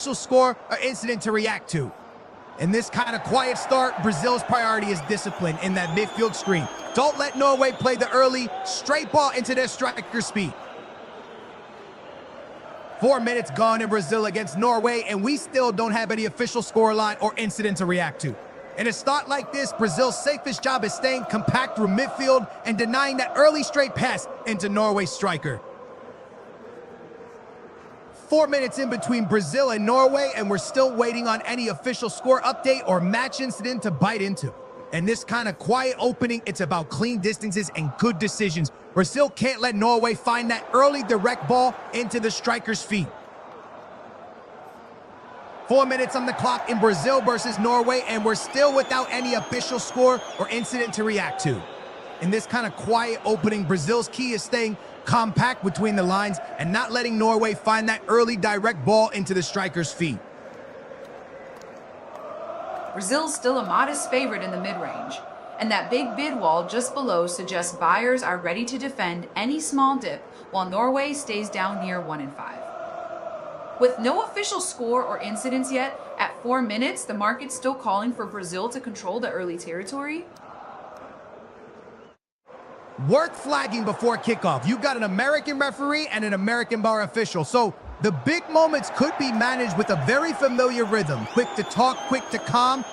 score or incident to react to. In this kind of quiet start, Brazil's priority is discipline in that midfield screen. Don't let Norway play the early, straight ball into their striker speed. 4 minutes gone in Brazil against Norway, and we still don't have any official scoreline or incident to react to. In a start like this, Brazil's safest job is staying compact through midfield and denying that early straight pass into Norway's striker. 4 minutes in between Brazil and Norway, and we're still waiting on any official score update or match incident to bite into. In this kind of quiet opening, it's about clean distances and good decisions. Brazil can't let Norway find that early direct ball into the striker's feet. 4 minutes on the clock in Brazil versus Norway, and we're still without any official score or incident to react to. In this kind of quiet opening, Brazil's key is staying compact between the lines and not letting Norway find that early direct ball into the striker's feet. Brazil's still a modest favorite in the mid-range, and that big bid wall just below suggests buyers are ready to defend any small dip while Norway stays down near 1-5. With no official score or incidents yet, at 4 minutes, the market's still calling for Brazil to control the early territory. Worth flagging before kickoff. You've got an American referee and an American bar official, so the big moments could be managed with a very familiar rhythm. Quick to talk, quick to calm,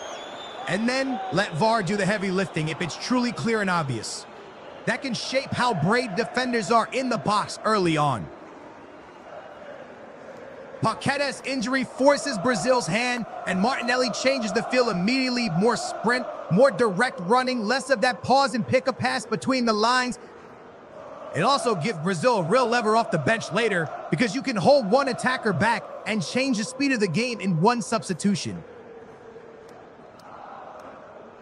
and then let VAR do the heavy lifting if it's truly clear and obvious. That can shape how brave defenders are in the box early on. Paqueta's injury forces Brazil's hand, and Martinelli changes the feel immediately. More sprint, more direct running, less of that pause and pick a pass between the lines. It also gives Brazil a real lever off the bench later because you can hold one attacker back and change the speed of the game in one substitution.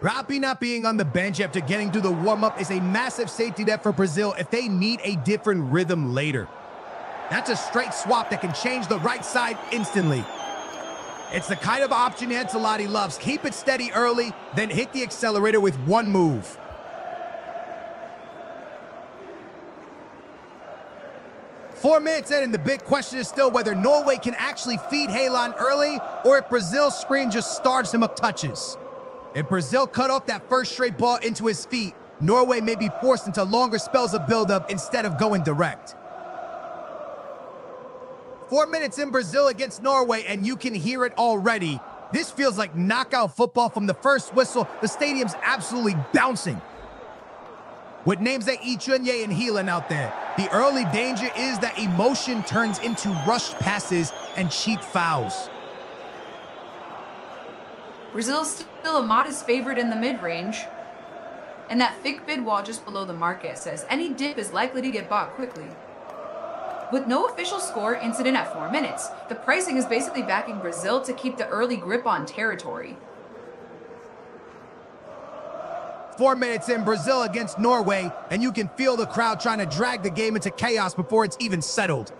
Rapi not being on the bench after getting through the warm-up is a massive safety net for Brazil if they need a different rhythm later. That's a straight swap that can change the right side instantly. It's the kind of option Ancelotti loves. Keep it steady early, then hit the accelerator with one move. Four minutes in, and the big question is still whether Norway can actually feed Haaland early or if Brazil's screen just starts him up touches. If Brazil cut off that first straight ball into his feet, Norway may be forced into longer spells of buildup instead of going direct. 4 minutes in Brazil against Norway, and you can hear it already. This feels like knockout football from the first whistle. The stadium's absolutely bouncing. With names like Ichunye and Haaland out there, the early danger is that emotion turns into rushed passes and cheap fouls. Brazil's still a modest favorite in the mid-range, and that thick bid wall just below the market says any dip is likely to get bought quickly. With no official score incident at 4 minutes, the pricing is basically backing Brazil to keep the early grip on territory. 4 minutes in Brazil against Norway, and you can feel the crowd trying to drag the game into chaos before it's even settled.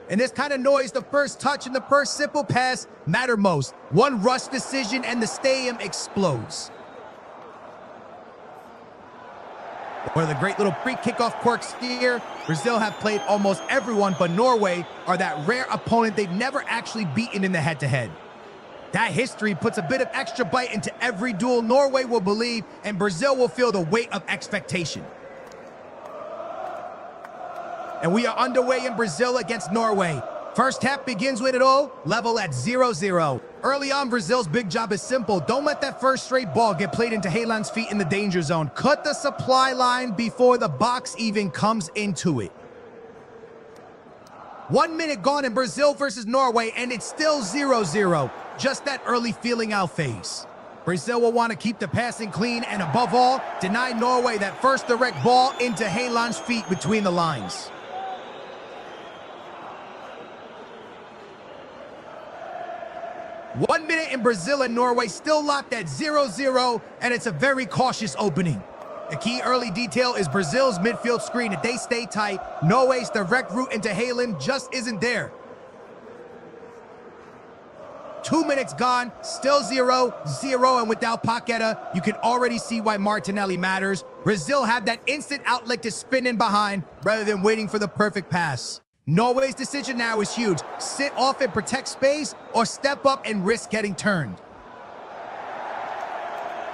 In this kind of noise, the first touch and the first simple pass matter most. One rush decision and the stadium explodes. One of the great little pre-kickoff quirks here, Brazil have played almost everyone, but Norway are that rare opponent they've never actually beaten in the head-to-head. That history puts a bit of extra bite into every duel. Norway will believe, and Brazil will feel the weight of expectation. And we are underway in Brazil against Norway. First half begins with it all, level at 0-0. Early on, Brazil's big job is simple. Don't let that first straight ball get played into Haaland's feet in the danger zone. Cut the supply line before the box even comes into it. 1 minute gone in Brazil versus Norway, and it's still 0-0. Just that early feeling out phase. Brazil will want to keep the passing clean and, above all, deny Norway that first direct ball into Haaland's feet between the lines. One minute in Brazil and Norway, still locked at 0-0, and it's a very cautious opening. The key early detail is Brazil's midfield screen. If they stay tight, Norway's direct route into Haaland just isn't there. 2 minutes gone, still 0-0, and without Paqueta, you can already see why Martinelli matters. Brazil have that instant outlet to spin in behind rather than waiting for the perfect pass. Norway's decision now is huge. Sit off and protect space, or step up and risk getting turned.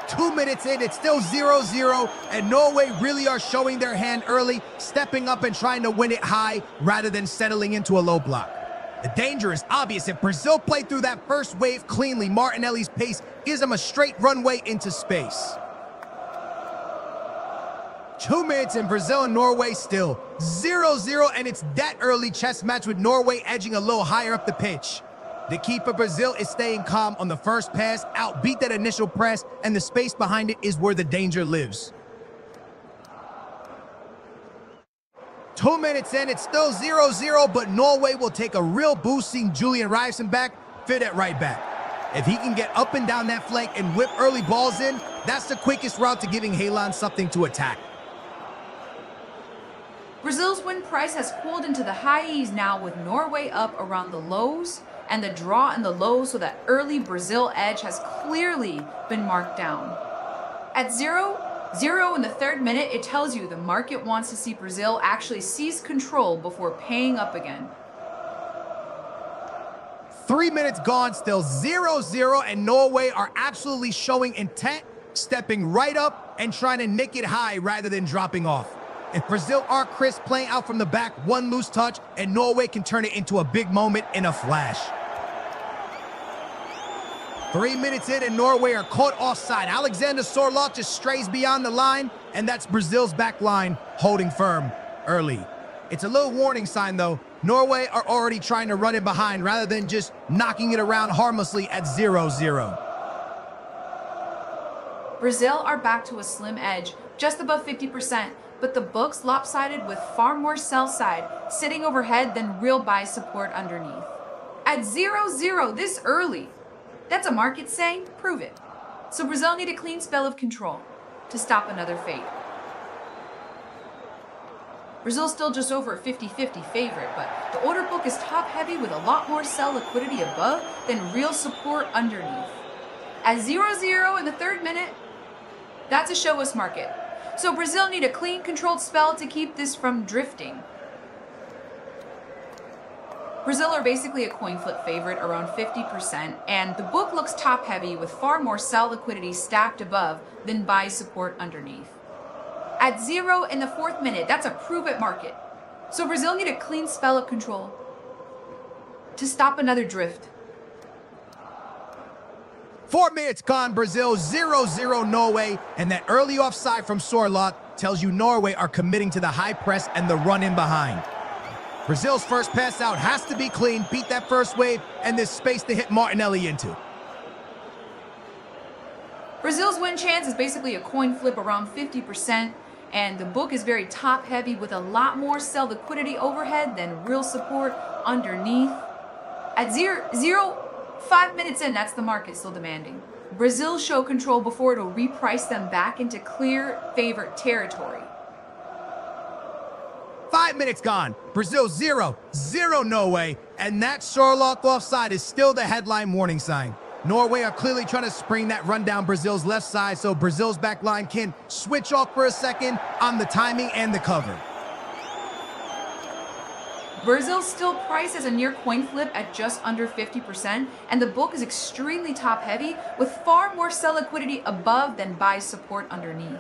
2 minutes in, it's still 0-0, and Norway really are showing their hand early, stepping up and trying to win it high rather than settling into a low block. The danger is obvious. If Brazil play through that first wave cleanly, Martinelli's pace gives them a straight runway into space. 2 minutes in, Brazil and Norway still 0-0, and it's that early chess match with Norway edging a little higher up the pitch. The key for Brazil is staying calm on the first pass, outbeat that initial press, and the space behind it is where the danger lives. 2 minutes in, it's still 0-0, but Norway will take a real boost seeing Julian Ryerson back, fit at right back. If he can get up and down that flank and whip early balls in, that's the quickest route to giving Haaland something to attack. Brazil's win price has cooled into the high E's now, with Norway up around the lows and the draw in the lows, so that early Brazil edge has clearly been marked down. At 0-0 in the 3rd minute, it tells you the market wants to see Brazil actually seize control before paying up again. 3 minutes gone, still 0-0, and Norway are absolutely showing intent, stepping right up and trying to nick it high rather than dropping off. If Brazil are crisp, playing out from the back, one loose touch, and Norway can turn it into a big moment in a flash. 3 minutes in, and Norway are caught offside. Alexander Sorloth just strays beyond the line, and that's Brazil's back line holding firm early. It's a little warning sign, though. Norway are already trying to run it behind rather than just knocking it around harmlessly at 0-0. Brazil are back to a slim edge, just above 50%, but the book's lopsided with far more sell side sitting overhead than real buy support underneath. At 0-0 this early, that's a market saying, prove it. So Brazil need a clean spell of control to stop another fade. Brazil's still just over a 50-50 favorite, but the order book is top heavy with a lot more sell liquidity above than real support underneath. At 0-0 in the 3rd minute, that's a show us market. So Brazil need a clean, controlled spell to keep this from drifting. Brazil are basically a coin flip favorite around 50%, and the book looks top heavy with far more sell liquidity stacked above than buy support underneath. At 0 in the 4th minute, that's a prove it market. So Brazil need a clean spell of control to stop another drift. 4 minutes gone, Brazil 0-0 Norway, and that early offside from Sorloth tells you Norway are committing to the high press and the run in behind. Brazil's first pass out has to be clean, beat that first wave, and there's space to hit Martinelli into. Brazil's win chance is basically a coin flip around 50%, and the book is very top heavy with a lot more sell liquidity overhead than real support underneath. At 5 minutes in, that's the market still demanding. Brazil show control before it'll reprice them back into clear favorite territory. 5 minutes gone, Brazil 0-0 Norway, and that Sorloth offside is still the headline warning sign. Norway are clearly trying to spring that run down Brazil's left side so Brazil's back line can switch off for a second on the timing and the cover. Brazil still priced as a near coin flip at just under 50%, and the book is extremely top heavy with far more sell liquidity above than buy support underneath.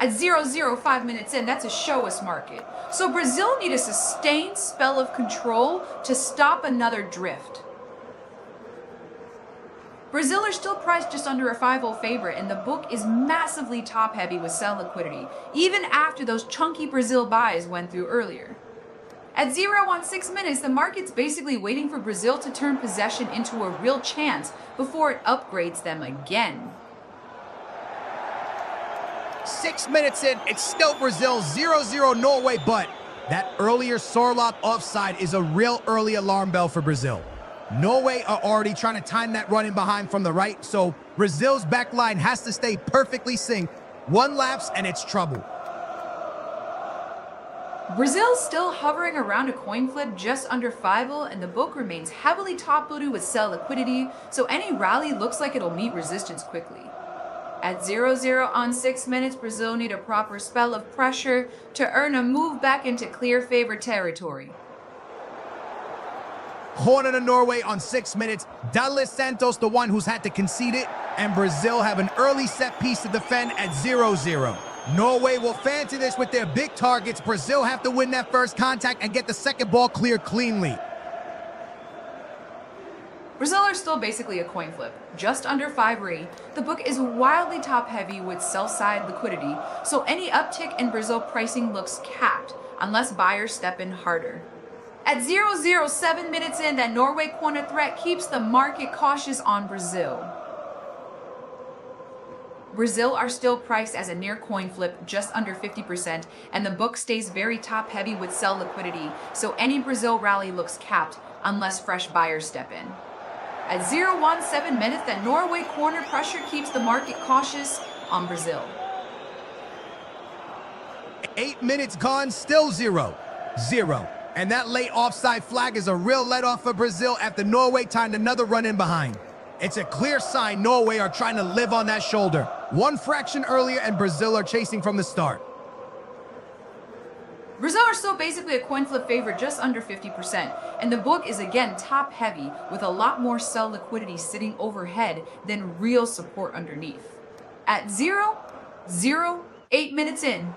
At 0-0 5 minutes in, that's a show us market. So Brazil need a sustained spell of control to stop another drift. Brazil are still priced just under a 5-0 favorite, and the book is massively top heavy with sell liquidity, even after those chunky Brazil buys went through earlier. At 0 on 6 minutes, the market's basically waiting for Brazil to turn possession into a real chance before it upgrades them again. 6 minutes in, it's still Brazil 0-0 Norway, but that earlier Sorloth offside is a real early alarm bell for Brazil. Norway are already trying to time that run in behind from the right, so Brazil's back line has to stay perfectly synced. One lapse and it's trouble. Brazil's still hovering around a coin flip just under 5-0, and the book remains heavily top-loaded with sell liquidity, so any rally looks like it'll meet resistance quickly. At 0-0 on 6 minutes, Brazil need a proper spell of pressure to earn a move back into clear favorite territory. Corner to Norway on 6 minutes. Dallas Santos, the one who's had to concede it, and Brazil have an early set piece to defend at 0-0. Norway will fancy this with their big targets. Brazil have to win that first contact and get the second ball cleared cleanly. Brazil are still basically a coin flip, just under 5-3. The book is wildly top-heavy with sell-side liquidity, so any uptick in Brazil pricing looks capped unless buyers step in harder. At 0-0, 7 minutes in, that Norway corner threat keeps the market cautious on Brazil. Brazil are still priced as a near coin flip, just under 50%, and the book stays very top-heavy with sell liquidity, so any Brazil rally looks capped unless fresh buyers step in. At 0-1, 7 minutes, that Norway corner pressure keeps the market cautious on Brazil. 8 minutes gone, still 0-0. And that late offside flag is a real let-off for Brazil after Norway timed another run in behind. It's a clear sign Norway are trying to live on that shoulder. One fraction earlier and Brazil are chasing from the start. Brazil are still basically a coin flip favorite, just under 50%, and the book is again top heavy with a lot more sell liquidity sitting overhead than real support underneath. At 0-0, 8 minutes in,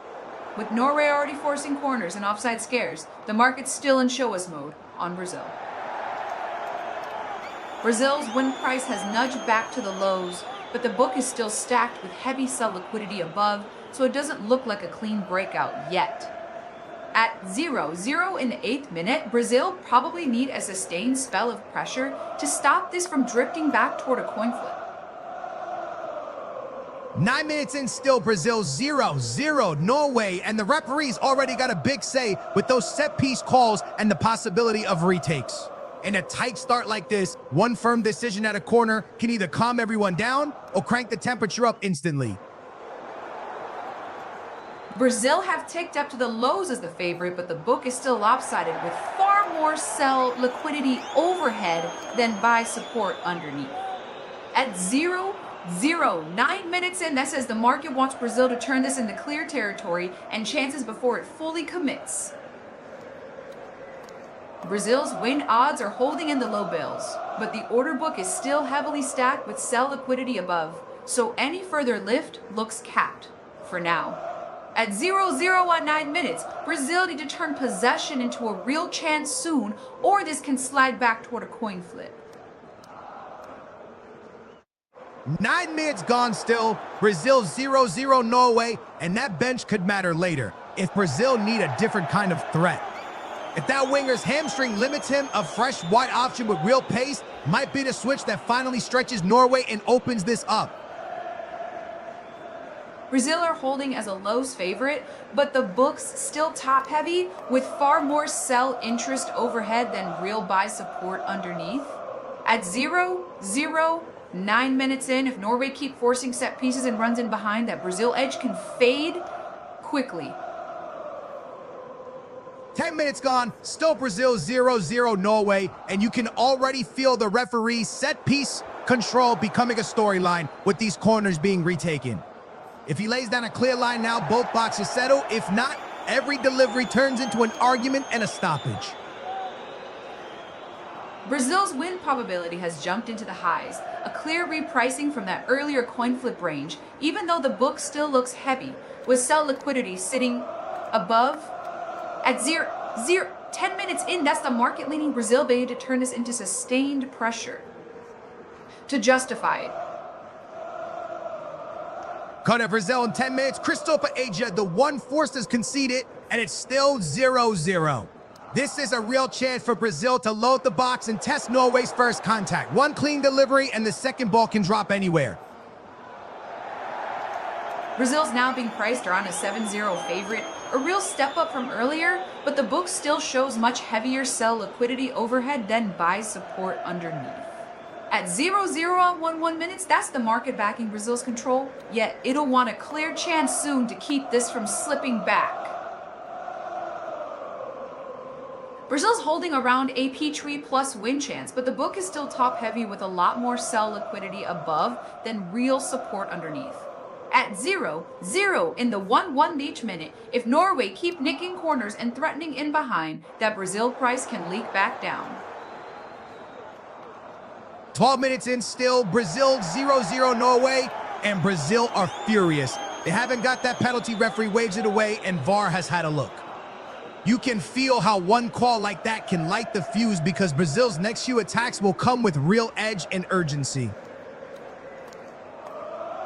with Norway already forcing corners and offside scares, the market's still in show us mode on Brazil. Brazil's win price has nudged back to the lows, but the book is still stacked with heavy sell liquidity above, so it doesn't look like a clean breakout yet. At 0-0 in the 8th minute, Brazil probably need a sustained spell of pressure to stop this from drifting back toward a coin flip. 9 minutes in, still Brazil 0-0 Norway, and the referees already got a big say with those set-piece calls and the possibility of retakes. In a tight start like this, one firm decision at a corner can either calm everyone down or crank the temperature up instantly. Brazil have ticked up to the lows as the favorite, but the book is still lopsided with far more sell liquidity overhead than buy support underneath. At 0-0, 9 minutes in, that says the market wants Brazil to turn this into clear territory and chances before it fully commits. Brazil's win odds are holding in the low bills, but the order book is still heavily stacked with sell liquidity above, so any further lift looks capped for now. At 0-0 at 9 minutes, Brazil need to turn possession into a real chance soon, or this can slide back toward a coin flip. 9 minutes gone still, Brazil 0-0 Norway, and that bench could matter later if Brazil need a different kind of threat. If that winger's hamstring limits him, a fresh wide option with real pace might be the switch that finally stretches Norway and opens this up. Brazil are holding as a lows favorite, but the book's still top heavy with far more sell interest overhead than real buy support underneath. At 0-0, 9 minutes in, if Norway keep forcing set pieces and runs in behind, that Brazil edge can fade quickly. 10 minutes gone, still Brazil 0-0 Norway, and you can already feel the referee's set-piece control becoming a storyline with these corners being retaken. If he lays down a clear line now, both boxes settle. If not, every delivery turns into an argument and a stoppage. Brazil's win probability has jumped into the highs, a clear repricing from that earlier coin flip range, even though the book still looks heavy, with sell liquidity sitting above. At 10 minutes in, that's the market leaning Brazil baited to turn this into sustained pressure to justify it. Cut at Brazil in 10 minutes. Christopher Aja, the one forced is conceded, and it's still 0-0. This is a real chance for Brazil to load the box and test Norway's first contact. One clean delivery, and the second ball can drop anywhere. Brazil's now being priced around a 7-0 favorite, a real step up from earlier, but the book still shows much heavier sell liquidity overhead than buy support underneath. At 0-0 on 1 minutes, that's the market backing Brazil's control, yet it'll want a clear chance soon to keep this from slipping back. Brazil's holding around a P3 plus win chance, but the book is still top heavy with a lot more sell liquidity above than real support underneath. At 0-0 in the 1-1 each minute, if Norway keep nicking corners and threatening in behind, that Brazil price can leak back down. 12 minutes in still, Brazil 0-0 Norway, and Brazil are furious. They haven't got that penalty, referee waves it away, and VAR has had a look. You can feel how one call like that can light the fuse because Brazil's next few attacks will come with real edge and urgency.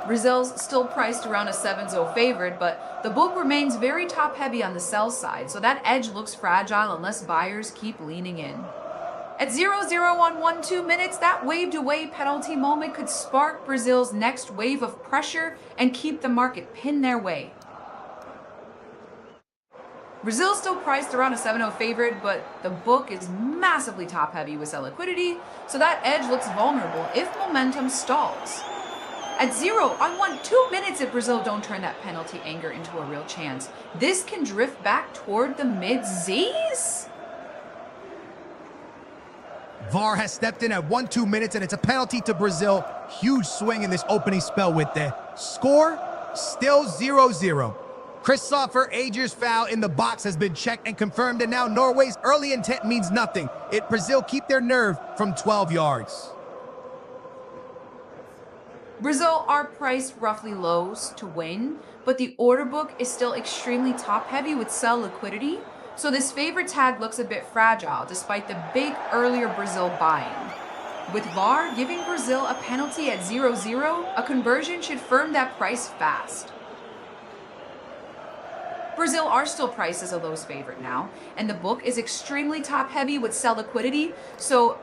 Brazil's still priced around a 7-0 favorite, but the book remains very top-heavy on the sell side, so that edge looks fragile unless buyers keep leaning in. At 0-0 on 1-2 minutes, that waved-away penalty moment could spark Brazil's next wave of pressure and keep the market pinned their way. Brazil's still priced around a 7-0 favorite, but the book is massively top-heavy with sell liquidity, so that edge looks vulnerable if momentum stalls. At 0 on 1-2 minutes, if Brazil don't turn that penalty anger into a real chance, this can drift back toward the mid-Z's? VAR has stepped in at 1-2 minutes, and it's a penalty to Brazil. Huge swing in this opening spell with the score, still 0-0. Christopher Ager's foul in the box has been checked and confirmed, and now Norway's early intent means nothing. Brazil keep their nerve from 12 yards. Brazil are priced roughly lows to win, but the order book is still extremely top-heavy with sell liquidity, so this favorite tag looks a bit fragile despite the big earlier Brazil buying. With VAR giving Brazil a penalty at 0-0, a conversion should firm that price fast. Brazil are still priced as a lows favorite now, and the book is extremely top-heavy with sell liquidity, so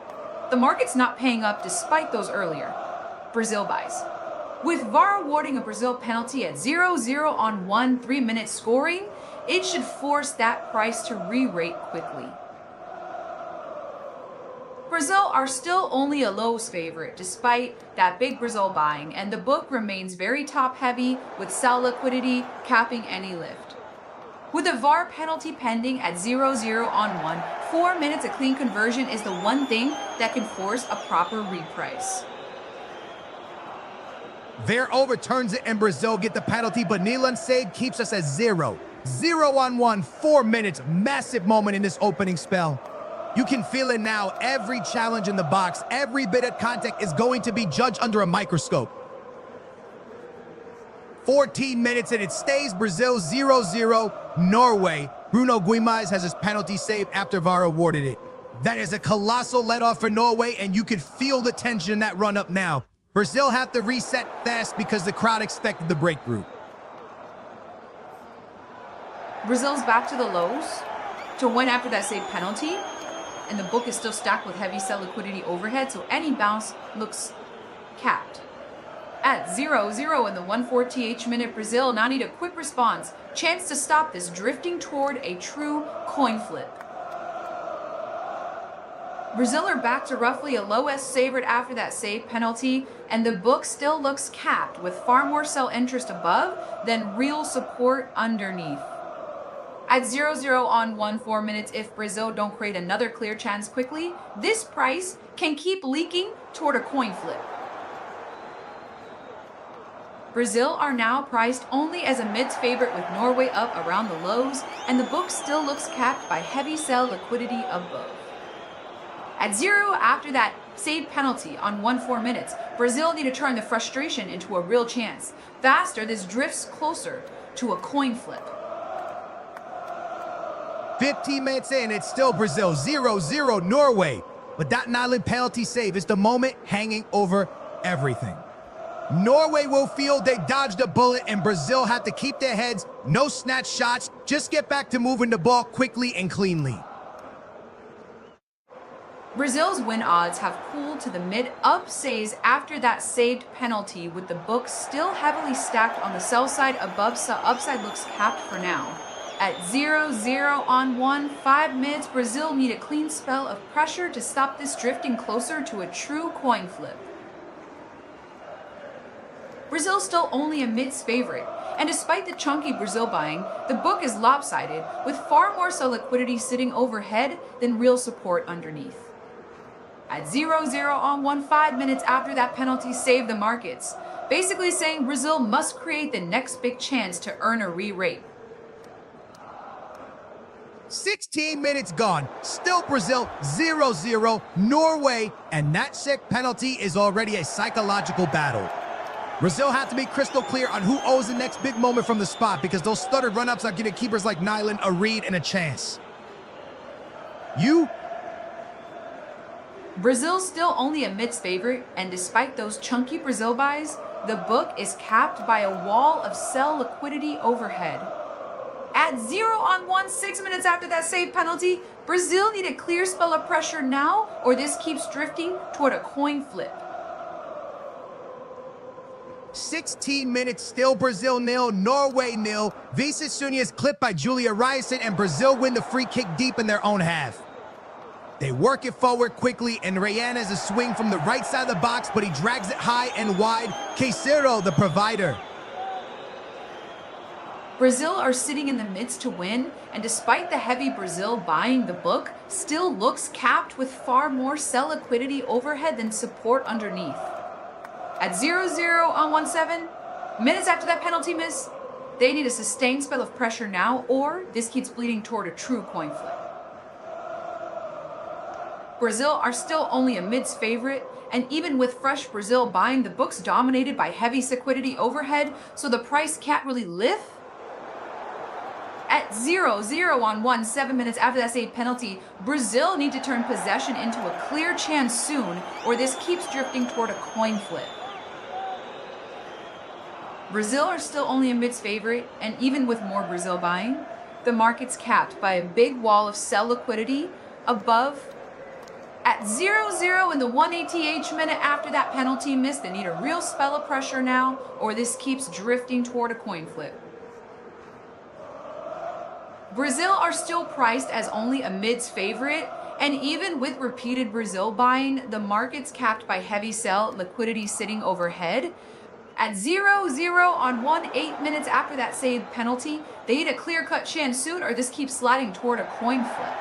the market's not paying up despite those earlier Brazil buys. With VAR awarding a Brazil penalty at 0-0 on 1-3 minute scoring, it should force that price to re-rate quickly. Brazil are still only a lows favorite despite that big Brazil buying, and the book remains very top-heavy with sell liquidity capping any lift. With a VAR penalty pending at 0-0 on 1, 4 minutes of clean conversion is the one thing that can force a proper reprice. VAR overturns it and Brazil get the penalty, but Nilan's save keeps us at 0. 0 on 1, 4 minutes, massive moment in this opening spell. You can feel it now, every challenge in the box, every bit of contact is going to be judged under a microscope. 14 minutes and it stays Brazil 0-0 Norway. Bruno Guimaraes has his penalty saved after VAR awarded it. That is a colossal let-off for Norway, and you can feel the tension in that run-up now. Brazil have to reset fast because the crowd expected the breakthrough. Brazil's back to the lows to win after that saved penalty, and the book is still stacked with heavy sell liquidity overhead, so any bounce looks capped. At 0-0 in the 148th minute, Brazil now need a quick response. Chance to stop this drifting toward a true coin flip. Brazil are back to roughly a low S favorite after that save penalty, and the book still looks capped with far more sell interest above than real support underneath. At 0-0 on 1-4 minutes, if Brazil don't create another clear chance quickly, this price can keep leaking toward a coin flip. Brazil are now priced only as a mids favorite with Norway up around the lows, and the book still looks capped by heavy sell liquidity above. At 0 after that saved penalty on 1-4 minutes, Brazil need to turn the frustration into a real chance. Faster, this drifts closer to a coin flip. 15 minutes in, it's still Brazil 0-0 Norway. But that Nyland penalty save is the moment hanging over everything. Norway will feel they dodged a bullet, and Brazil have to keep their heads, no snatch shots, just get back to moving the ball quickly and cleanly. Brazil's win odds have cooled to the mid-up says after that saved penalty, with the book still heavily stacked on the sell side. Above upside looks capped for now. At 0-0 on 1-5 minutes, Brazil need a clean spell of pressure to stop this drifting closer to a true coin flip. Brazil's still only a mids favorite, and despite the chunky Brazil buying, the book is lopsided, with far more sell liquidity sitting overhead than real support underneath. At 0-0 on 1-5 minutes after that penalty saved the markets, basically saying Brazil must create the next big chance to earn a re-rate. 16 minutes gone. Still Brazil 0-0, Norway, and that sick penalty is already a psychological battle. Brazil have to be crystal clear on who owes the next big moment from the spot because those stuttered run-ups are giving keepers like Nyland a read and a chance. Brazil's still only a mids favorite, and despite those chunky Brazil buys, the book is capped by a wall of sell liquidity overhead. At 0-1, 6 minutes after that save penalty, Brazil need a clear spell of pressure now, or this keeps drifting toward a coin flip. 16 minutes, still Brazil 0, Norway 0. Vinicius Junior's clipped by Julia Ryerson, and Brazil win the free kick deep in their own half. They work it forward quickly, and Ryan has a swing from the right side of the box, but he drags it high and wide. Casero, the provider. Brazil are sitting in the midst to win, and despite the heavy Brazil buying the book, still looks capped with far more sell liquidity overhead than support underneath. At 0-0 on 1-7, minutes after that penalty miss, they need a sustained spell of pressure now, or this keeps bleeding toward a true coin flip. Brazil are still only a mids favorite, and even with fresh Brazil buying, the book's dominated by heavy liquidity overhead, so the price can't really lift. At 0-0 on 1, 7 minutes after that save penalty, Brazil need to turn possession into a clear chance soon, or this keeps drifting toward a coin flip. Brazil are still only a mids favorite, and even with more Brazil buying, the market's capped by a big wall of sell liquidity above. At 0-0 in the 180th minute after that penalty miss, they need a real spell of pressure now, or this keeps drifting toward a coin flip. Brazil are still priced as only a mids favorite, and even with repeated Brazil buying, the market's capped by heavy sell liquidity sitting overhead. At 0-0 on 8 minutes after that saved penalty, they need a clear-cut chance soon, or this keeps sliding toward a coin flip.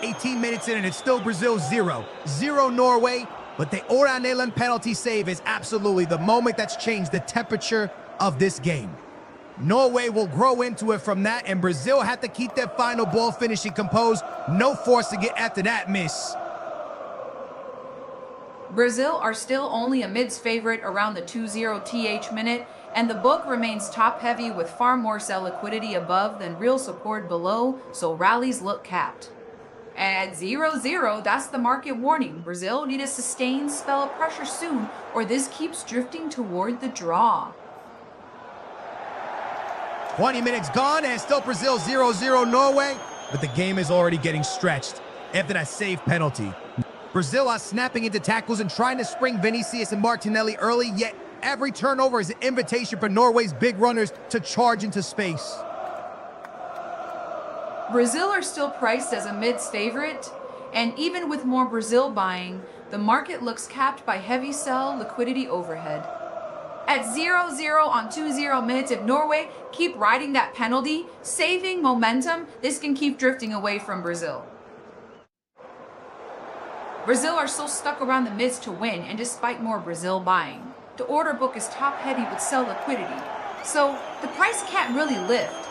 18 minutes in and it's still Brazil 0. 0 Norway, but the Oranelan penalty save is absolutely the moment that's changed the temperature of this game. Norway will grow into it from that, and Brazil had to keep their final ball finishing composed. No forcing it after that miss. Brazil are still only a mids favorite around the 2-0th minute, and the book remains top-heavy with far more sell liquidity above than real support below, so rallies look capped. At 0-0, that's the market warning. Brazil need a sustained spell of pressure soon, or this keeps drifting toward the draw. 20 minutes gone, and still Brazil 0-0 Norway, but the game is already getting stretched after that save penalty. Brazil are snapping into tackles and trying to spring Vinicius and Martinelli early, yet every turnover is an invitation for Norway's big runners to charge into space. Brazil are still priced as a mids favorite, and even with more Brazil buying, the market looks capped by heavy sell liquidity overhead. At 0-0 on 2-0 minutes, if Norway keep riding that penalty, saving momentum, this can keep drifting away from Brazil. Brazil are still stuck around the mids to win, and despite more Brazil buying, the order book is top-heavy with sell liquidity, so the price can't really lift.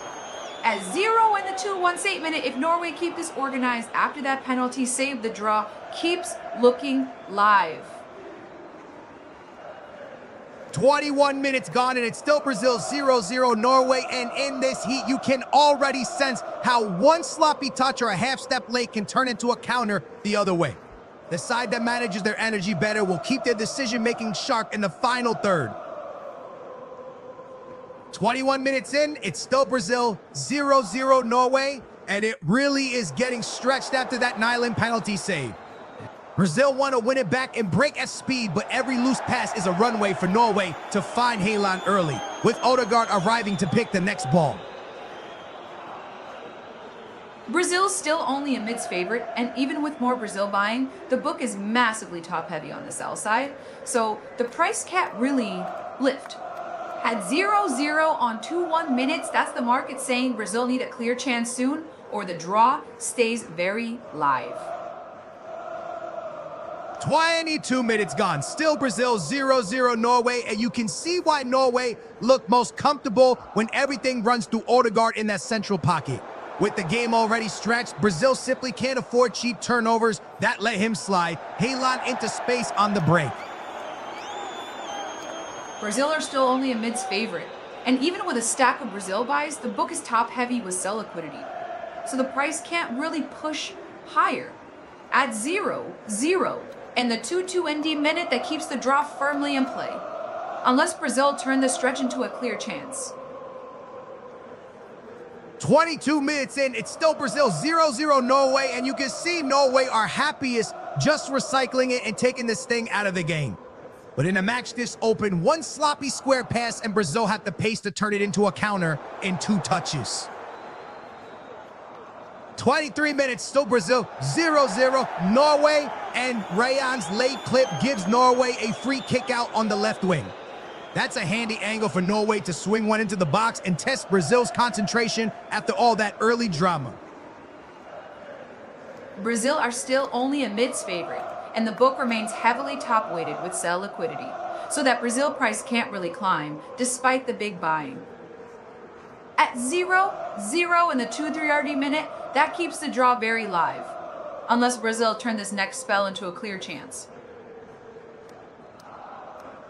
At 0 in the 2-1 minute, if Norway keep this organized after that penalty save, the draw keeps looking live. 21 minutes gone, and it's still Brazil 0-0 Norway, and in this heat, you can already sense how one sloppy touch or a half step late can turn into a counter the other way. The side that manages their energy better will keep their decision-making sharp in the final third. 21 minutes in, it's still Brazil 0-0 Norway, and it really is getting stretched after that Nyland penalty save. Brazil want to win it back and break at speed, but every loose pass is a runway for Norway to find Haaland early, with Odegaard arriving to pick the next ball. Brazil's still only a mids favorite, and even with more Brazil buying, the book is massively top-heavy on the sell side, so the price can't really lift. At 0-0 on 2-1 minutes, that's the market saying Brazil need a clear chance soon, or the draw stays very live. 22 minutes gone. Still Brazil 0-0 Norway, and you can see why Norway looked most comfortable when everything runs through Odegaard in that central pocket. With the game already stretched, Brazil simply can't afford cheap turnovers. That let him slide. Haaland into space on the break. Brazil are still only a mids favorite, and even with a stack of Brazil buys, the book is top heavy with sell liquidity, so the price can't really push higher. At 0-0, and the 2-2 ND minute that keeps the draw firmly in play, unless Brazil turn the stretch into a clear chance. 22 minutes in, it's still Brazil 0-0 Norway, and you can see Norway are happiest just recycling it and taking this thing out of the game. But in a match this open, one sloppy square pass and Brazil have the pace to turn it into a counter in 2 touches. 23 minutes, still Brazil 0-0 Norway, and Rayan's late clip gives Norway a free kick out on the left wing. That's a handy angle for Norway to swing one into the box and test Brazil's concentration after all that early drama. Brazil are still only a mids favorite, and the book remains heavily top-weighted with sell liquidity, so that Brazil price can't really climb, despite the big buying. At 0-0 in the 2-3 RD minute, that keeps the draw very live, unless Brazil turn this next spell into a clear chance.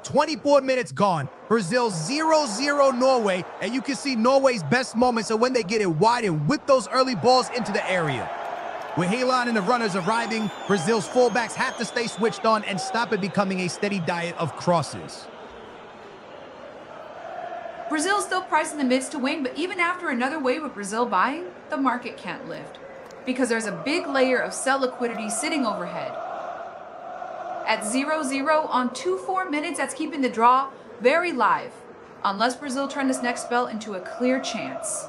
24 minutes gone. Brazil 0-0 Norway, and you can see Norway's best moments are when they get it wide and whip those early balls into the area. With Haaland and the runners arriving, Brazil's fullbacks have to stay switched on and stop it becoming a steady diet of crosses. Brazil is still priced in the mids to win, but even after another wave of Brazil buying, the market can't lift, because there's a big layer of sell liquidity sitting overhead. At 0-0 on 2-4 minutes, that's keeping the draw very live, unless Brazil turn this next spell into a clear chance.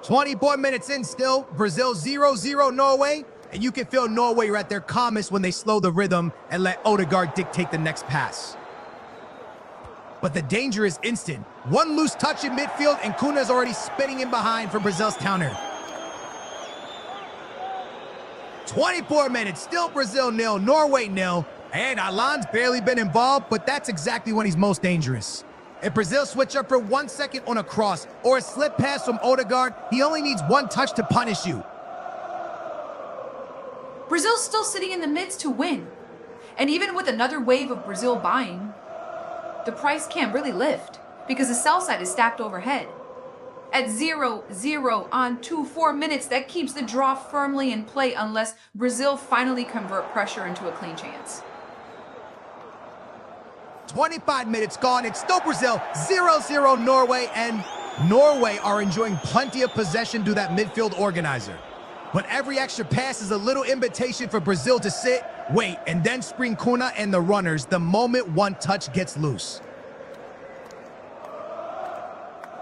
24 minutes in still, Brazil 0-0 Norway, and you can feel Norway are at their calmest when they slow the rhythm and let Odegaard dictate the next pass. But the danger is instant. One loose touch in midfield and Kuna's already spinning in behind for Brazil's counter. 24 minutes, still Brazil 0, Norway 0, and Haaland's barely been involved, but that's exactly when he's most dangerous. If Brazil switch up for 1 second on a cross or a slip pass from Odegaard, he only needs one touch to punish you. Brazil's still sitting in the mids to win, and even with another wave of Brazil buying, the price can't really lift because the sell side is stacked overhead. At 0-0 on 2-4 minutes, that keeps the draw firmly in play unless Brazil finally convert pressure into a clean chance. 25 minutes gone, it's still Brazil 0-0 Norway, and Norway are enjoying plenty of possession through that midfield organizer. But every extra pass is a little invitation for Brazil to sit, wait, and then spring Kuna and the runners the moment one touch gets loose.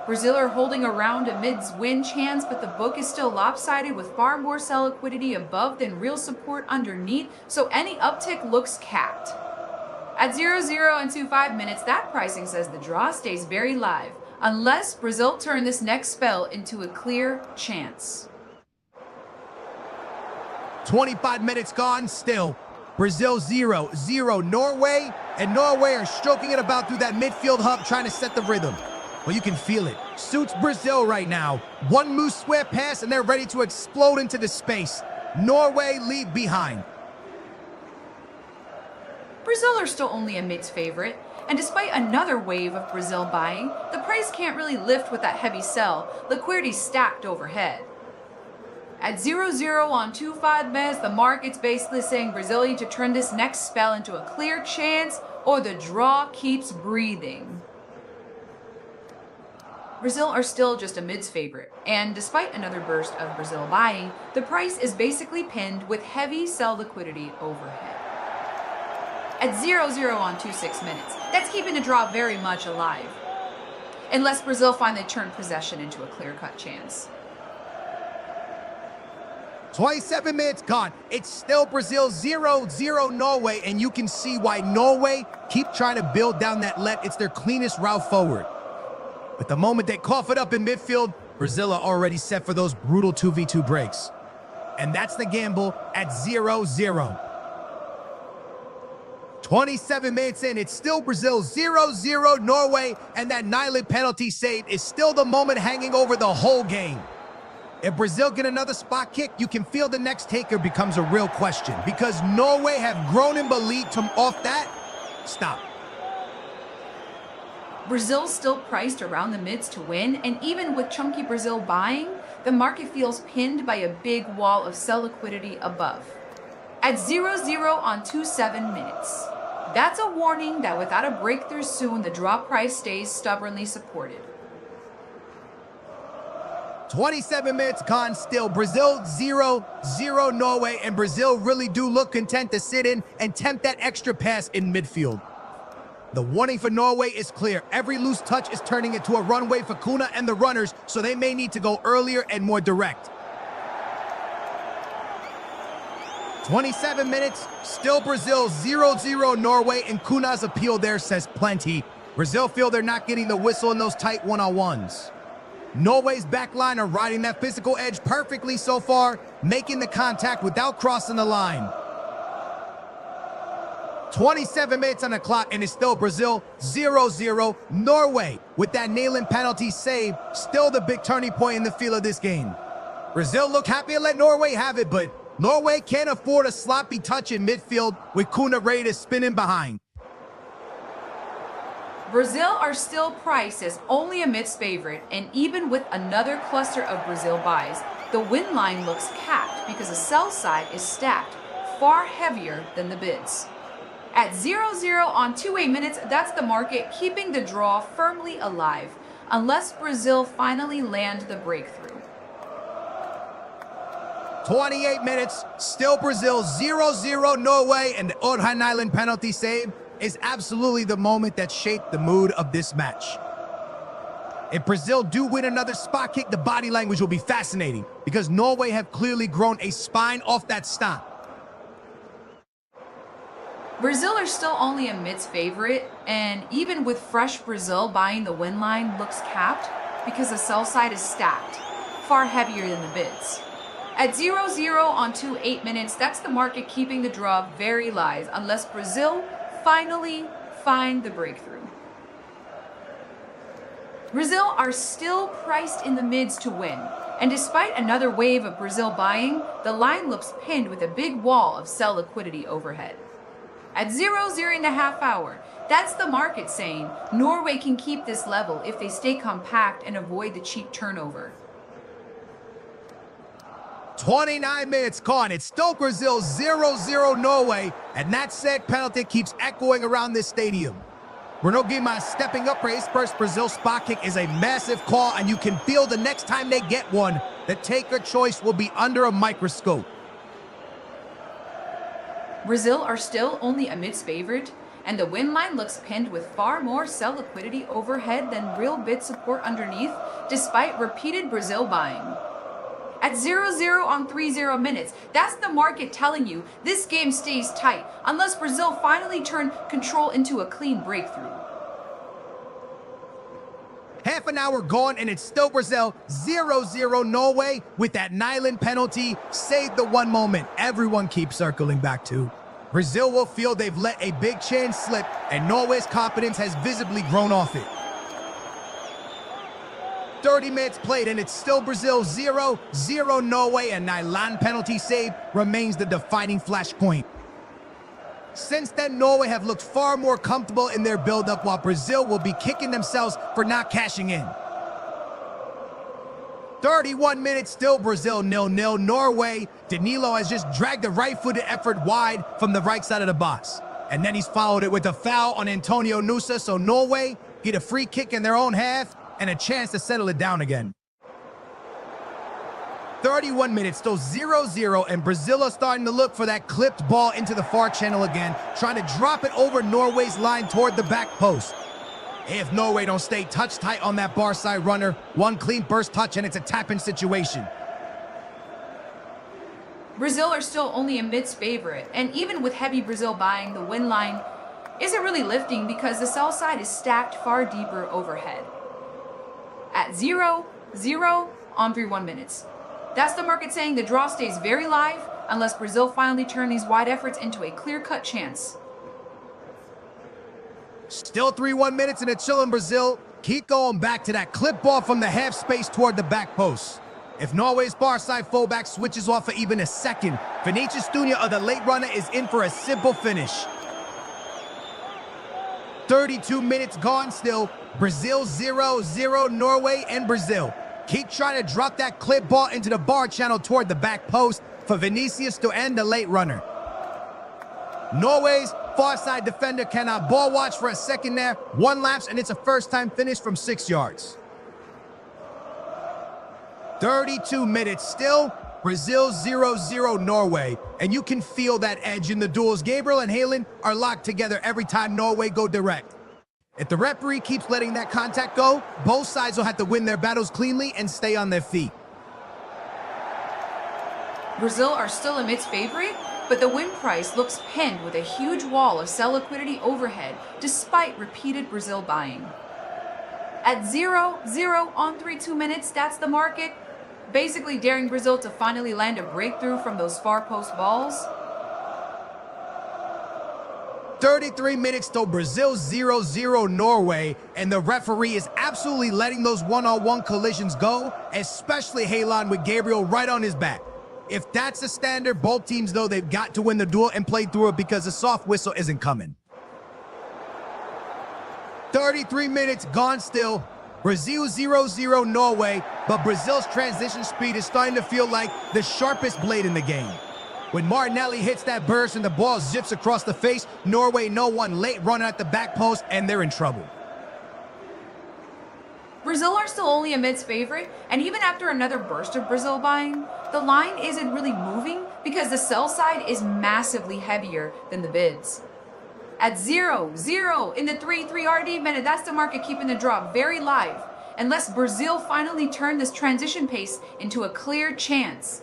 Brazil are holding around a mids win chance, but the book is still lopsided with far more sell liquidity above than real support underneath, so any uptick looks capped. At 0-0 and 2-5 minutes, that pricing says the draw stays very live, unless Brazil turn this next spell into a clear chance. 25 minutes gone, still Brazil 0-0 Norway, and Norway are stroking it about through that midfield hub trying to set the rhythm. But you can feel it. Suits Brazil right now. One loose square pass and they're ready to explode into the space. Norway leave behind. Brazil are still only a mids favorite, and despite another wave of Brazil buying, the price can't really lift with that heavy sell. Liquidity stacked overhead. At 0-0 on 2-5 minutes, the market's basically saying Brazil need to turn this next spell into a clear chance or the draw keeps breathing. Brazil are still just a mids favorite, and despite another burst of Brazil buying, the price is basically pinned with heavy sell liquidity overhead. At 0-0 on 2-6 minutes, that's keeping the draw very much alive, unless Brazil finally turn possession into a clear-cut chance. 27 minutes gone. It's still Brazil 0-0 Norway, and you can see why Norway keep trying to build down that let. It's their cleanest route forward. But the moment they cough it up in midfield, Brazil are already set for those brutal 2v2 breaks. and that's the gamble at 0-0. 27 minutes in, it's still Brazil 0-0 Norway, and that Nyland penalty save is still the moment hanging over the whole game. If Brazil get another spot kick, you can feel the next taker becomes a real question, because Norway have grown in belief to off that. Stop. Brazil's still priced around the mids to win, and even with chunky Brazil buying, the market feels pinned by a big wall of sell liquidity above. At 0-0 on 2-7 minutes. That's a warning that without a breakthrough soon, the draw price stays stubbornly supported. 27 minutes gone still. Brazil 0-0 Norway, and Brazil really do look content to sit in and tempt that extra pass in midfield. The warning for Norway is clear. Every loose touch is turning into a runway for Kuna and the runners, so they may need to go earlier and more direct. 27 minutes, still Brazil 0-0 Norway, and Kuna's appeal there says plenty. Brazil feel they're not getting the whistle in those tight one-on-ones. Norway's backline are riding that physical edge perfectly so far, making the contact without crossing the line. 27 minutes on the clock, and it's still Brazil 0-0 Norway, with that nailing penalty save still the big turning point in the feel of this game. Brazil look happy to let Norway have it, but Norway can't afford a sloppy touch in midfield with Kuna ready to spin in behind. Brazil are still priced as only a mids favorite, and even with another cluster of Brazil buys, the win line looks capped because the sell side is stacked far heavier than the bids. At 0-0 on 2-8 minutes, that's the market keeping the draw firmly alive, unless Brazil finally land the breakthrough. 28 minutes, still Brazil 0-0 Norway, and the Orhan Island penalty save is absolutely the moment that shaped the mood of this match. If Brazil do win another spot kick, the body language will be fascinating, because Norway have clearly grown a spine off that stop. Brazil are still only a mids favorite, and even with fresh Brazil buying, the win line looks capped because the sell side is stacked, far heavier than the bids. At 0-0 on 2-8 minutes, that's the market keeping the draw very live, unless Brazil finally find the breakthrough. Brazil are still priced in the mids to win, and despite another wave of Brazil buying, the line looks pinned with a big wall of sell liquidity overhead. At 0-0 in the half hour, that's the market saying Norway can keep this level if they stay compact and avoid the cheap turnover. 29 minutes gone. It's still Brazil 0-0 Norway, and that said penalty keeps echoing around this stadium. Bruno Guimaraes stepping up for his first Brazil spot kick is a massive call, and you can feel the next time they get one, the taker choice will be under a microscope. Brazil are still only a mids favorite, and the win line looks pinned with far more sell liquidity overhead than real bid support underneath, despite repeated Brazil buying. At 0-0 on 3-0 minutes, that's the market telling you this game stays tight unless Brazil finally turn control into a clean breakthrough. Half an hour gone, and it's still Brazil 0-0 Norway, with that Nyland penalty saved the one moment everyone keeps circling back to. Brazil will feel they've let a big chance slip, and Norway's confidence has visibly grown off it. 30 minutes played, and it's still Brazil 0-0 Norway, and Nyland penalty save remains the defining flashpoint. Since then, Norway have looked far more comfortable in their build-up, while Brazil will be kicking themselves for not cashing in. 31 minutes, still Brazil 0-0 Norway. Danilo has just dragged the right-footed effort wide from the right side of the box. And then he's followed it with a foul on Antonio Nusa, so Norway get a free kick in their own half and a chance to settle it down again. 31 minutes, still 0-0, and Brazil are starting to look for that clipped ball into the far channel again, trying to drop it over Norway's line toward the back post. If Norway don't stay touch tight on that bar side runner, one clean burst touch and it's a tap-in situation. Brazil are still only a mids favorite, and even with heavy Brazil buying, the win line isn't really lifting because the sell side is stacked far deeper overhead. At 0-0 on 3-1 minutes. That's the market saying the draw stays very live unless Brazil finally turn these wide efforts into a clear-cut chance. Still 3-1 minutes and a chill in Brazil. Keep going back to that clip ball from the half space toward the back post. If Norway's far side fullback switches off for even a second, Vinicius Jr. of the late runner is in for a simple finish. 32 minutes gone still. Brazil 0-0, Norway and Brazil. Keep trying to drop that clip ball into the bar channel toward the back post for Vinicius to end the late runner. Norway's far side defender cannot ball watch for a second there. One lapse and it's a first time finish from 6 yards. 32 minutes still. Brazil 0-0 Norway. And you can feel that edge in the duels. Gabriel and Haaland are locked together every time Norway go direct. If the referee keeps letting that contact go, both sides will have to win their battles cleanly and stay on their feet. Brazil are still a mid favorite, but the win price looks pinned with a huge wall of sell liquidity overhead despite repeated Brazil buying. At 0-0 on 3-2 minutes, that's the market, basically daring Brazil to finally land a breakthrough from those far post balls. 33 minutes till Brazil 0-0 Norway, and the referee is absolutely letting those one-on-one collisions go, especially Haaland with Gabriel right on his back. If that's the standard, both teams know they've got to win the duel and play through it because the soft whistle isn't coming. 33 minutes gone still. Brazil 0-0 Norway, but Brazil's transition speed is starting to feel like the sharpest blade in the game. When Martinelli hits that burst and the ball zips across the face, Norway no one late runner at the back post and they're in trouble. Brazil are still only a mids favorite, and even after another burst of Brazil buying, the line isn't really moving because the sell side is massively heavier than the bids. At 0-0 in the 3-3 RD minute, that's the market keeping the drop very live, unless Brazil finally turn this transition pace into a clear chance.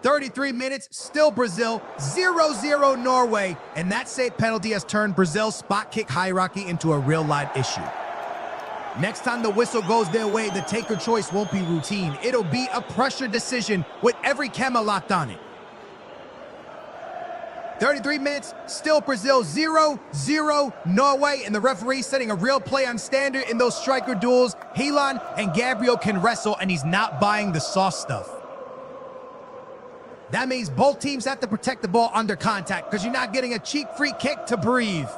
33 minutes, still Brazil, 0-0 Norway, and that safe penalty has turned Brazil's spot kick hierarchy into a real live issue. Next time the whistle goes their way, the taker choice won't be routine. It'll be a pressure decision with every camera locked on it. 33 minutes, still Brazil, 0-0 Norway, and the referee setting a real play on standard in those striker duels. Haaland and Gabriel can wrestle, and he's not buying the soft stuff. That means both teams have to protect the ball under contact because you're not getting a cheap free kick to breathe.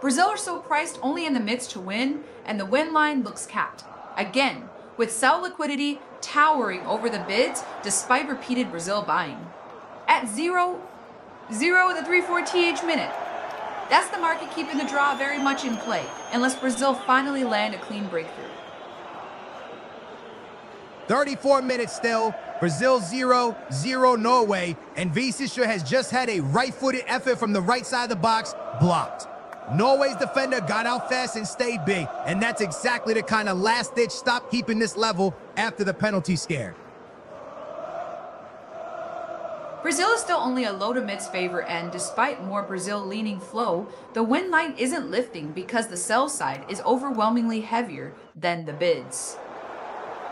Brazil are so priced only in the mids to win, and the win line looks capped. Again, with sell liquidity towering over the bids despite repeated Brazil buying. At 0-0 the 3-4 TH minute. That's the market keeping the draw very much in play, unless Brazil finally land a clean breakthrough. 34 minutes still, Brazil 0-0 Norway, and Vinicius has just had a right-footed effort from the right side of the box blocked. Norway's defender got out fast and stayed big, and that's exactly the kind of last-ditch stop keeping this level after the penalty scare. Brazil is still only a low to mids favor, and despite more Brazil leaning flow, the win line isn't lifting because the sell side is overwhelmingly heavier than the bids.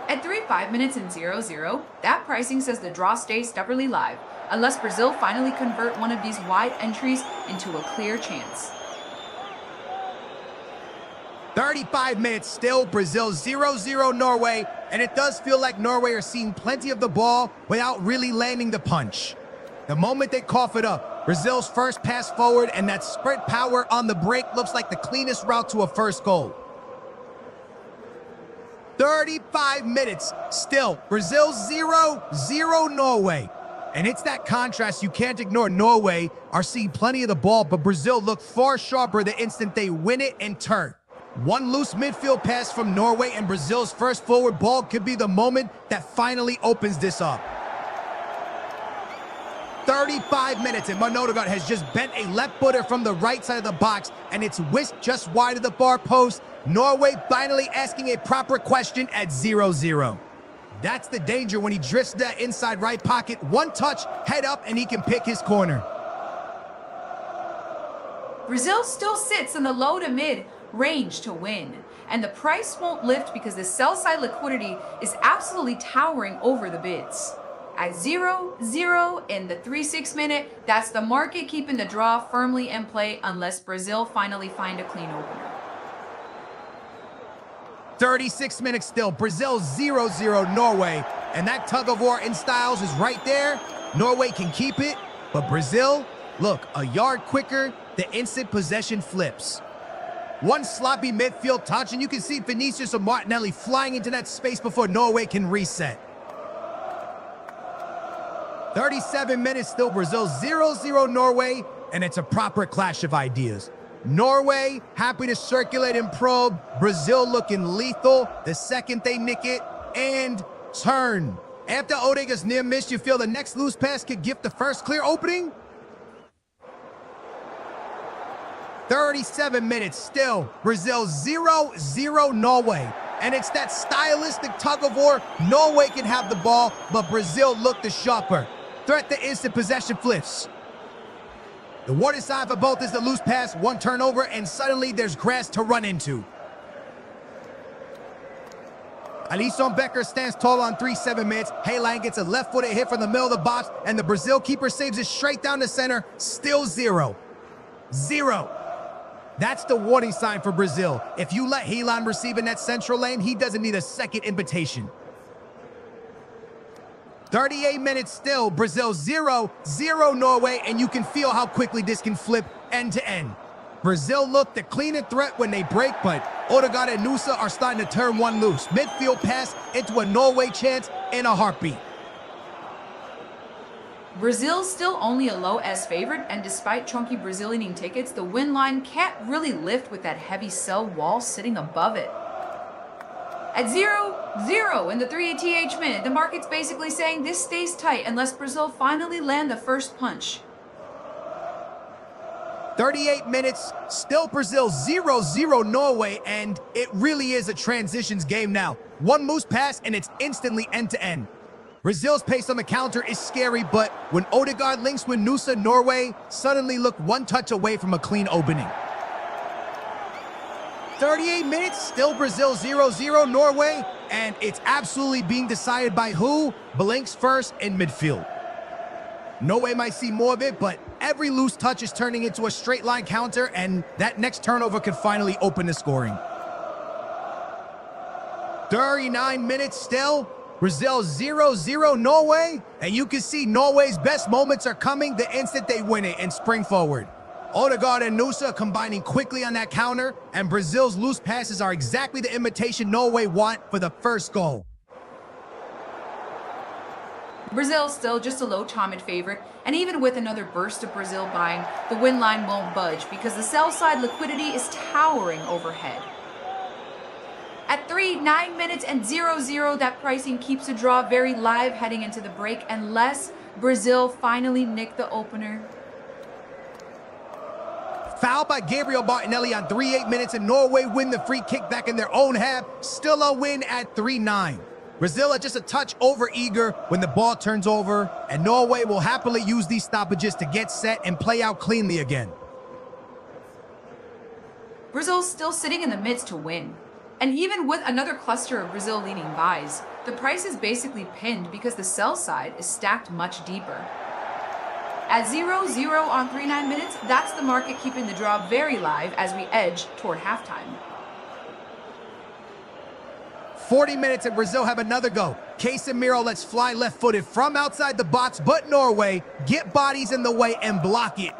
At 3-5 minutes and 0-0, that pricing says the draw stays stubbornly live, unless Brazil finally convert one of these wide entries into a clear chance. 35 minutes still, Brazil 0-0 Norway, and it does feel like Norway are seeing plenty of the ball without really landing the punch. The moment they cough it up, Brazil's first pass forward and that sprint power on the break looks like the cleanest route to a first goal. 35 minutes still, Brazil 0-0 Norway. And it's that contrast you can't ignore. Norway are seeing plenty of the ball, but Brazil look far sharper the instant they win it and turn. One loose midfield pass from Norway and Brazil's first forward ball could be the moment that finally opens this up. 35 minutes and Odegaard has just bent a left footer from the right side of the box and it's whisked just wide of the far post. Norway finally asking a proper question at 0-0. That's the danger when he drifts to that inside right pocket. One touch, head up, and he can pick his corner. Brazil still sits in the low to mid range to win. and the price won't lift because the sell side liquidity is absolutely towering over the bids. At 0-0 in the 3-6 minute, that's the market keeping the draw firmly in play unless Brazil finally find a clean opener. 36 minutes still, Brazil 0-0 Norway, and that tug of war in styles is right there. Norway can keep it, but Brazil, look, a yard quicker, the instant possession flips. One sloppy midfield touch, and you can see Vinicius or Martinelli flying into that space before Norway can reset. 37 minutes still, Brazil 0-0 Norway, and it's a proper clash of ideas. Norway happy to circulate and probe, Brazil looking lethal the second they nick it, and turn. After Odegaard's near miss, you feel the next loose pass could gift the first clear opening? 37 minutes still, Brazil 0-0 Norway. And it's that stylistic tug of war. Norway can have the ball, but Brazil look the sharper. Threat to instant possession flips. The warning sign for both is the loose pass, one turnover, and suddenly there's grass to run into. Alisson Becker stands tall on 3-7 minutes. Haaland gets a left-footed hit from the middle of the box, and the Brazil keeper saves it straight down the center. Still 0-0. That's the warning sign for Brazil. If you let Haaland receive in that central lane, he doesn't need a second invitation. 38 minutes still, Brazil 0-0 Norway, and you can feel how quickly this can flip end to end. Brazil look the cleaner threat when they break, but Odegaard and Nusa are starting to turn one loose. Midfield pass into a Norway chance in a heartbeat. Brazil's still only a low S favorite, and despite chunky Brazilian tickets, the win line can't really lift with that heavy sell wall sitting above it. At 0-0 in the 3/8 minute, the market's basically saying this stays tight unless Brazil finally land the first punch. 38 minutes, still Brazil 0-0 Norway, and it really is a transitions game now. One loose pass and it's instantly end-to-end. Brazil's pace on the counter is scary, but when Odegaard links with Nusa, Norway suddenly look one touch away from a clean opening. 38 minutes, still Brazil 0-0 Norway, and it's absolutely being decided by who blinks first in midfield. Norway might see more of it, but every loose touch is turning into a straight line counter, and that next turnover could finally open the scoring. 39 minutes still, Brazil 0-0 Norway, and you can see Norway's best moments are coming the instant they win it and spring forward. Odegaard and Nusa combining quickly on that counter, and Brazil's loose passes are exactly the imitation Norway want for the first goal. Brazil still just a low Tomid favorite, and even with another burst of Brazil buying, the win line won't budge because the sell side liquidity is towering overhead. At 9 minutes and 0-0, that pricing keeps the draw very live heading into the break unless Brazil finally nick the opener. Foul by Gabriel Martinelli on 3/8 minutes, and Norway win the free kick back in their own half. Still a win at 3-9. Brazil are just a touch over eager when the ball turns over, and Norway will happily use these stoppages to get set and play out cleanly again. Brazil's still sitting in the midst to win. And even with another cluster of Brazil leaning buys, the price is basically pinned because the sell side is stacked much deeper. At 0-0 on 39 minutes, that's the market keeping the draw very live as we edge toward halftime. 40 minutes and Brazil have another go. Casemiro lets fly left-footed from outside the box, but Norway get bodies in the way and block it.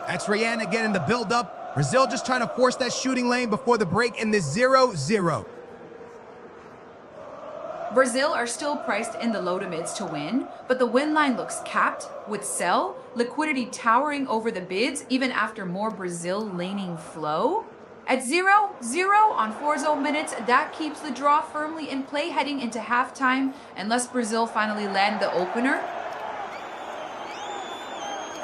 That's Ryan again in the build-up. Brazil just trying to force that shooting lane before the break in this 0-0. Brazil are still priced in the low to mids to win, but the win line looks capped with sell, liquidity towering over the bids even after more Brazil laning flow. At 0-0 on 4 minutes, that keeps the draw firmly in play heading into halftime unless Brazil finally land the opener.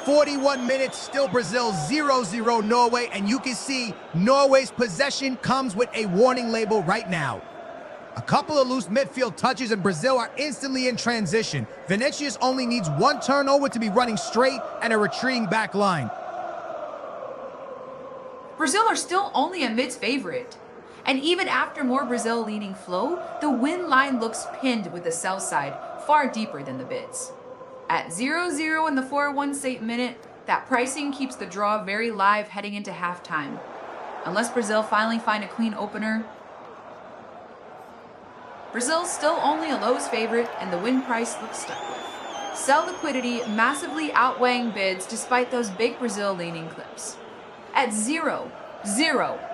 41 minutes, still Brazil 0-0 Norway, and you can see Norway's possession comes with a warning label right now. A couple of loose midfield touches and Brazil are instantly in transition. Vinicius only needs one turnover to be running straight and a retreating back line. Brazil are still only a mids favorite. And even after more Brazil leaning flow, the win line looks pinned with the sell side far deeper than the bids. At 0-0 in the 4-1 minute, that pricing keeps the draw very live heading into halftime. Unless Brazil finally find a clean opener, Brazil's still only a lows favorite and the win price looks stuck with. Sell liquidity massively outweighing bids despite those big Brazil leaning clips. At 0-0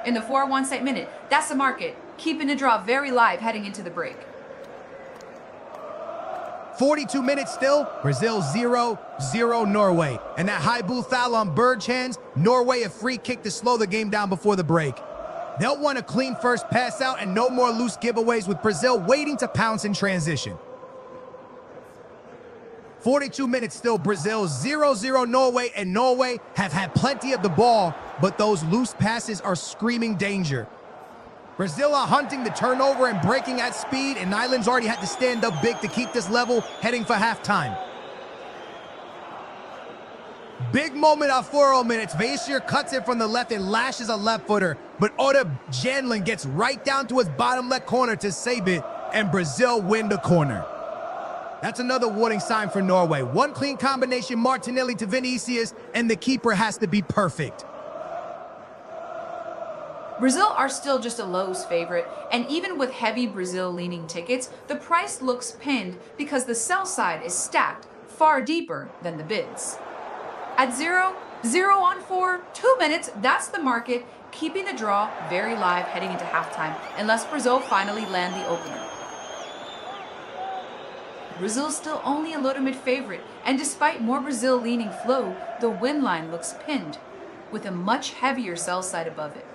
in the 4-1 minute, that's the market, keeping the draw very live heading into the break. 42 minutes still, Brazil 0-0 Norway. And that high bull foul on Berg's hands, Norway a free kick to slow the game down before the break. They'll want a clean first pass out and no more loose giveaways with Brazil waiting to pounce in transition. 42 minutes still, Brazil 0-0 Norway, and Norway have had plenty of the ball, but those loose passes are screaming danger. Brazil are hunting the turnover and breaking at speed, and Ireland's already had to stand up big to keep this level heading for halftime. Big moment at 40 minutes. Vaisier cuts it from the left and lashes a left footer, but Oda Janlin gets right down to his bottom left corner to save it, and Brazil win the corner. That's another warning sign for Norway. One clean combination, Martinelli to Vinicius, and the keeper has to be perfect. Brazil are still just a lows favorite, and even with heavy Brazil leaning tickets, the price looks pinned because the sell side is stacked far deeper than the bids. At 0-0 on 2 minutes, that's the market, keeping the draw very live heading into halftime, unless Brazil finally land the opener. Brazil's still only a low to mid favorite, and despite more Brazil leaning flow, the win line looks pinned, with a much heavier sell side above it.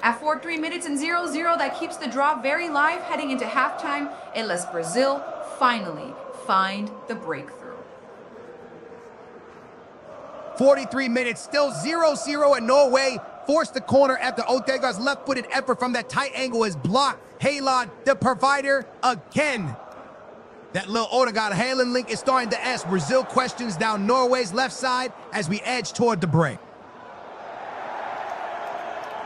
At 43 minutes and 0-0, that keeps the draw very live heading into halftime, unless Brazil finally find the breakthrough. 43 minutes, still 0-0, and Norway forced the corner after Odegaard's left-footed effort from that tight angle is blocked. Haaland, the provider, again. That little Odegaard-Haaland link is starting to ask Brazil questions down Norway's left side as we edge toward the break.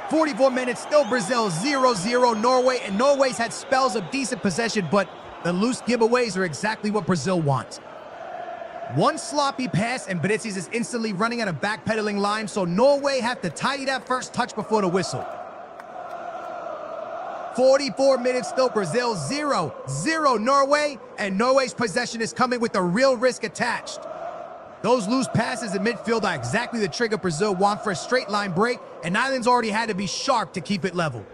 44 minutes, still Brazil 0-0 Norway, and Norway's had spells of decent possession, but the loose giveaways are exactly what Brazil wants. One sloppy pass and Vinicius is instantly running at a backpedaling line, so Norway have to tidy that first touch before the whistle. 44 minutes still, Brazil 0-0 Norway, and Norway's possession is coming with the real risk attached. Those loose passes in midfield are exactly the trigger Brazil want for a straight line break, and Ireland's already had to be sharp to keep it level.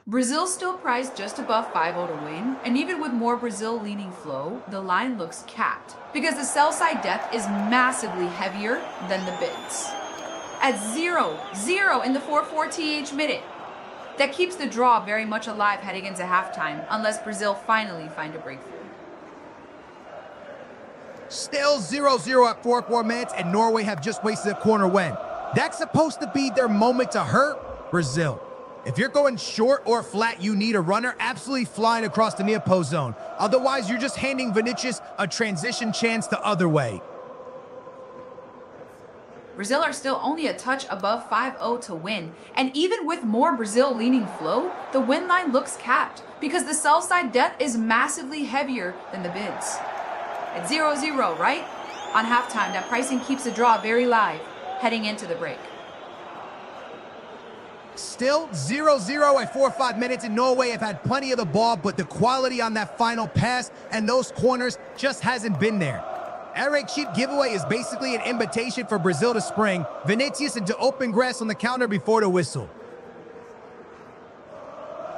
Brazil still priced just above 5-0 to win, and even with more Brazil leaning flow, the line looks capped because the sell side depth is massively heavier than the bids. At 0-0 in the 4-4 minute, that keeps the draw very much alive heading into halftime, unless Brazil finally find a breakthrough. Still 0-0 at 44 minutes, and Norway have just wasted a corner win. That's supposed to be their moment to hurt Brazil. If you're going short or flat, you need a runner absolutely flying across the near post zone. Otherwise, you're just handing Vinicius a transition chance the other way. Brazil are still only a touch above 5-0 to win, and even with more Brazil leaning flow, the win line looks capped because the sell side depth is massively heavier than the bids. At 0-0, right? On halftime, that pricing keeps the draw very live heading into the break. Still 0-0 at 4 or 5 minutes, and Norway have had plenty of the ball, but the quality on that final pass and those corners just hasn't been there. Eric cheap giveaway is basically an invitation for Brazil to spring Vinicius into open grass on the counter before the whistle.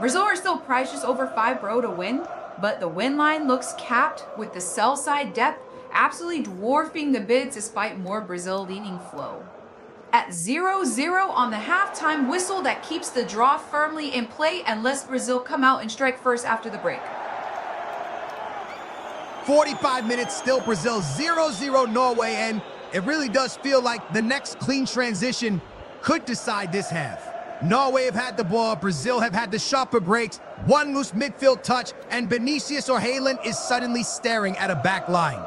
Brazil are still priced just over 5-0 to win, but the win line looks capped with the sell side depth absolutely dwarfing the bids despite more Brazil leaning flow. At 0-0 on the halftime whistle, that keeps the draw firmly in play unless Brazil come out and strike first after the break. 45 minutes still, Brazil 0-0 Norway, and it really does feel like the next clean transition could decide this half. Norway have had the ball, Brazil have had the sharper breaks, one loose midfield touch, and Vinicius or Haaland is suddenly staring at a back line.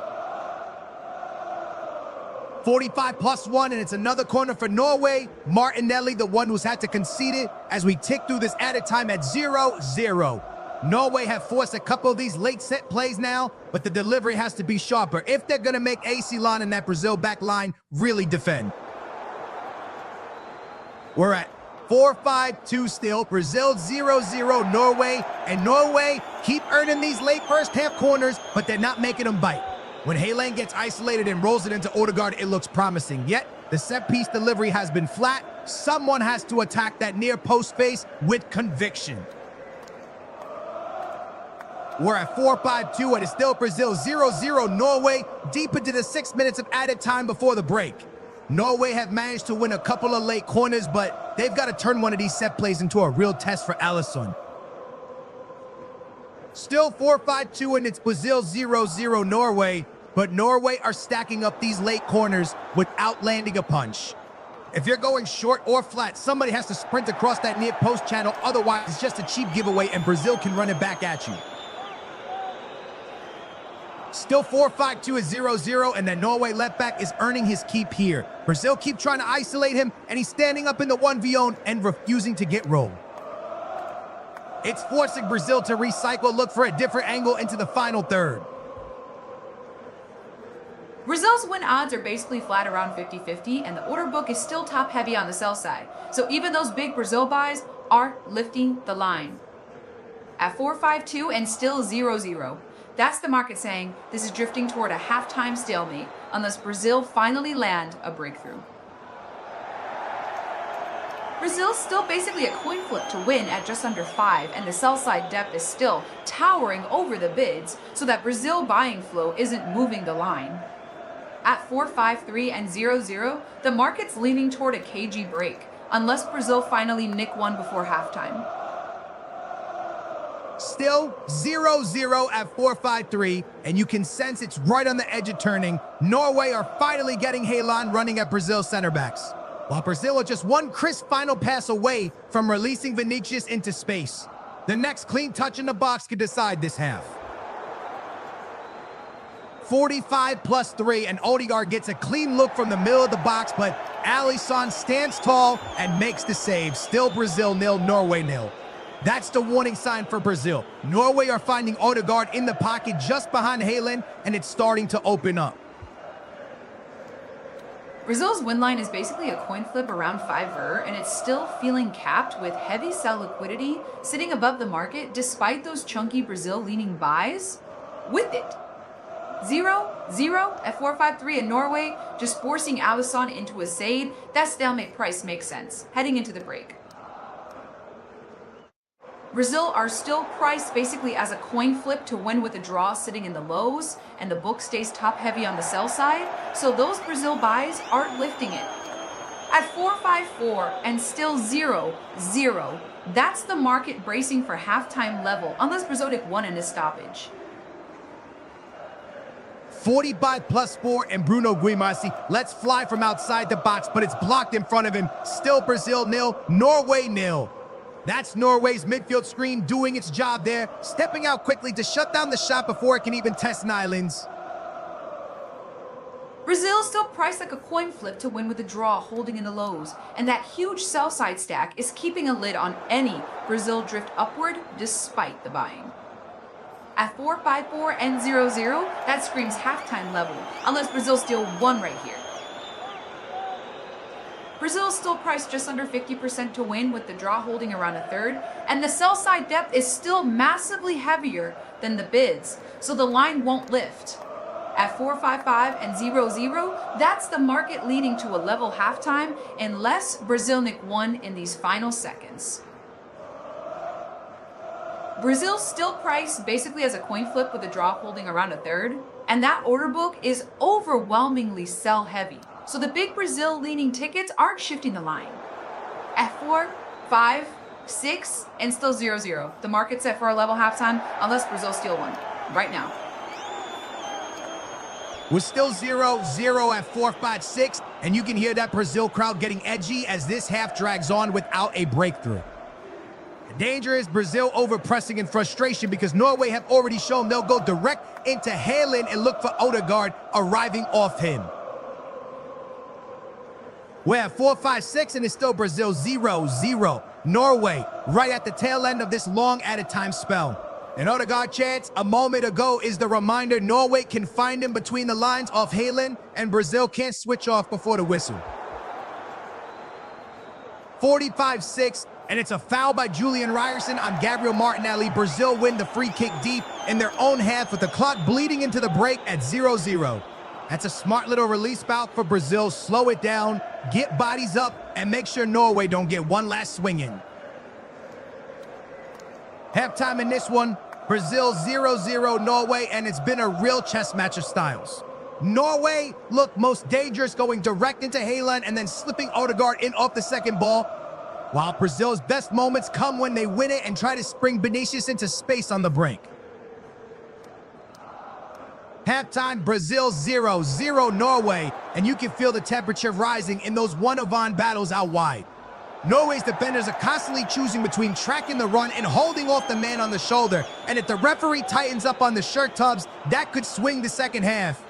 45 plus 1, and it's another corner for Norway. Martinelli, the one who's had to concede it as we tick through this added time at 0-0. Norway have forced a couple of these late set plays now, but the delivery has to be sharper if they're going to make AC Milan and that Brazil back line really defend. We're at 4-5-2 still. Brazil 0-0 Norway, and Norway keep earning these late first half corners, but they're not making them bite. When Haaland gets isolated and rolls it into Odegaard, it looks promising. Yet, the set-piece delivery has been flat. Someone has to attack that near post face with conviction. We're at 4-5-2, and it's still Brazil 0-0 Norway, deep into the 6 minutes of added time before the break. Norway have managed to win a couple of late corners, but they've got to turn one of these set plays into a real test for Alisson. Still 4-5-2, and it's Brazil 0-0 Norway, but Norway are stacking up these late corners without landing a punch. If you're going short or flat, somebody has to sprint across that near post channel, otherwise it's just a cheap giveaway and Brazil can run it back at you. Still 4-5-2 is 0-0, and the Norway left back is earning his keep here. Brazil keep trying to isolate him, and he's standing up in the 1v1 and refusing to get rolled. It's forcing Brazil to recycle, look for a different angle into the final third. Brazil's win odds are basically flat around 50-50, and the order book is still top heavy on the sell side. So even those big Brazil buys are lifting the line. At 4-5-2 and still 0-0. That's the market saying this is drifting toward a halftime stalemate unless Brazil finally land a breakthrough. Brazil's still basically a coin flip to win at just under 5, and the sell side depth is still towering over the bids, so that Brazil buying flow isn't moving the line. At 4-5-3 and 0-0, the market's leaning toward a cagey break, unless Brazil finally nick one before halftime. Still 0-0 at 4-5-3, and you can sense it's right on the edge of turning. Norway are finally getting Haaland running at Brazil's center backs, while Brazil are just one crisp final pass away from releasing Vinicius into space. The next clean touch in the box could decide this half. 45 plus 3, and Odegaard gets a clean look from the middle of the box, but Alisson stands tall and makes the save. Still Brazil 0, Norway 0. That's the warning sign for Brazil. Norway are finding Odegaard in the pocket just behind Haaland, and it's starting to open up. Brazil's win line is basically a coin flip around 5 and it's still feeling capped with heavy sell liquidity sitting above the market despite those chunky Brazil leaning buys. With it, 0-0 at 4-5-3 in Norway, just forcing Alisson into a sade. That stalemate price makes sense heading into the break. Brazil are still priced basically as a coin flip to win with a draw sitting in the lows, and the book stays top heavy on the sell side, so those Brazil buys aren't lifting it. At 4-5-4 and still 0-0, that's the market bracing for halftime level unless Brazil take one in a stoppage. 45 plus 4 and Bruno Guimasi lets fly from outside the box, but it's blocked in front of him. Still Brazil 0, Norway 0. That's Norway's midfield screen doing its job there, stepping out quickly to shut down the shot before it can even test Nyland's. Brazil still priced like a coin flip to win with a draw holding in the lows, and that huge sell side stack is keeping a lid on any Brazil drift upward despite the buying. At 4-5-4 and 0-0, that screams halftime level, unless Brazil steal one right here. Brazil is still priced just under 50% to win with the draw holding around a third, and the sell side depth is still massively heavier than the bids, so the line won't lift. At 4-5-5 and 0-0, that's the market leading to a level halftime unless Brazil nick one in these final seconds. Brazil's still priced basically as a coin flip with a draw holding around a third, and that order book is overwhelmingly sell heavy. So the big Brazil leaning tickets aren't shifting the line. At 4, 5, 6, and still 0-0. The market's set for a level halftime unless Brazil steal one. Right now. We're still 0-0 at 4-5-6, and you can hear that Brazil crowd getting edgy as this half drags on without a breakthrough. The danger is Brazil overpressing in frustration because Norway have already shown they'll go direct into Haaland and look for Odegaard arriving off him. We're at 4-5-6, and it's still Brazil 0-0. Norway right at the tail end of this long added time spell. An Odegaard chance a moment ago is the reminder Norway can find him between the lines off Haaland, and Brazil can't switch off before the whistle. 45-6, and it's a foul by Julian Ryerson on Gabriel Martinelli. Brazil win the free kick deep in their own half with the clock bleeding into the break at 0-0. That's a smart little release foul for Brazil. Slow it down, get bodies up, and make sure Norway don't get one last swing in. Halftime in this one, Brazil 0-0 Norway, and it's been a real chess match of styles. Norway looked most dangerous, going direct into Haaland and then slipping Odegaard in off the second ball, while Brazil's best moments come when they win it and try to spring Vinicius into space on the brink. Halftime, Brazil 0-0 Norway, and you can feel the temperature rising in those one-on-one battles out wide. Norway's defenders are constantly choosing between tracking the run and holding off the man on the shoulder, and if the referee tightens up on the shirt tubs, that could swing the second half.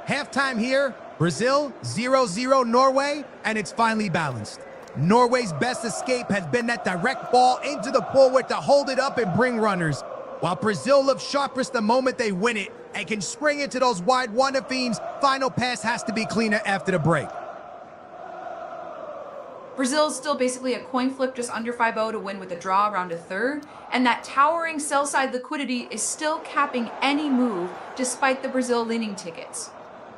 Halftime here, Brazil 0-0 Norway, and it's finally balanced. Norway's best escape has been that direct ball into the forward to hold it up and bring runners, while Brazil looks sharpest the moment they win it and can spring into those wide wonder fiends. Final pass has to be cleaner after the break. Brazil is still basically a coin flip just under 5-0 to win with a draw around a third, and that towering sell-side liquidity is still capping any move despite the Brazil leaning tickets.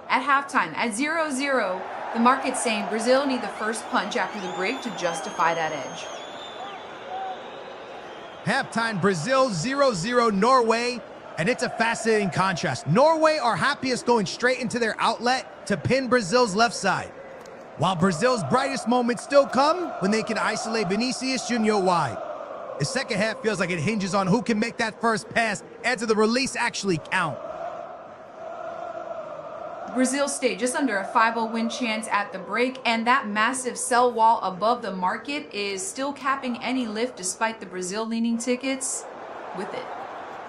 At halftime, at 0-0, the market's saying Brazil need the first punch after the break to justify that edge. Halftime, Brazil 0-0 Norway, and it's a fascinating contrast. Norway are happiest going straight into their outlet to pin Brazil's left side, while Brazil's brightest moments still come when they can isolate Vinicius Jr. wide. The second half feels like it hinges on who can make that first pass and to the release actually count. Brazil stayed just under a 5-0 win chance at the break, and that massive sell wall above the market is still capping any lift despite the Brazil leaning tickets with it.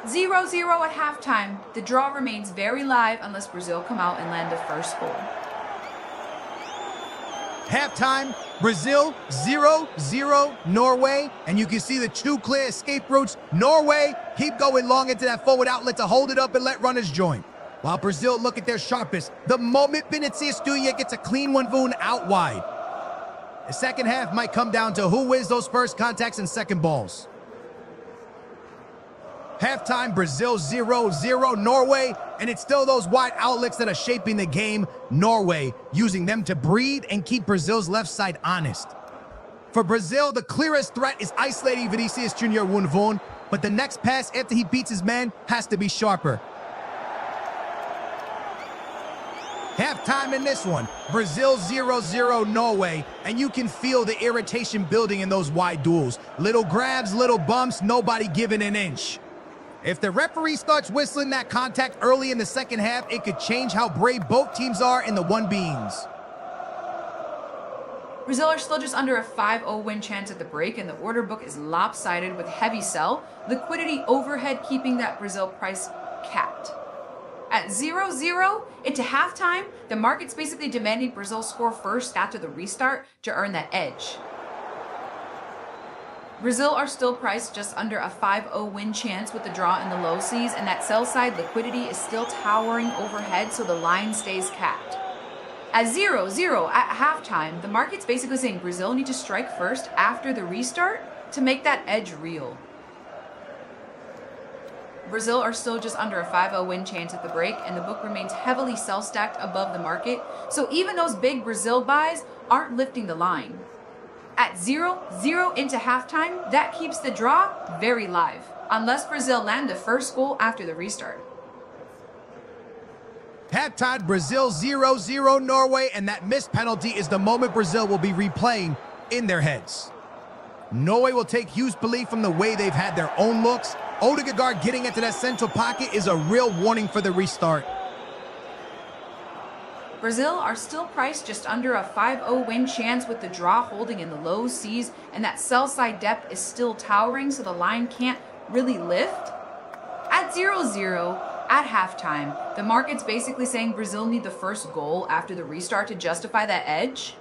0-0 at halftime. The draw remains very live unless Brazil come out and land the first goal. Halftime, Brazil 0-0 Norway, and you can see the two clear escape routes. Norway keep going long into that forward outlet to hold it up and let runners join, while Brazil look at their sharpest the moment Vinicius Jr. gets a clean one out wide. The second half might come down to who wins those first contacts and second balls. Halftime, Brazil 0-0 Norway, and it's still those wide outlets that are shaping the game. Norway using them to breathe and keep Brazil's left side honest. For Brazil, the clearest threat is isolating Vinicius Jr. but the next pass after he beats his man has to be sharper. Halftime in this one, Brazil 0-0 Norway, and you can feel the irritation building in those wide duels. Little grabs, little bumps, nobody giving an inch. If the referee starts whistling that contact early in the second half, it could change how brave both teams are in the one beings. Brazil are still just under a 5-0 win chance at the break, and the order book is lopsided with heavy sell. Liquidity overhead keeping that Brazil price capped. At 0-0 into halftime, the market's basically demanding Brazil score first after the restart to earn that edge. Brazil are still priced just under a 5-0 win chance with the draw in the low seas, and that sell side liquidity is still towering overhead, so the line stays capped. At 0-0 at halftime, the market's basically saying Brazil need to strike first after the restart to make that edge real. Brazil are still just under a 5-0 win chance at the break, and the book remains heavily sell-stacked above the market, so even those big Brazil buys aren't lifting the line. At 0-0 into halftime, that keeps the draw very live, unless Brazil land the first goal after the restart. Halftime, Brazil 0-0 Norway, and that missed penalty is the moment Brazil will be replaying in their heads. Norway will take huge belief from the way they've had their own looks. Odegaard getting into that central pocket is a real warning for the restart. Brazil are still priced just under a 5-0 win chance with the draw holding in the low seas, and that sell side depth is still towering, so the line can't really lift. At 0-0, At halftime, the market's basically saying Brazil need the first goal after the restart to justify that edge.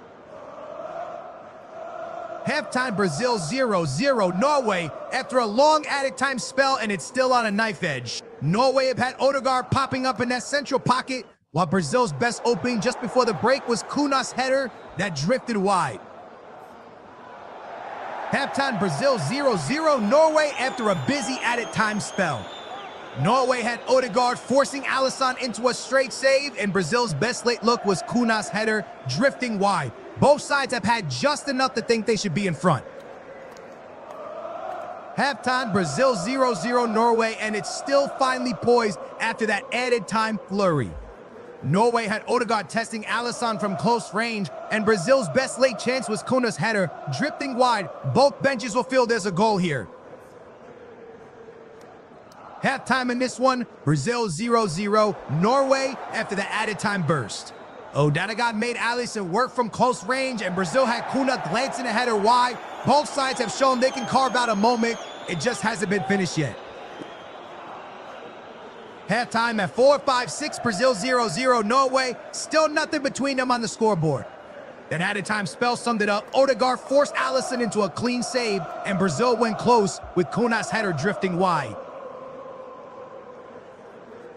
Halftime Brazil 0-0 Norway after a long added time spell, and it's still on a knife edge. Norway have had Odegaard popping up in that central pocket, while Brazil's best opening just before the break was Kuna's header that drifted wide. Halftime Brazil 0-0 Norway after a busy added time spell. Norway had Odegaard forcing Alisson into a straight save, and Brazil's best late look was Kuna's header drifting wide. Both sides have had just enough to think they should be in front. Halftime, Brazil 0-0 Norway, and it's still finally poised after that added time flurry. Norway had Odegaard testing Alisson from close range, and Brazil's best late chance was Kuna's header drifting wide. Both benches will feel there's a goal here. Halftime in this one, Brazil 0-0 Norway after the added time burst. Odegaard made Alisson work from close range, and Brazil had Kuna glancing the header wide. Both sides have shown they can carve out a moment. It just hasn't been finished yet. Halftime at 4-5-6, Brazil 0-0 Norway. Still nothing between them on the scoreboard. That added time spell summed it up. Odegaard forced Alisson into a clean save, and Brazil went close with Kuna's header drifting wide.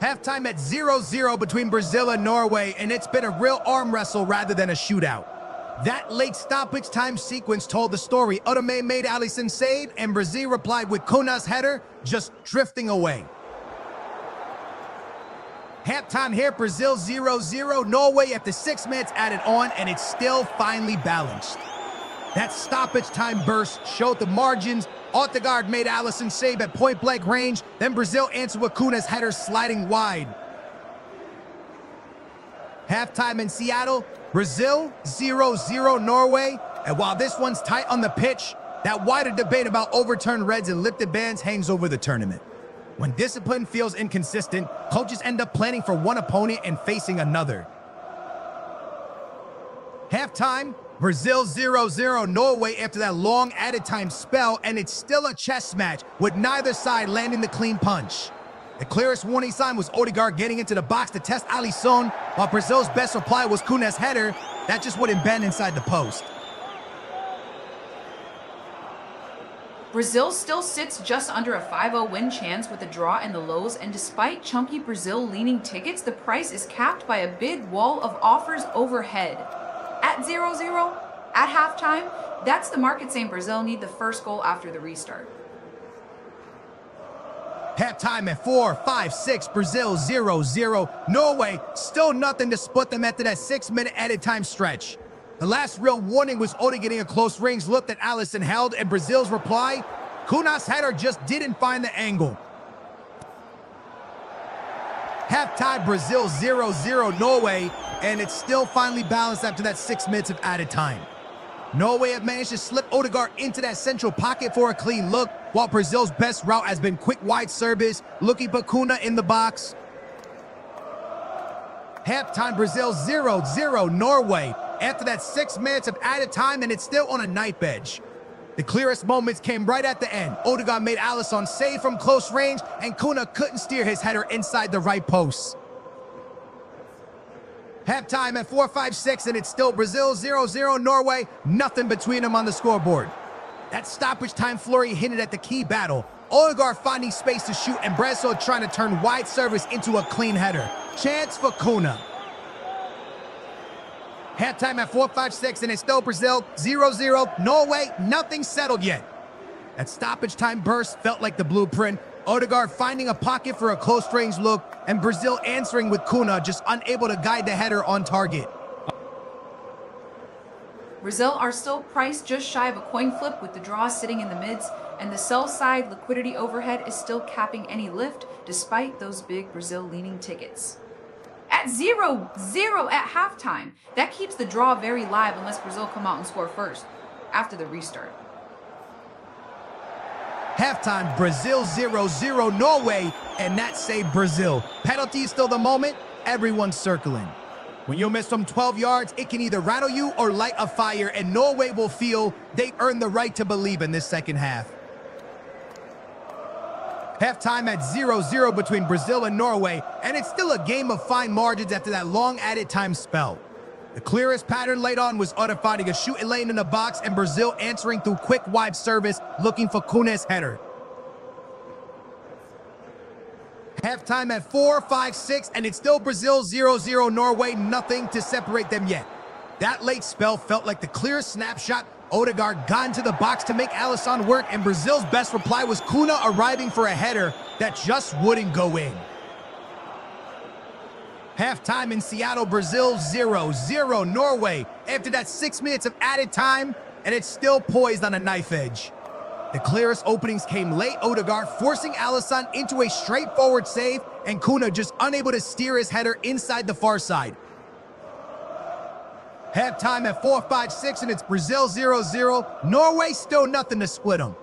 Halftime at 0-0 between Brazil and Norway, and it's been a real arm wrestle rather than a shootout. That late stoppage time sequence told the story. Odegaard made Alisson save, and Brazil replied with Kuna's header just drifting away. Halftime here, Brazil 0-0 Norway after 6 minutes added on, and it's still finally balanced. That stoppage time burst showed the margins. Odegaard made Alisson save at point-blank range. Then Brazil answered with Kuna's header sliding wide. Halftime in Seattle, Brazil 0-0 Norway. And while this one's tight on the pitch, that wider debate about overturned reds and lifted bans hangs over the tournament. When discipline feels inconsistent, coaches end up planning for one opponent and facing another. Halftime, Brazil 0-0 Norway after that long added time spell, and it's still a chess match with neither side landing the clean punch. The clearest warning sign was Odegaard getting into the box to test Alisson, while Brazil's best reply was Kuna's header that just wouldn't bend inside the post. Brazil still sits just under a 5-0 win chance with a draw in the lows, and despite chunky Brazil-leaning tickets, the price is capped by a big wall of offers overhead. At 0-0, at halftime, that's the market saying Brazil need the first goal after the restart. Halftime at 4-5-6, Brazil 0-0 Norway. Still nothing to split them after that 6-minute added time stretch. The last real warning was Odegaard getting a close range look that Alisson held, and Brazil's reply, Kuna's header just didn't find the angle. Halftime, Brazil 0-0 Norway, and it's still finally balanced after that 6 minutes of added time. Norway have managed to slip Odegaard into that central pocket for a clean look, while Brazil's best route has been quick wide service, looking for Kuna in the box. Halftime, Brazil 0-0 Norway after that 6 minutes of added time, and it's still on a knife edge. The clearest moments came right at the end. Odegaard made Alisson save from close range, and Kuna couldn't steer his header inside the right post. Halftime at 4-5-6, and it's still Brazil 0-0 Norway. Nothing between them on the scoreboard. That stoppage time flurry hinted at the key battle. Odegaard finding space to shoot, and Brazil trying to turn wide service into a clean header. Chance for Kuna. Halftime at 4-5-6, and it's still Brazil 0-0 Norway. Nothing settled yet. That stoppage time burst felt like the blueprint. Odegaard finding a pocket for a close-range look, and Brazil answering with Kuna just unable to guide the header on target. Brazil are still priced just shy of a coin flip, with the draw sitting in the mids, and the sell-side liquidity overhead is still capping any lift despite those big Brazil-leaning tickets. At 0-0 at halftime, that keeps the draw very live unless Brazil come out and score first after the restart. Halftime, Brazil 0-0 Norway, and that saved Brazil. Penalty still the moment, everyone's circling. When you miss from 12 yards, it can either rattle you or light a fire, and Norway will feel they earned the right to believe in this second half. Halftime at 0-0 between Brazil and Norway, and it's still a game of fine margins after that long added time spell. The clearest pattern laid on was Oda finding a shooting lane in the box and Brazil answering through quick wide service looking for Kuna's header. Halftime at 4-5-6, and it's still Brazil 0-0 Norway, nothing to separate them yet. That late spell felt like the clearest snapshot. Odegaard got into the box to make Alisson work, and Brazil's best reply was Kuna arriving for a header that just wouldn't go in. Halftime in Seattle, Brazil 0-0 Norway after that 6 minutes of added time, and it's still poised on a knife edge. The clearest openings came late, Odegaard forcing Alisson into a straightforward save, and Kuna just unable to steer his header inside the far side. Halftime at 4-5-6, and it's Brazil 0-0. Norway still nothing to split them.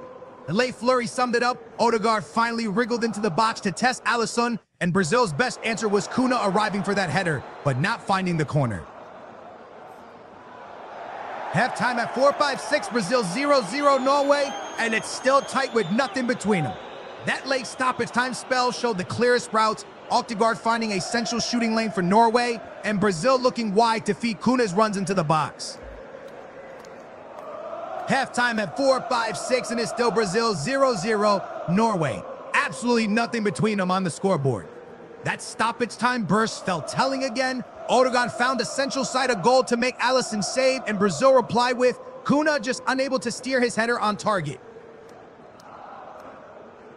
The late flurry summed it up. Odegaard finally wriggled into the box to test Alisson, and Brazil's best answer was Kuna arriving for that header, but not finding the corner. Halftime at 4-5-6, Brazil 0-0 Norway, and it's still tight with nothing between them. That late stoppage time spell showed the clearest routes, Odegaard finding a central shooting lane for Norway, and Brazil looking wide to feed Kuna's runs into the box. Halftime at 4-5-6, and it's still Brazil 0-0 Norway. Absolutely nothing between them on the scoreboard. That stoppage time burst felt telling again. Odegaard found a central side of goal to make Alisson save, and Brazil replied with Kuna just unable to steer his header on target.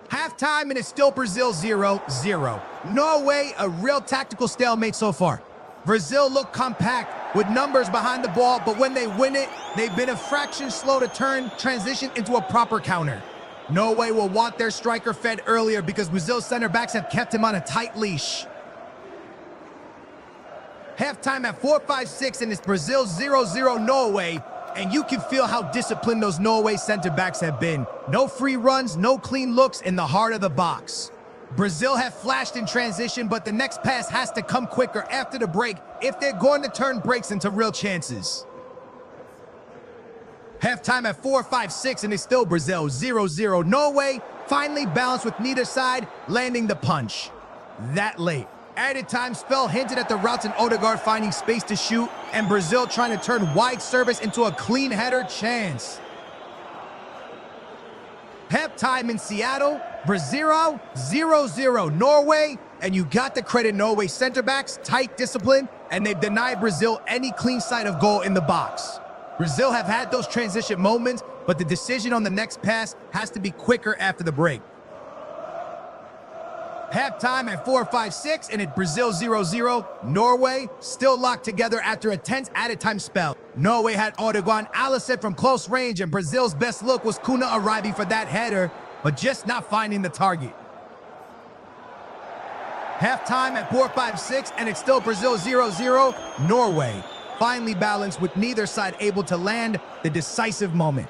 Halftime, and it's still Brazil 0-0. Norway, a real tactical stalemate so far. Brazil look compact with numbers behind the ball, but when they win it, they've been a fraction slow to turn transition into a proper counter. Norway will want their striker fed earlier because Brazil's center backs have kept him on a tight leash. Halftime at 4-5-6, and it's Brazil 0-0 Norway, and you can feel how disciplined those Norway center backs have been. No free runs, no clean looks in the heart of the box. Brazil have flashed in transition, but the next pass has to come quicker after the break if they're going to turn breaks into real chances. Halftime at 4-5-6, and it's still Brazil 0-0 Norway, finally balanced with neither side landing the punch. That late. Added time spell hinted at the routes and Odegaard finding space to shoot, and Brazil trying to turn wide service into a clean header chance. Halftime in Seattle, Brazil 0-0 Norway, and you got to credit Norway center backs, tight discipline, and they've denied Brazil any clean sight of goal in the box. Brazil have had those transition moments, but the decision on the next pass has to be quicker after the break. Halftime at 4-5-6, and it's Brazil 0-0. Norway still locked together after a tense added time spell. Norway had Odegaard and Alisson from close range, and Brazil's best look was Kuna arriving for that header, but just not finding the target. Halftime at 4-5-6, and it's still Brazil 0-0. Norway finally balanced with neither side able to land the decisive moment.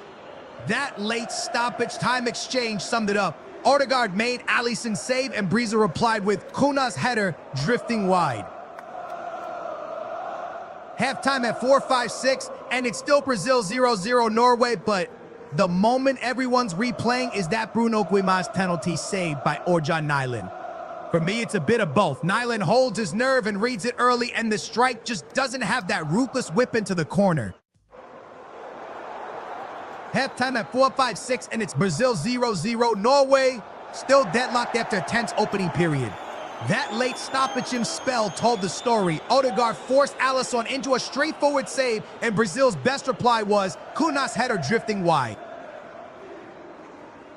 That late stoppage time exchange summed it up. Odegaard made Alisson save, and Breeza replied with Kuna's header drifting wide. Halftime at 4-5-6, and it's still Brazil 0-0 Norway, but the moment everyone's replaying is that Bruno Guimaraes penalty saved by Orjan Nyland. For me, it's a bit of both. Nyland holds his nerve and reads it early, and the strike just doesn't have that ruthless whip into the corner. Halftime at 4-5-6, and it's Brazil 0-0 Norway, still deadlocked after a tense opening period. That late stoppage and spell told the story. Odegaard forced Alisson into a straightforward save, and Brazil's best reply was Kuna's header drifting wide.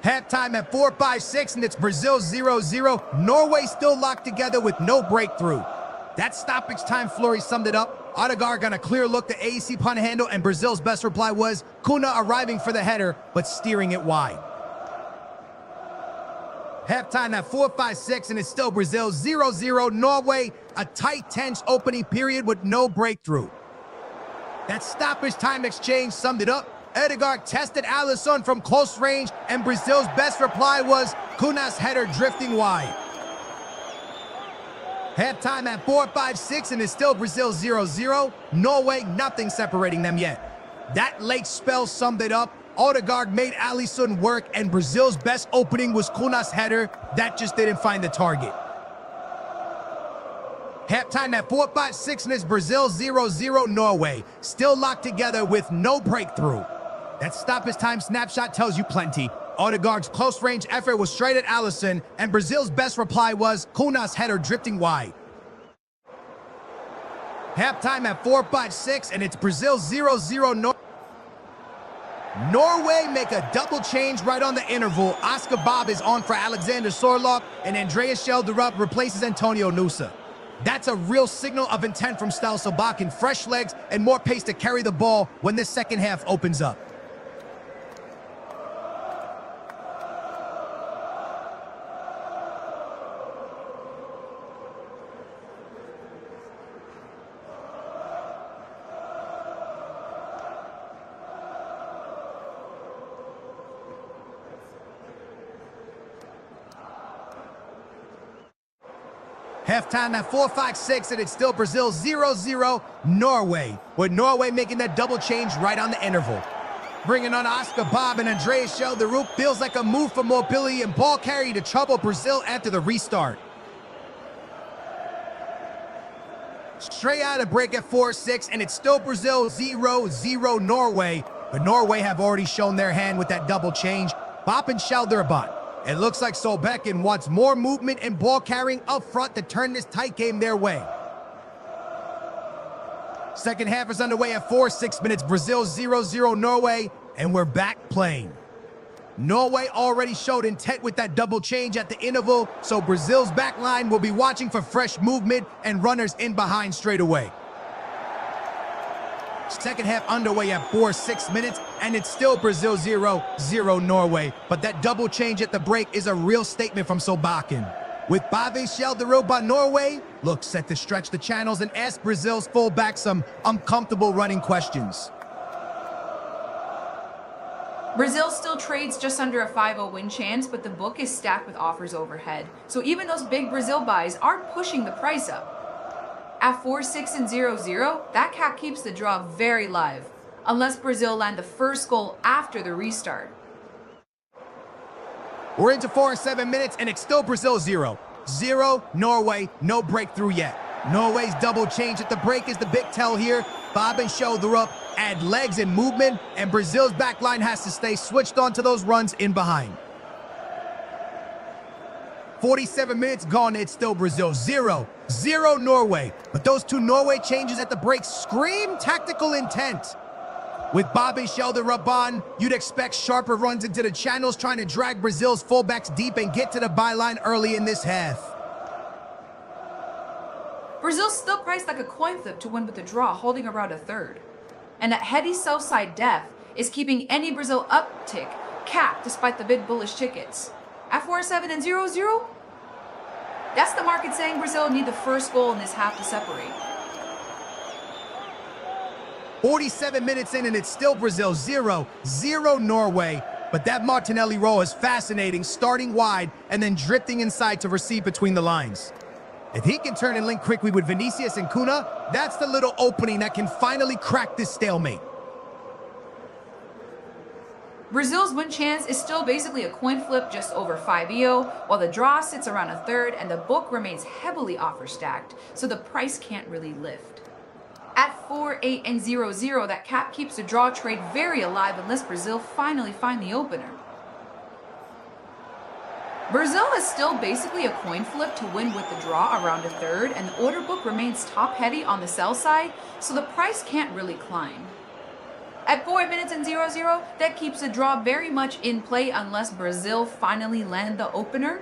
Halftime at 4-5-6, and it's Brazil 0-0. Norway still locked together with no breakthrough. That stoppage time flurry summed it up. Odegaard got a clear look to AEC punt handle, and Brazil's best reply was Kuna arriving for the header, but steering it wide. Halftime at 4-5-6, and it's still Brazil 0-0 Norway, a tight, tense opening period with no breakthrough. That stoppage time exchange summed it up. Odegaard tested Alisson from close range, and Brazil's best reply was Kuna's header drifting wide. Halftime at 4-5-6, and it's still Brazil 0-0. Norway, nothing separating them yet. That late spell summed it up. Odegaard made Alisson work, and Brazil's best opening was Kuna's header. That just didn't find the target. Halftime at 4-5-6, and it's Brazil 0-0 Norway. Still locked together with no breakthrough. That stoppage time snapshot tells you plenty. Odegaard's close-range effort was straight at Alisson, and Brazil's best reply was Kuna's header drifting wide. Halftime at 4-5-6, and it's Brazil 0-0 Norway. Norway make a double change right on the interval. Oscar Bob is on for Alexander Sorloth, and Andreas Schelderup replaces Antonio Nusa. That's a real signal of intent from Stal Sobakin. Fresh legs and more pace to carry the ball when this second half opens up. Halftime at 4-5-6, and it's still Brazil 0-0 Norway, with Norway making that double change right on the interval. Bringing on Oscar Bob and Andreas Schelderup feels like a move for mobility and ball carry to trouble Brazil after the restart. Straight out of break at 4-6, and it's still Brazil 0-0 Norway, but Norway have already shown their hand with that double change. Bob and Schelderup. It looks like Solbakken wants more movement and ball carrying up front to turn this tight game their way. Second half is underway at 4-6 minutes. Brazil 0-0 Norway, and we're back playing. Norway already showed intent with that double change at the interval, so Brazil's back line will be watching for fresh movement and runners in behind straight away. Second half underway at 4-6 minutes, and it's still Brazil 0-0 Norway. But that double change at the break is a real statement from Solbakken. With Bave Schelderup by Norway, looks set to stretch the channels and ask Brazil's fullback some uncomfortable running questions. Brazil still trades just under a 5-0 win chance, but the book is stacked with offers overhead. So even those big Brazil buys aren't pushing the price up. At 4-6 and 0-0, that cap keeps the draw very live, unless Brazil land the first goal after the restart. We're into 4 and 7 minutes, and it's still Brazil 0-0 Norway, no breakthrough yet. Norway's double change at the break is the big tell here. Bob and Schelderup add legs and movement, and Brazil's backline has to stay switched on to those runs in behind. 47 minutes gone, it's still Brazil 0-0 Norway. But those two Norway changes at the break scream tactical intent. With Bob and Schelderup on, you'd expect sharper runs into the channels, trying to drag Brazil's fullbacks deep and get to the byline early in this half. Brazil's still priced like a coin flip to win with the draw, holding around a third. And that heady south side depth is keeping any Brazil uptick capped despite the big bullish tickets. At 4-7 and 0-0, that's the market saying Brazil need the first goal in this half to separate. 47 minutes in, and it's still Brazil 0-0 Norway. But that Martinelli roll is fascinating, starting wide and then drifting inside to receive between the lines. If he can turn and link quickly with Vinicius and Kuna, that's the little opening that can finally crack this stalemate. Brazil's win chance is still basically a coin flip just over 5-0, while the draw sits around a third and the book remains heavily offer stacked, so the price can't really lift. At 4-8 and 0-0, that cap keeps the draw trade very alive unless Brazil finally find the opener. Brazil is still basically a coin flip to win with the draw around a third, and the order book remains top heavy on the sell side, so the price can't really climb. At 4 minutes and 0-0, that keeps the draw very much in play unless Brazil finally land the opener.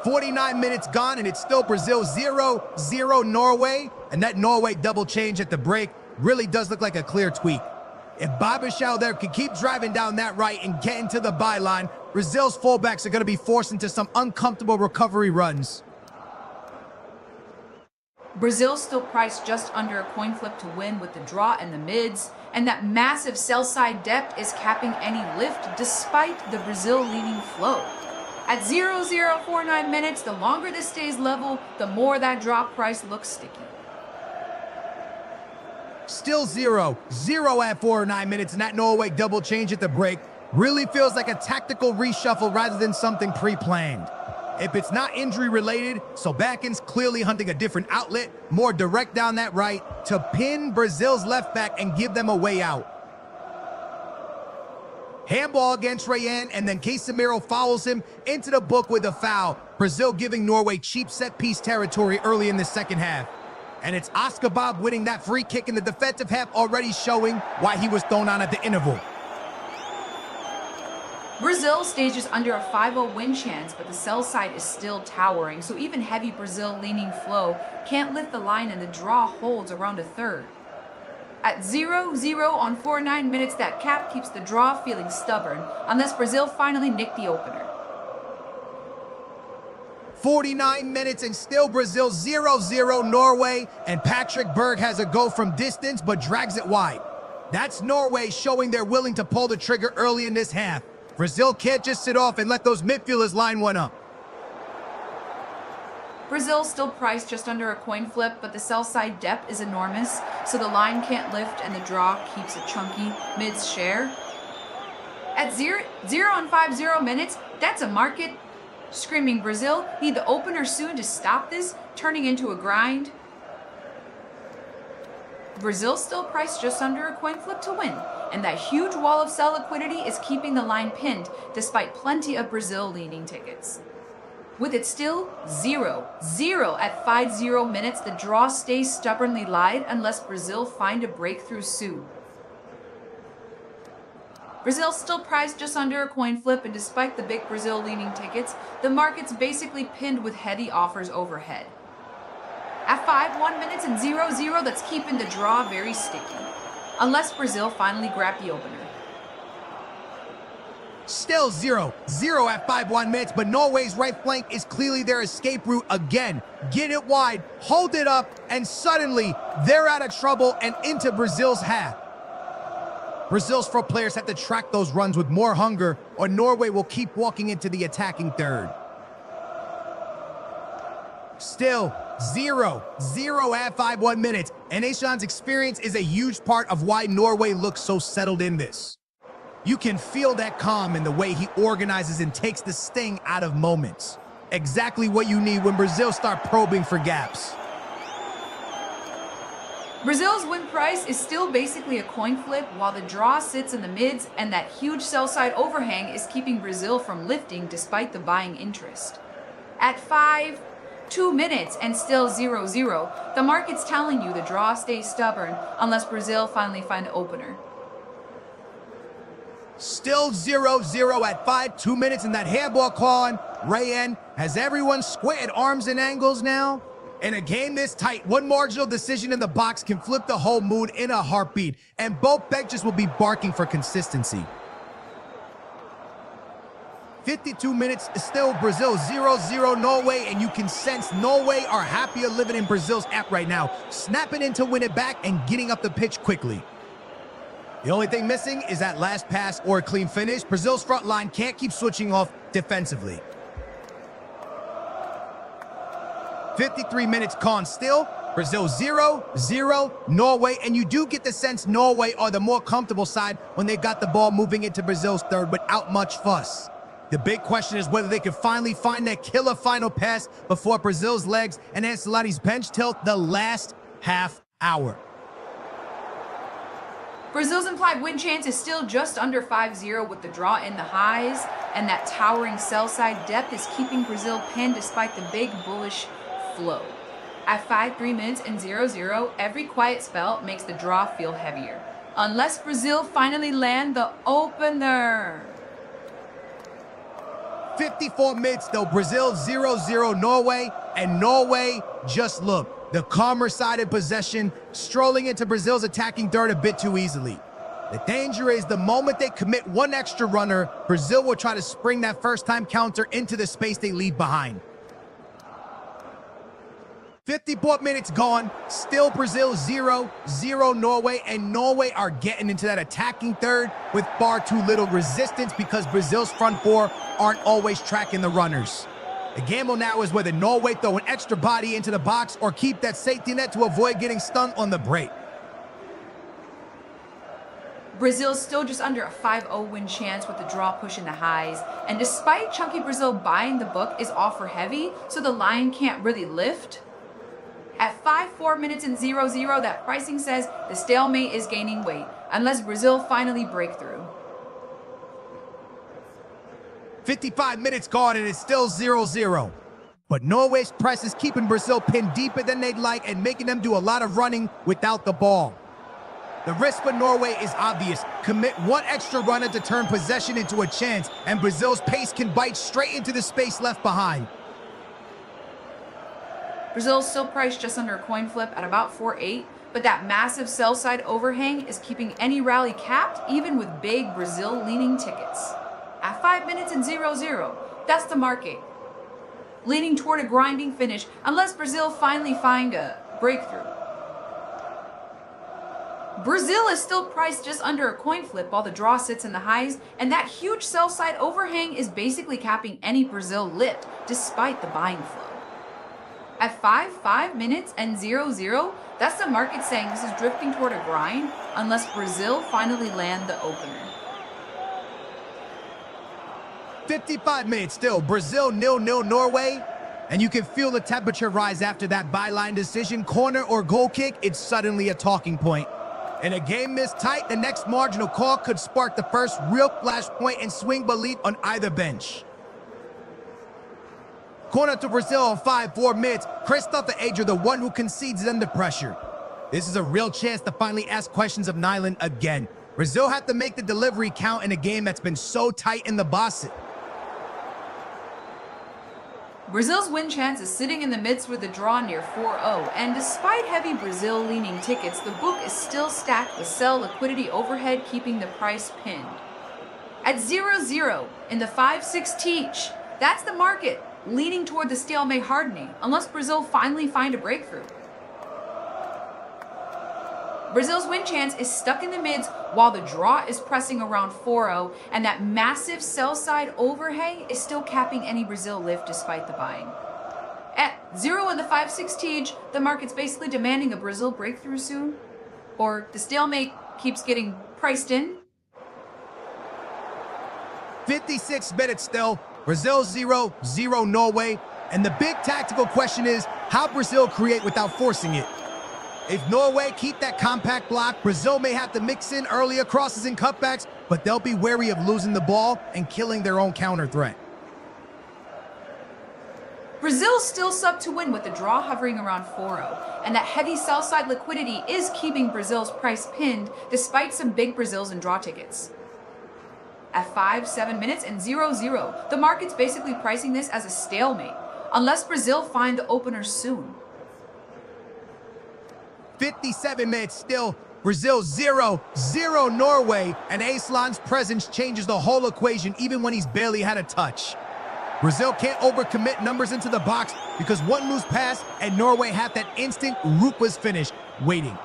49 minutes gone, and it's still Brazil 0-0 Norway. And that Norway double change at the break really does look like a clear tweak. If Babachal there can keep driving down that right and get into the byline, Brazil's fullbacks are going to be forced into some uncomfortable recovery runs. Brazil's still priced just under a coin flip to win with the draw and the mids, and that massive sell side depth is capping any lift despite the Brazil leaning flow. At 0-0 49 minutes, the longer this stays level, the more that draw price looks sticky. Still 0-0 at 4 or 9 minutes, and that Norway double change at the break really feels like a tactical reshuffle rather than something pre-planned. If it's not injury-related, Solbakkens clearly hunting a different outlet, more direct down that right, to pin Brazil's left back and give them a way out. Handball against Rayan, and then Casemiro follows him into the book with a foul. Brazil giving Norway cheap set-piece territory early in the second half. And it's Oscar Bob winning that free kick in the defensive half, already showing why he was thrown on at the interval. Brazil stages under a 5-0 win chance, but the sell side is still towering, so even heavy Brazil-leaning flow can't lift the line, and the draw holds around a third. At 0-0 on 4-9 minutes, that cap keeps the draw feeling stubborn, unless Brazil finally nick the opener. 49 minutes and still Brazil 0-0 Norway, and Patrick Berg has a go from distance but drags it wide. That's Norway showing they're willing to pull the trigger early in this half. Brazil can't just sit off and let those midfielders line one up. Brazil still priced just under a coin flip, but the sell side depth is enormous, so the line can't lift and the draw keeps a chunky mids share. At 0 on 5-0 minutes, that's a market. Screaming Brazil need the opener soon to stop this, turning into a grind. Brazil still priced just under a coin flip to win, and that huge wall of sell liquidity is keeping the line pinned despite plenty of Brazil leaning tickets. With it still 0-0 at 5-0 minutes, the draw stays stubbornly live unless Brazil find a breakthrough soon. Brazil still priced just under a coin flip, and despite the big Brazil leaning tickets, the market's basically pinned with heady offers overhead. At 5-1 minutes and 0-0, that's keeping the draw very sticky, unless Brazil finally grab the opener. Still 0-0 at 5-1 minutes, but Norway's right flank is clearly their escape route again. Get it wide, hold it up, and suddenly they're out of trouble and into Brazil's half. Brazil's front players have to track those runs with more hunger, or Norway will keep walking into the attacking third. Still 0-0 at 5-1 minutes, and Aishan's experience is a huge part of why Norway looks so settled in this. You can feel that calm in the way he organizes and takes the sting out of moments. Exactly what you need when Brazil start probing for gaps. Brazil's win price is still basically a coin flip, while the draw sits in the mids, and that huge sell side overhang is keeping Brazil from lifting despite the buying interest. At 5-2 minutes and still 0-0, the market's telling you the draw stays stubborn unless Brazil finally find the opener. Still 0-0 at 5-2 minutes, and that handball call on Rayan has everyone squared arms and angles now. In a game this tight, one marginal decision in the box can flip the whole mood in a heartbeat, and both benches will be barking for consistency. 52 minutes, still Brazil 0-0 Norway, and you can sense Norway are happier living in Brazil's app right now, snapping in to win it back and getting up the pitch quickly. The only thing missing is that last pass or a clean finish. Brazil's front line can't keep switching off defensively. 53 minutes gone still. Brazil 0-0 Norway, and you do get the sense Norway are the more comfortable side when they got the ball moving into Brazil's third without much fuss. The big question is whether they can finally find that killer final pass before Brazil's legs and Ancelotti's bench tilt the last half hour. Brazil's implied win chance is still just under 5-0 with the draw in the highs, and that towering sell side depth is keeping Brazil pinned despite the big bullish flow. At 5-3 minutes and 0-0, every quiet spell makes the draw feel heavier, unless Brazil finally land the opener. 54 minutes though, Brazil 0-0 Norway, and Norway just look. The calmer side in possession, strolling into Brazil's attacking third a bit too easily. The danger is the moment they commit one extra runner, Brazil will try to spring that first-time counter into the space they leave behind. 54 minutes gone, still Brazil 0-0 Norway, and Norway are getting into that attacking third with far too little resistance because Brazil's front four aren't always tracking the runners. The gamble now is whether Norway throw an extra body into the box or keep that safety net to avoid getting stung on the break. Brazil's still just under a 5-0 win chance with the draw pushing the highs. And despite chunky Brazil buying, the book is offer heavy, so the line can't really lift. At 4 minutes and 0-0, that pricing says the stalemate is gaining weight, unless Brazil finally break through. 55 minutes gone and it's still 0-0. But Norway's press is keeping Brazil pinned deeper than they'd like and making them do a lot of running without the ball. The risk for Norway is obvious. Commit one extra runner to turn possession into a chance, and Brazil's pace can bite straight into the space left behind. Brazil's still priced just under a coin flip at about 4.8, but that massive sell side overhang is keeping any rally capped, even with big Brazil leaning tickets. At 5 minutes and 0-0, that's the market, leaning toward a grinding finish unless Brazil finally find a breakthrough. Brazil is still priced just under a coin flip while the draw sits in the highs, and that huge sell side overhang is basically capping any Brazil lift despite the buying flow. At 5 minutes and 0-0, that's the market saying this is drifting toward a grind unless Brazil finally land the opener. 55 minutes still, Brazil 0-0 Norway. And you can feel the temperature rise after that byline decision, corner or goal kick, it's suddenly a talking point. In a game this tight, the next marginal call could spark the first real flashpoint and swing belief on either bench. Corner to Brazil on 4 minutes. Christopher Adrian, the one who concedes under pressure. This is a real chance to finally ask questions of Nyland again. Brazil had to make the delivery count in a game that's been so tight in the box. Brazil's win chance is sitting in the midst with a draw near 4-0, and despite heavy Brazil-leaning tickets, the book is still stacked with sell liquidity overhead, keeping the price pinned. At 0-0 in the 5-6 teach, that's the market, leaning toward the stalemate hardening, unless Brazil finally find a breakthrough. Brazil's win chance is stuck in the mids while the draw is pressing around 4-0, and that massive sell side overhang is still capping any Brazil lift despite the buying. At 0 in the 5-6 teach, the market's basically demanding a Brazil breakthrough soon, or the stalemate keeps getting priced in. 56 minutes still, Brazil 0-0 Norway, and the big tactical question is how Brazil create without forcing it. If Norway keep that compact block, Brazil may have to mix in earlier crosses and cutbacks, but they'll be wary of losing the ball and killing their own counter threat. Brazil's still sub to win with the draw hovering around 4-0, and that heavy sell side liquidity is keeping Brazil's price pinned despite some big Brazils and draw tickets. At 7 minutes and 0-0, the market's basically pricing this as a stalemate, unless Brazil find the opener soon. 57 minutes still, Brazil 0-0 Norway, and Aslan's presence changes the whole equation even when he's barely had a touch. Brazil can't overcommit numbers into the box because one loose pass and Norway have that instant ruthless finish waiting.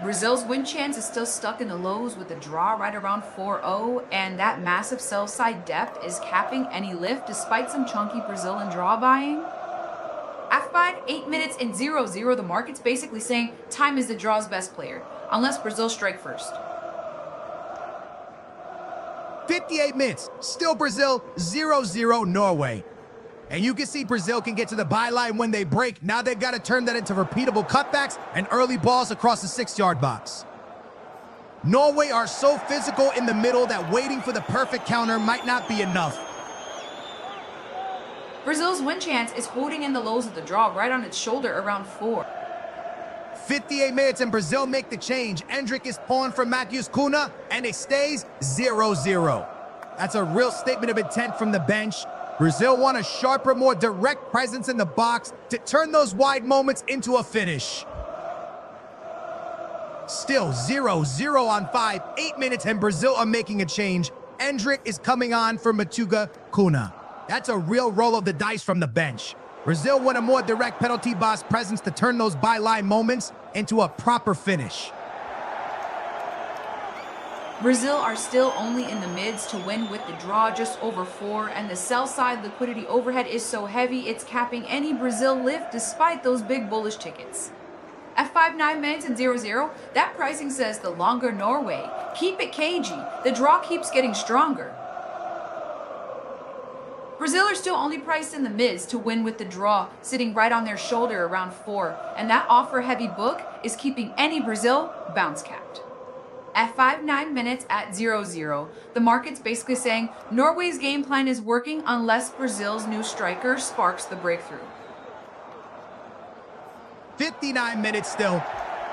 Brazil's win chance is still stuck in the lows with the draw right around 4-0, and that massive sell side depth is capping any lift despite some chunky Brazil and draw buying. At 8 minutes and 0-0, the market's basically saying time is the draw's best player, unless Brazil strike first. 58 minutes, still Brazil 0-0 Norway. And you can see Brazil can get to the byline when they break. Now they've got to turn that into repeatable cutbacks and early balls across the 6-yard box. Norway are so physical in the middle that waiting for the perfect counter might not be enough. Brazil's win chance is holding in the lows of the draw right on its shoulder around 4. 58 minutes and Brazil make the change. Endrick is pulling for Matthews Cunha, and it stays 0-0. That's a real statement of intent from the bench. Brazil want a sharper, more direct presence in the box to turn those wide moments into a finish. Still 0-0 on 8 minutes, and Brazil are making a change. Endrick is coming on for Matuga Cunha. That's a real roll of the dice from the bench. Brazil want a more direct penalty box presence to turn those byline moments into a proper finish. Brazil are still only in the mids to win with the draw just over 4, and the sell side liquidity overhead is so heavy it's capping any Brazil lift despite those big bullish tickets. At 5-9 minutes and 0-0, that pricing says the longer Norway. Keep it cagey. The draw keeps getting stronger. Brazil are still only priced in the mids to win with the draw, sitting right on their shoulder around 4, and that offer-heavy book is keeping any Brazil bounce-capped. At 5-9 minutes at 0-0, the market's basically saying Norway's game plan is working unless Brazil's new striker sparks the breakthrough. 59 minutes still.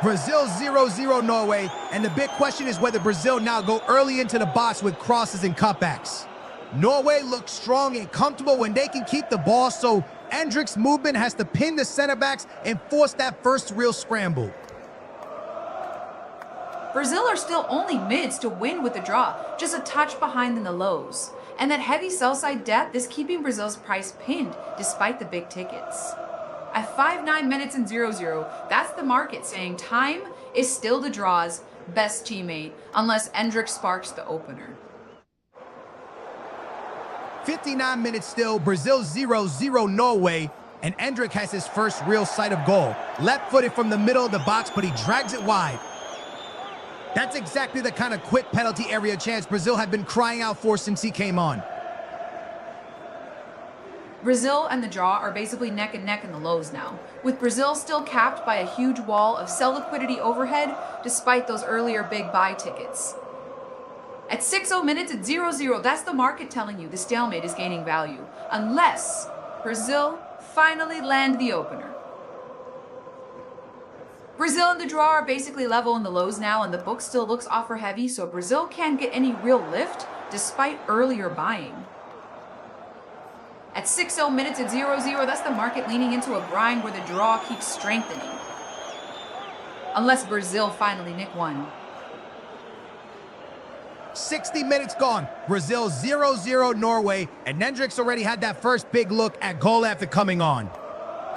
Brazil 0-0 Norway, and the big question is whether Brazil now go early into the box with crosses and cutbacks. Norway looks strong and comfortable when they can keep the ball, so Endrick's movement has to pin the center backs and force that first real scramble. Brazil are still only mids to win with the draw, just a touch behind in the lows. And that heavy sell-side depth is keeping Brazil's price pinned despite the big tickets. At 5-9 minutes and 0-0, that's the market saying time is still the draw's best teammate unless Endrick sparks the opener. 59 minutes still, Brazil 0-0 Norway, and Endrick has his first real sight of goal. Left-footed from the middle of the box, but he drags it wide. That's exactly the kind of quick penalty area chance Brazil have been crying out for since he came on. Brazil and the draw are basically neck and neck in the lows now, with Brazil still capped by a huge wall of sell liquidity overhead despite those earlier big buy tickets. At 6-0 minutes at 0-0, that's the market telling you the stalemate is gaining value, unless Brazil finally land the opener. Brazil and the draw are basically level in the lows now, and the book still looks offer heavy, so Brazil can't get any real lift despite earlier buying. At 6-0 minutes at 0-0, that's the market leaning into a grind where the draw keeps strengthening. Unless Brazil finally nick one. 60 minutes gone. Brazil 0-0 Norway, and Endrick's already had that first big look at goal after coming on.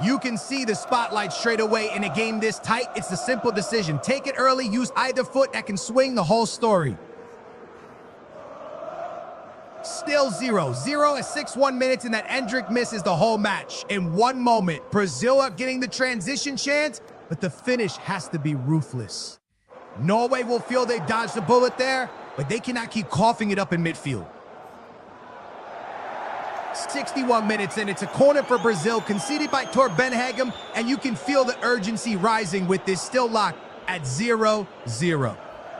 You can see the spotlight straight away. In a game this tight, it's a simple decision. Take it early, use either foot, that can swing the whole story. Still 0-0 at 6-1 minutes, and that Endrick misses the whole match. In one moment, Brazil are getting the transition chance, but the finish has to be ruthless. Norway will feel they dodged the bullet there, but they cannot keep coughing it up in midfield. 61 minutes, and it's a corner for Brazil, conceded by Torbenhagem, and you can feel the urgency rising with this still locked at 0-0.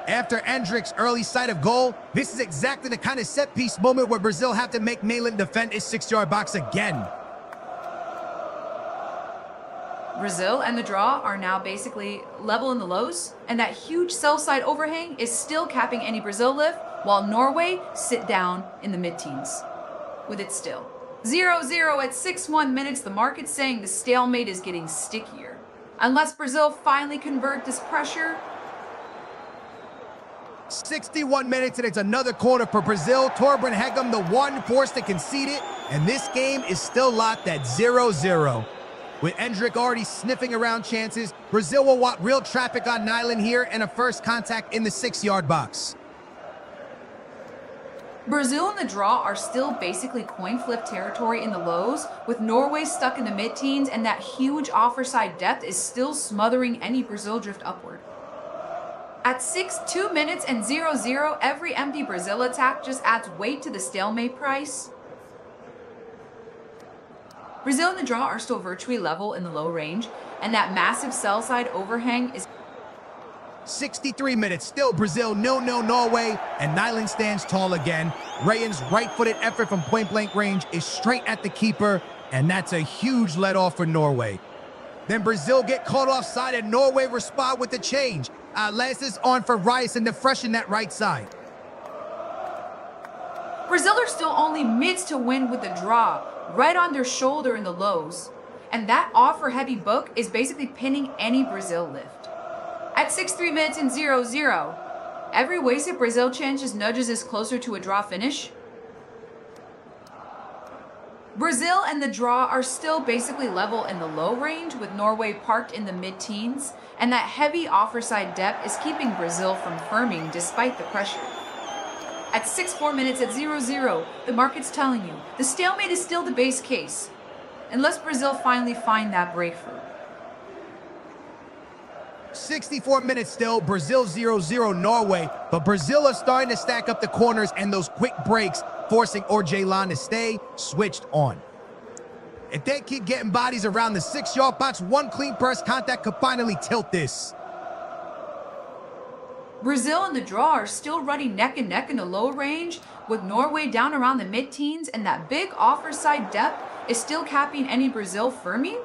After Endrick's early sight of goal, this is exactly the kind of set-piece moment where Brazil have to make Nayland defend his 6-yard box again. Brazil and the draw are now basically level in the lows, and that huge sell-side overhang is still capping any Brazil lift, while Norway sit down in the mid-teens. With it still 0-0 at 6-1 minutes, the market's saying the stalemate is getting stickier. Unless Brazil finally convert this pressure. 61 minutes, and it's another corner for Brazil. Torbenhagem, the one forced to concede it, and this game is still locked at 0-0. With Endrick already sniffing around chances, Brazil will want real traffic on Nayland here and a first contact in the 6-yard box. Brazil and the draw are still basically coin flip territory in the lows, with Norway stuck in the mid-teens, and that huge offer side depth is still smothering any Brazil drift upward. At 6-2 minutes and 0-0, every empty Brazil attack just adds weight to the stalemate price. Brazil and the draw are still virtually level in the low range, and that massive sell side overhang is 63 minutes, still Brazil 0-0 Norway, and Nayland stands tall again. Rayan's right-footed effort from point-blank range is straight at the keeper, and that's a huge let-off for Norway. Then Brazil get caught offside, and Norway respond with the change. Lasses on for Rice and to freshen that right side. Brazil are still only mids to win with the draw, right on their shoulder in the lows, and that offer-heavy book is basically pinning any Brazil lift. At 6-3 minutes and 0-0, every wasted Brazil chance just nudges us closer to a draw finish. Brazil and the draw are still basically level in the low range, with Norway parked in the mid-teens, and that heavy offer side depth is keeping Brazil from firming despite the pressure. At 6-4 minutes at 0-0, the market's telling you the stalemate is still the base case, unless Brazil finally find that breakthrough. 64 minutes still, Brazil 0-0 Norway, but Brazil is starting to stack up the corners and those quick breaks, forcing Orjelan to stay switched on. If they keep getting bodies around the 6-yard box, one clean first contact could finally tilt this. Brazil and the draw are still running neck and neck in the low range, with Norway down around the mid-teens, and that big offer side depth is still capping any Brazil firming.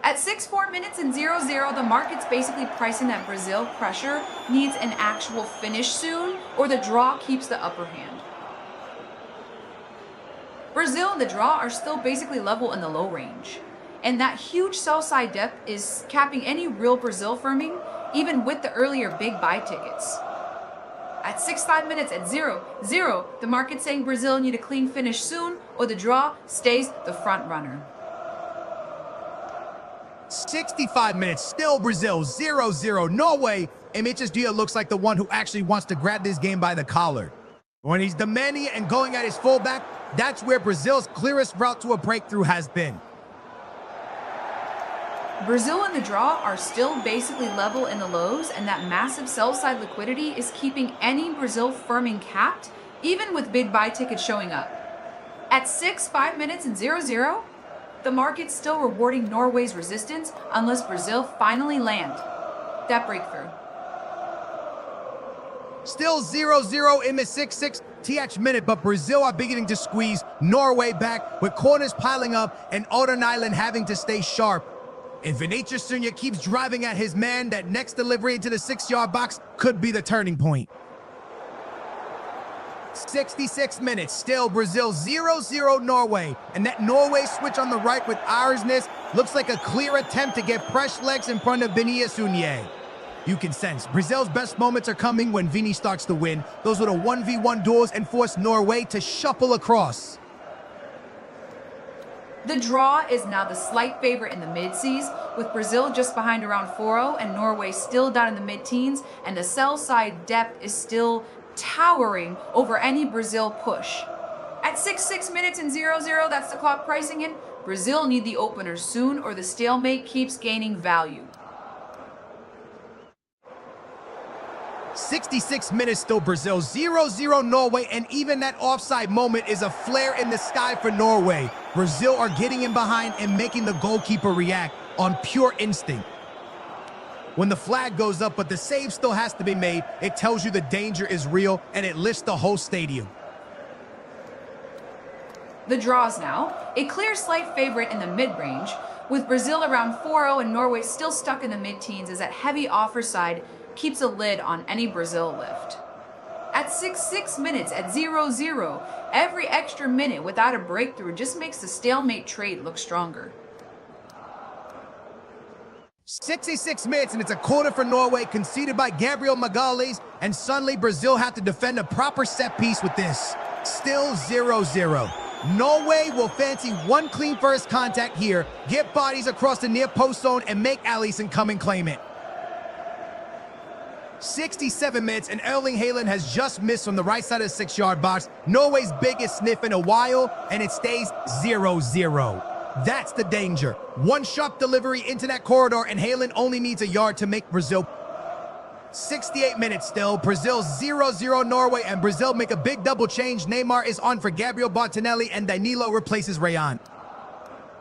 At 64 minutes and 0-0, the market's basically pricing that Brazil pressure needs an actual finish soon, or the draw keeps the upper hand. Brazil and the draw are still basically level in the low range, and that huge sell side depth is capping any real Brazil firming, even with the earlier big buy tickets. At 65 minutes at 0-0, the market's saying Brazil need a clean finish soon, or the draw stays the front runner. 65 minutes, still Brazil 0-0 Norway, and Mitch's Dia looks like the one who actually wants to grab this game by the collar. When he's demanding it and going at his fullback, that's where Brazil's clearest route to a breakthrough has been. Brazil and the draw are still basically level in the lows, and that massive sell side liquidity is keeping any Brazil firming capped, even with big buy tickets showing up. At 5 minutes and 0-0, the market's still rewarding Norway's resistance unless Brazil finally land that breakthrough. Still 0-0 in the 6-6 TH minute, but Brazil are beginning to squeeze Norway back with corners piling up and Northern Ireland having to stay sharp. If Vinicius Jr. keeps driving at his man, that next delivery into the 6-yard box could be the turning point. 66 minutes, still Brazil 0-0 Norway, and that Norway switch on the right with Arsnes looks like a clear attempt to get fresh legs in front of Vinicius Jr. You can sense Brazil's best moments are coming when Vini starts to win. Those were the 1v1 duels and force Norway to shuffle across. The draw is now the slight favorite in the mid-seas, with Brazil just behind around 4-0 and Norway still down in the mid-teens, and the sell side depth is still towering over any Brazil push. At 6 minutes and 0-0, that's the clock pricing in. Brazil need the opener soon, or the stalemate keeps gaining value. 66 minutes still Brazil 0-0 Norway, and even that offside moment is a flare in the sky for Norway. Brazil are getting in behind and making the goalkeeper react on pure instinct. When the flag goes up but the save still has to be made, it tells you the danger is real and it lifts the whole stadium. The draws now, a clear slight favorite in the mid-range, with Brazil around 4-0 and Norway still stuck in the mid-teens as that heavy offer side keeps a lid on any Brazil lift. At 6 minutes at 0-0, every extra minute without a breakthrough just makes the stalemate trade look stronger. 66 minutes and it's a corner for Norway conceded by Gabriel Magalhães, and suddenly Brazil have to defend a proper set piece with this. Still 0-0. Norway will fancy one clean first contact here, get bodies across the near post zone and make Alisson come and claim it. 67 minutes and Erling Haaland has just missed from the right side of the 6-yard box. Norway's biggest sniff in a while, and it stays 0-0. That's the danger. One sharp delivery into that corridor and Haaland only needs a yard to make Brazil. 68 minutes still, Brazil 0-0 Norway, and Brazil make a big double change. Neymar is on for Gabriel Martinelli and Danilo replaces Rayan.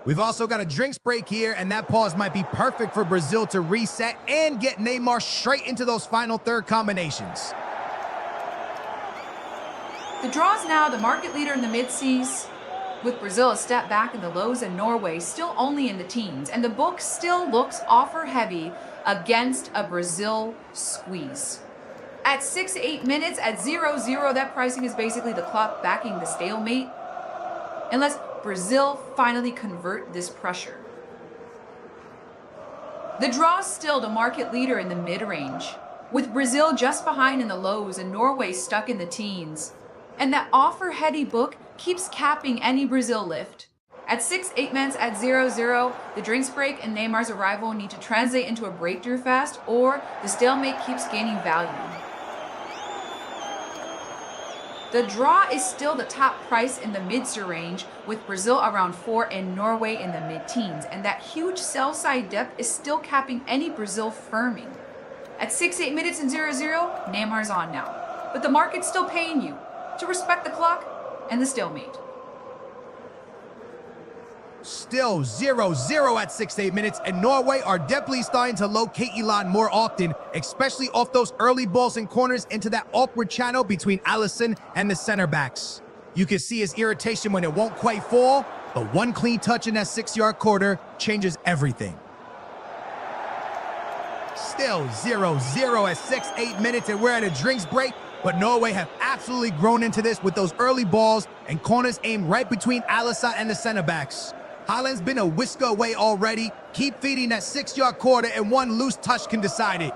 We've also got a drinks break here, and that pause might be perfect for Brazil to reset and get Neymar straight into those final third combinations. The draw's now the market leader in the mid-seas, with Brazil a step back in the lows and Norway still only in the teens, and the book still looks offer heavy against a Brazil squeeze. At 8 minutes at 0-0, that pricing is basically the clock backing the stalemate, unless Brazil finally convert this pressure. The draw's still the market leader in the mid-range, with Brazil just behind in the lows and Norway stuck in the teens. And that offer-heady book keeps capping any Brazil lift. At 8 minutes at 0-0, the drinks break and Neymar's arrival need to translate into a breakthrough fast, or the stalemate keeps gaining value. The draw is still the top price in the mid-tier range, with Brazil around 4 and Norway in the mid-teens, and that huge sell-side depth is still capping any Brazil firming. At 6-8 minutes and 0-0, Neymar's on now, but the market's still paying you to respect the clock and the stalemate. Still 0-0 at 6-8 minutes, and Norway are definitely starting to locate Elon more often, especially off those early balls and corners into that awkward channel between Alisson and the center backs. You can see his irritation when it won't quite fall, but one clean touch in that 6-yard quarter changes everything. Still 0-0 at 6-8 minutes, and we're at a drinks break, but Norway have absolutely grown into this with those early balls and corners aimed right between Alisson and the center backs. Haaland's been a whisker away already. Keep feeding that 6-yard quarter, and one loose touch can decide it.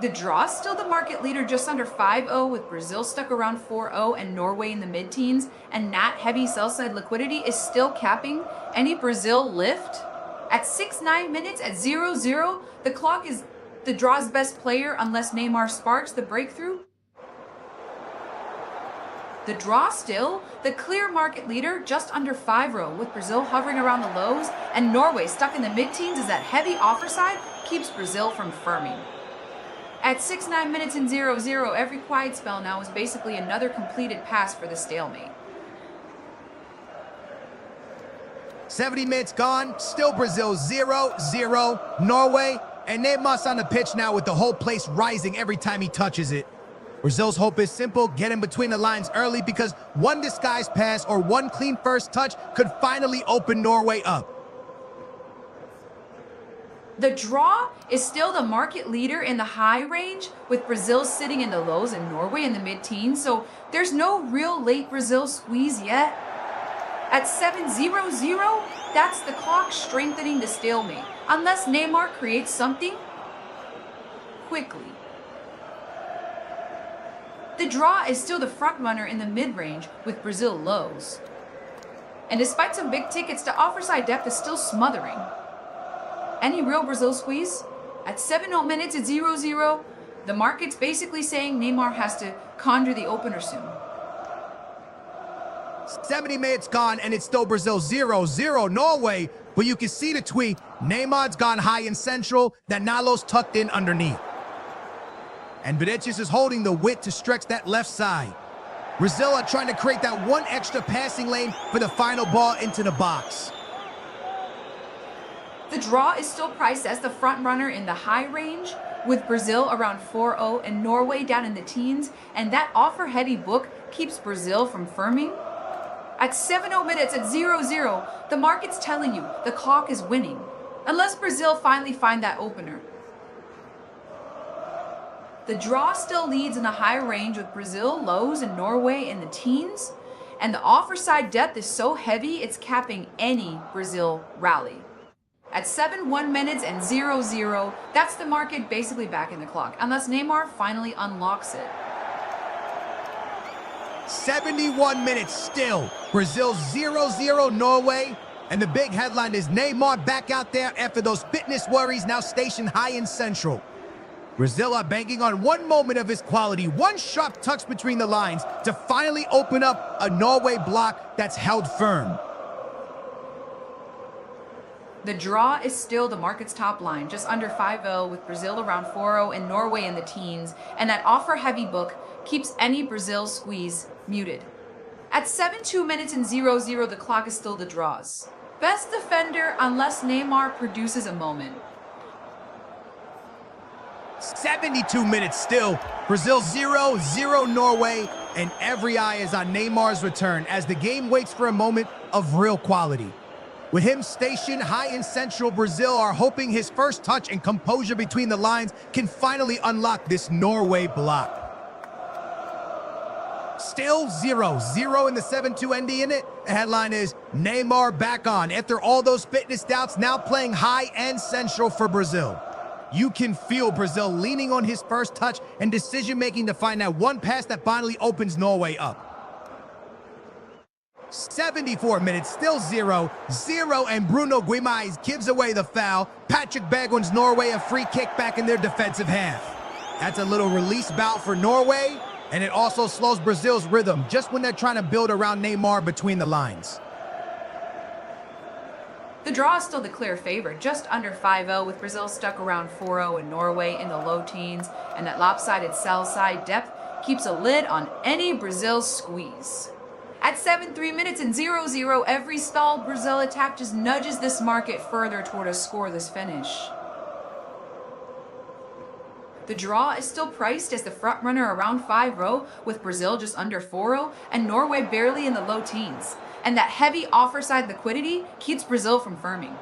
The draw is still the market leader, just under 5-0, with Brazil stuck around 4-0 and Norway in the mid-teens, and that heavy sell-side liquidity is still capping any Brazil lift. At 6-9 minutes at 0-0, the clock is the draw's best player unless Neymar sparks the breakthrough. The draw still the clear market leader, just under 5-0, with Brazil hovering around the lows and Norway stuck in the mid-teens as that heavy offer side keeps Brazil from firming. At 6-9 minutes and 0-0, every quiet spell now is basically another completed pass for the stalemate. 70 minutes gone, still Brazil 0-0, Norway, and Neymar's on the pitch now with the whole place rising every time he touches it. Brazil's hope is simple: get in between the lines early, because one disguised pass or one clean first touch could finally open Norway up. The draw is still the market leader in the high range, with Brazil sitting in the lows and Norway in the mid-teens, so there's no real late Brazil squeeze yet. At 7-0-0, that's the clock strengthening the stalemate, unless Neymar creates something quickly. The draw is still the front runner in the mid-range, with Brazil lows. And despite some big tickets, the offer side depth is still smothering. Any real Brazil squeeze? At 7-0 minutes at 0-0, the market's basically saying Neymar has to conjure the opener soon. 70 minutes gone, and it's still Brazil 0-0 Norway, but you can see the tweet. Neymar's gone high and central, Danilo's tucked in underneath. And Vinicius is holding the width to stretch that left side. Brazil are trying to create that one extra passing lane for the final ball into the box. The draw is still priced as the front runner in the high range, with Brazil around 4-0 and Norway down in the teens, and that offer-heavy book keeps Brazil from firming. At 7-0 minutes at 0-0, the market's telling you the clock is winning, unless Brazil finally find that opener. The draw still leads in the high range, with Brazil lows and Norway in the teens, and the offer side depth is so heavy it's capping any Brazil rally. At 7-1 minutes and 0-0, that's the market basically back in the clock, unless Neymar finally unlocks it. 71 minutes still, Brazil 0-0 Norway, and the big headline is Neymar back out there after those fitness worries, now stationed high and central. Brazil are banking on one moment of his quality, one sharp touch between the lines to finally open up a Norway block that's held firm. The draw is still the market's top line, just under 5-0, with Brazil around 4-0 and Norway in the teens, and that offer-heavy book keeps any Brazil squeeze muted. At 7-2 minutes and 0-0, the clock is still the draws. Best defender unless Neymar produces a moment. 72 minutes still, Brazil 0-0 Norway, and every eye is on Neymar's return as the game waits for a moment of real quality. With him stationed high and central, Brazil are hoping his first touch and composure between the lines can finally unlock this Norway block. Still 0-0 in the 7-2 ND in it. The headline is Neymar back on after all those fitness doubts, now playing high and central for Brazil. You can feel Brazil leaning on his first touch and decision-making to find that one pass that finally opens Norway up. 74 minutes, still 0-0, and Bruno Guimaraes gives away the foul. Patrick Berg wins Norway a free kick back in their defensive half. That's a little release bout for Norway, And it also slows Brazil's rhythm just when they're trying to build around Neymar between the lines. The draw is still the clear favorite, just under 5-0, with Brazil stuck around 4-0 and Norway in the low teens, and that lopsided sell-side depth keeps a lid on any Brazil squeeze. At 3 minutes and 0-0, every stalled Brazil attack just nudges this market further toward a scoreless finish. The draw is still priced as the front runner around 5-0, with Brazil just under 4-0 and Norway barely in the low teens. And that heavy offer side liquidity keeps Brazil from firming.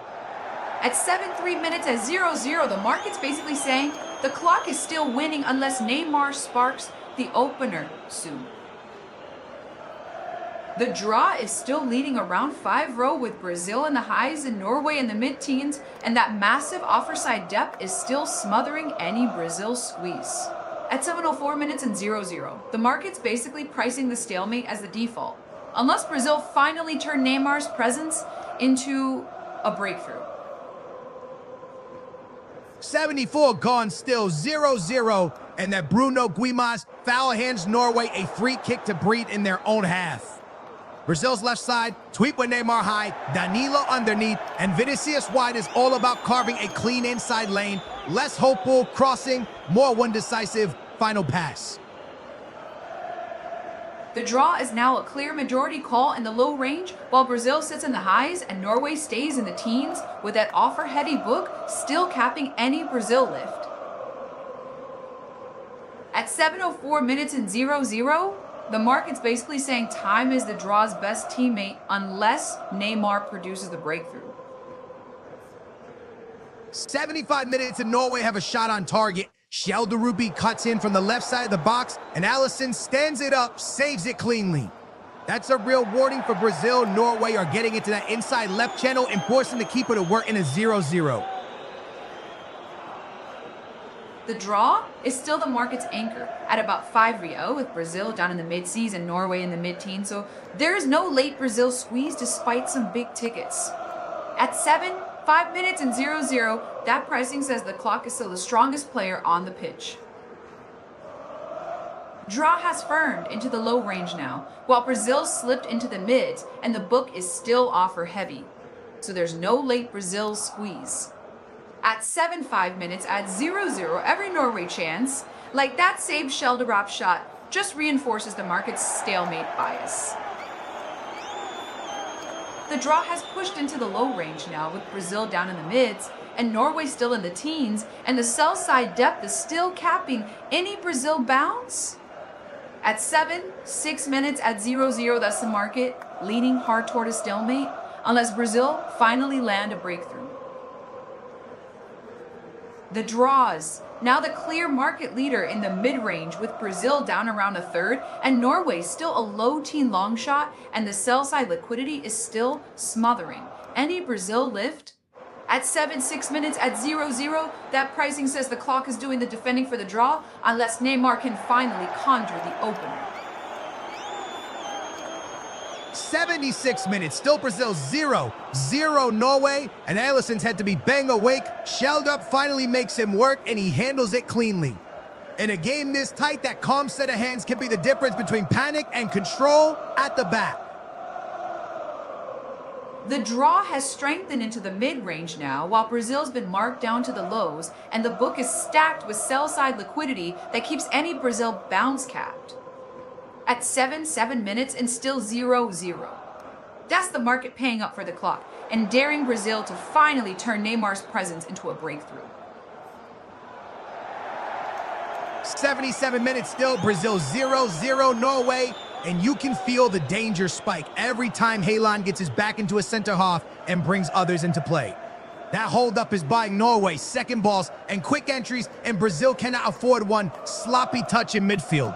At 3 minutes at 0-0, the market's basically saying the clock is still winning unless Neymar sparks the opener soon. The draw is still leading around 5-0 with Brazil in the highs and Norway in the mid-teens, and that massive offer side depth is still smothering any Brazil squeeze. At 7:04 minutes and 0-0, the market's basically pricing the stalemate as the default, unless Brazil finally turn Neymar's presence into a breakthrough. 74 gone, still 0-0, and that Bruno Guimas foul hands Norway a free kick to breathe in their own half. Brazil's left side, tweet with Neymar high, Danilo underneath, and Vinicius wide is all about carving a clean inside lane, less hopeful crossing, more one decisive final pass. The draw is now a clear majority call in the low range, while Brazil sits in the highs and Norway stays in the teens, with that offer-heady book still capping any Brazil lift. At 7:04 minutes and 0-0, the market's basically saying time is the draw's best teammate unless Neymar produces the breakthrough. 75 minutes and Norway have a shot on target. Shelderupi cuts in from the left side of the box, and Alisson stands it up, saves it cleanly. That's a real warning for Brazil. Norway are getting into that inside left channel and forcing the keeper to work in a 0-0. The draw is still the market's anchor at about 5-0, with Brazil down in the mid-seas and Norway in the mid-teens, so there is no late Brazil squeeze despite some big tickets. At 5 minutes and 0-0, that pricing says the clock is still the strongest player on the pitch. Draw has firmed into the low range now, while Brazil slipped into the mids, and the book is still offer heavy, so there's no late Brazil squeeze. At 5 minutes at 0-0, every Norway chance, like that saved Shelderup shot, just reinforces the market's stalemate bias. The draw has pushed into the low range now, with Brazil down in the mids and Norway still in the teens, and the sell side depth is still capping any Brazil bounce. At 6 minutes at 0-0, that's the market leaning hard toward a stalemate unless Brazil finally land a breakthrough. The draws, now the clear market leader in the mid-range, with Brazil down around a third and Norway still a low teen long shot, and the sell side liquidity is still smothering any Brazil lift. At 6 minutes at 0-0, that pricing says the clock is doing the defending for the draw unless Neymar can finally conjure the opener. 76 minutes, still Brazil 0-0 Norway, and Alisson's had to be bang awake. Sheldup finally makes him work, and he handles it cleanly. In a game this tight, that calm set of hands can be the difference between panic and control at the back. The draw has strengthened into the mid-range now, while Brazil's been marked down to the lows, and the book is stacked with sell-side liquidity that keeps any Brazil bounce capped. At 7 minutes and still 0-0. That's the market paying up for the clock and daring Brazil to finally turn Neymar's presence into a breakthrough. 77 minutes still, Brazil 0-0 Norway, and you can feel the danger spike every time Haaland gets his back into a center half and brings others into play. That hold-up is buying Norway second balls and quick entries, and Brazil cannot afford one sloppy touch in midfield.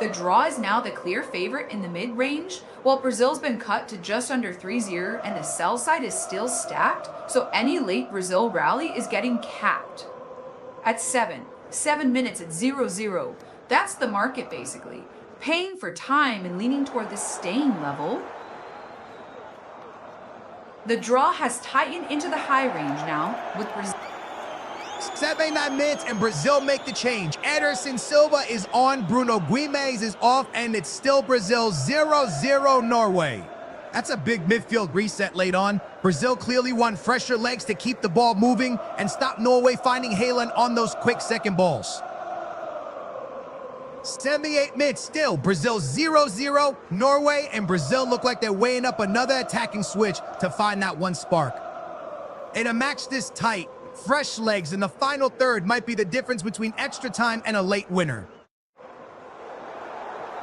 The draw is now the clear favorite in the mid-range, while Brazil's been cut to just under 3-0 and the sell side is still stacked, so any late Brazil rally is getting capped. At 7 minutes at 0-0, that's the market basically, paying for time and leaning toward this staying level. The draw has tightened into the high range now, with Brazil 79 minutes and Brazil make the change. Ederson Silva is on, Bruno Guimaraes is off, and it's still Brazil 0-0 Norway. That's a big midfield reset late on. Brazil clearly want fresher legs to keep the ball moving and stop Norway finding Haaland on those quick second balls. 78 minutes still, Brazil 0-0 Norway, and Brazil look like they're weighing up another attacking switch to find that one spark. In a match this tight, fresh legs in the final third might be the difference between extra time and a late winner.